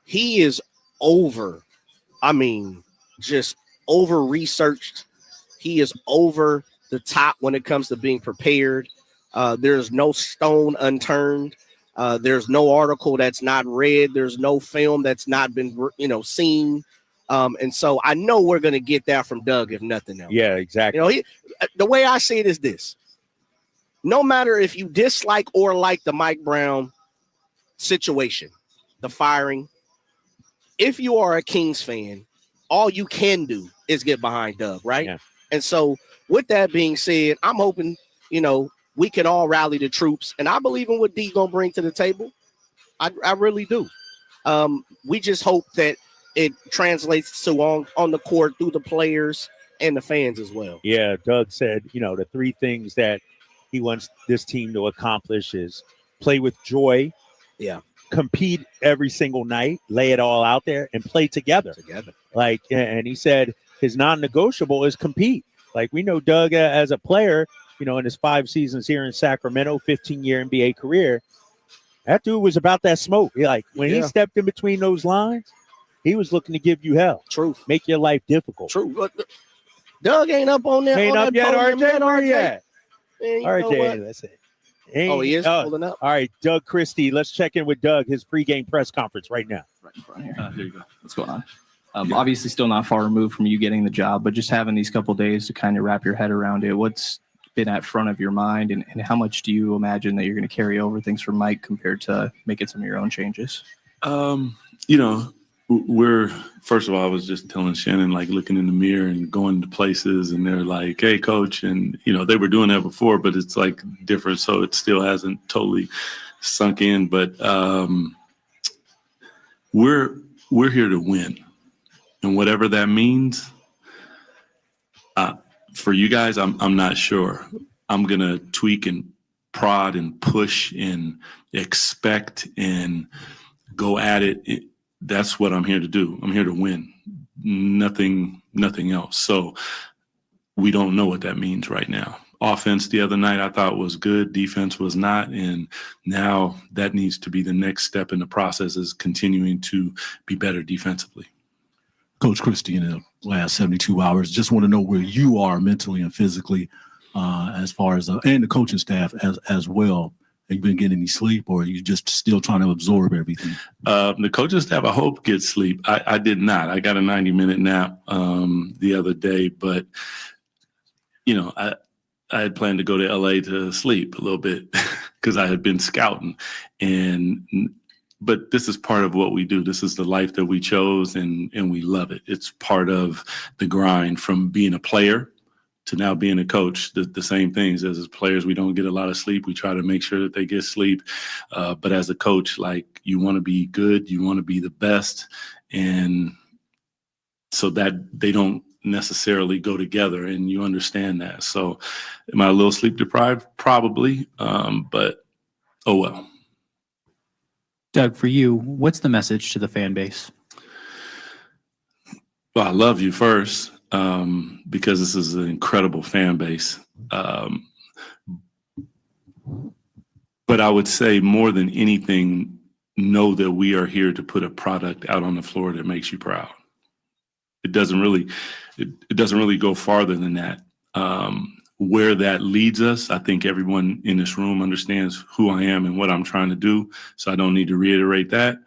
He is just over researched. He is over the top when it comes to being prepared. There's no stone unturned. There's no article that's not read. There's no film that's not been, seen. And so I know we're going to get that from Doug, if nothing else. Yeah, exactly. The way I see it is this. No matter if you dislike or like the Mike Brown situation, the firing, if you are a Kings fan, all you can do is get behind Doug, right? Yeah. And so with that being said, I'm hoping, we can all rally the troops. And I believe in what D's going to bring to the table. I really do. We just hope that it translates to on the court through the players and the fans as well. Yeah, Doug said, the three things that he wants this team to accomplish is play with joy. Yeah. Compete every single night, lay it all out there, and play together. And he said his non-negotiable is compete. Like, we know Doug as a player, in his 5 seasons here in Sacramento, 15-year NBA career, that dude was about that smoke. When he stepped in between those lines, he was looking to give you hell. True. Make your life difficult. True. Doug ain't up on that. Ain't up yet, RJ? Where you at? RJ, that's it. He is pulling up. All right, Doug Christie. Let's check in with Doug, his pregame press conference right now. Right in front here. Here you go. What's going on? Obviously still not far removed from you getting the job, but just having these couple days to kind of wrap your head around it, what's been at front of your mind, and how much do you imagine that you're going to carry over things from Mike compared to making some of your own changes? We're, first of all, I was just telling Shannon, looking in the mirror and going to places, and they're like, hey, coach. And, they were doing that before, but it's different. So it still hasn't totally sunk in. But we're here to win. And whatever that means, for you guys, I'm not sure. I'm going to tweak and prod and push and expect and go at it. That's what I'm here to do. I'm here to win. Nothing else. So we don't know what that means right now. Offense the other night I thought was good. Defense was not. And now that needs to be the next step in the process, is continuing to be better defensively. Coach Christie, in the last 72 hours, just want to know where you are mentally and physically as far as and the coaching staff as well. Have you been getting any sleep, or are you just still trying to absorb everything? The coaching staff, I hope, gets sleep. I did not. I got a 90-minute nap the other day, but, I had planned to go to L.A. to sleep a little bit because I had been scouting. But this is part of what we do. This is the life that we chose, and we love it. It's part of the grind from being a player to now being a coach. The same things. As players, we don't get a lot of sleep. We try to make sure that they get sleep. But as a coach, you want to be good, you want to be the best. And so that they don't necessarily go together, and you understand that. So am I a little sleep deprived? Probably. But oh well. Doug, for you, what's the message to the fan base? Well, I love you first, because this is an incredible fan base. But I would say more than anything, know that we are here to put a product out on the floor that makes you proud. It doesn't really go farther than that. Where that leads us, I think everyone in this room understands who I am and what I'm trying to do, so I don't need to reiterate that.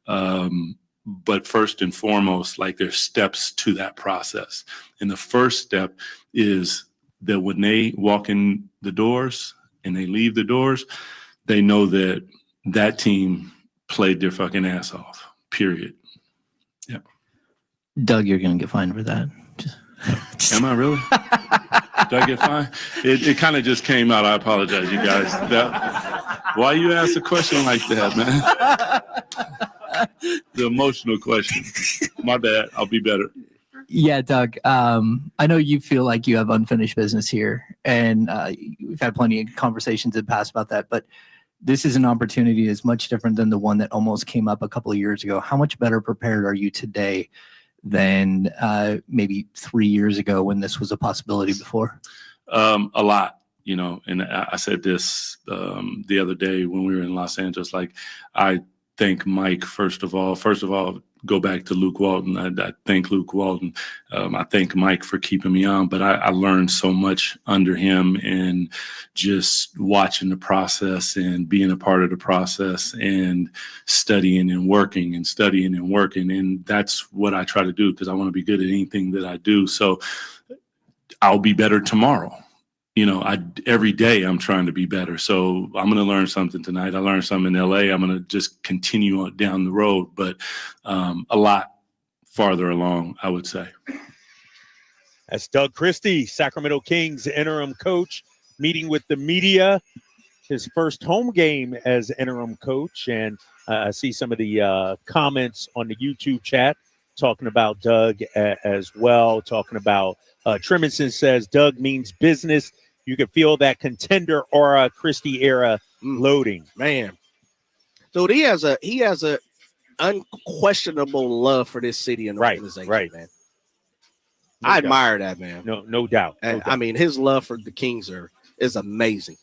But first and foremost, there's steps to that process. And the first step is that when they walk in the doors and they leave the doors, they know that that team played their fucking ass off, period. Yeah. Doug, you're going to get fined for that. Am I really? Do I get fined? It kind of just came out. I apologize, you guys. Why you ask a question like that, man? The emotional question. My bad. I'll be better. Yeah, Doug, I know you feel like you have unfinished business here, and we've had plenty of conversations in the past about that, but this is an opportunity that's much different than the one that almost came up a couple of years ago. How much better prepared are you today than maybe 3 years ago when this was a possibility before? A lot. And I said this the other day when we were in Los Angeles, like, I thank Mike, first of all, go back to Luke Walton. I thank Luke Walton. I thank Mike for keeping me on, but I learned so much under him, and just watching the process and being a part of the process and studying and working. And that's what I try to do, because I want to be good at anything that I do. So I'll be better tomorrow. Every day I'm trying to be better. So I'm going to learn something tonight. I learned something in LA. I'm going to just continue on down the road, but a lot farther along, I would say. That's Doug Christie, Sacramento Kings interim coach, meeting with the media, his first home game as interim coach. And I see some of the comments on the YouTube chat talking about Doug as well, talking about Tremonson says Doug means business. You can feel that contender aura, Christie era loading. Man. So he has a unquestionable love for this city and organization, man. No I doubt. admire that, man. No doubt. I mean, his love for the Kings is amazing.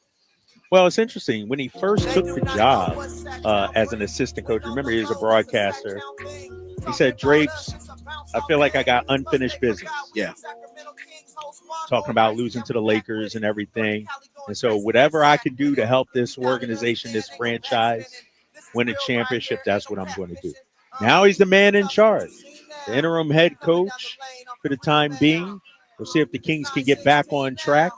Well, it's interesting. When he first took the job as an assistant coach, remember he was a broadcaster. He said, Drapes, I feel like I got unfinished business. Yeah. Talking about losing to the Lakers and everything. And so whatever I can do to help this organization, this franchise, win a championship, that's what I'm going to do. Now he's the man in charge, the interim head coach for the time being. We'll see if the Kings can get back on track.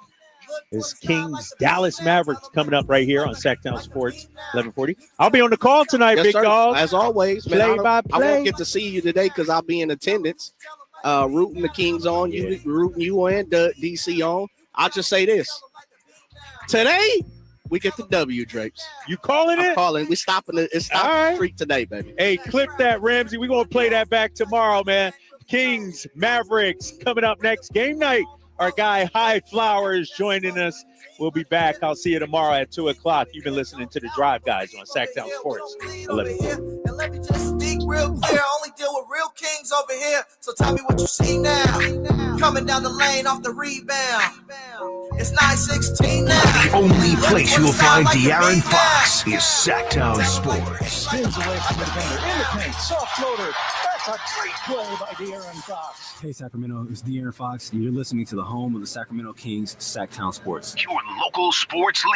It's Kings Dallas Mavericks coming up right here on Sacktown Sports 1140. I'll be on the call tonight, Yes, big sir. dog. As always, man, Play by play. I won't get to see you today because I'll be in attendance, rooting the Kings on, rooting you and DC on. I'll just say this. Today, we get the W, Drapes. You calling it? I'm calling. We stopping it. It's stopping the streak today, baby. Hey, clip that, Ramsey. We're going to play that back tomorrow, man. Kings, Mavericks coming up next. Game night. Our guy, High Flowers, joining us. We'll be back. I'll see you tomorrow at 2 o'clock. You've been listening to The Drive Guys on Sacktown Sports 11. And let me just speak real clear. I only deal with real kings over here. So tell me what you see now. Coming down the lane off the rebound. It's 9:16 now. The only place you'll find De'Aaron Fox is Sacktown Sports. Spins away from the defender. In the paint. Soft floater. That's a great play by De'Aaron Fox. Hey, Sacramento, it's De'Aaron Fox, and you're listening to the home of the Sacramento Kings, Sacktown Sports. Your local sports leader.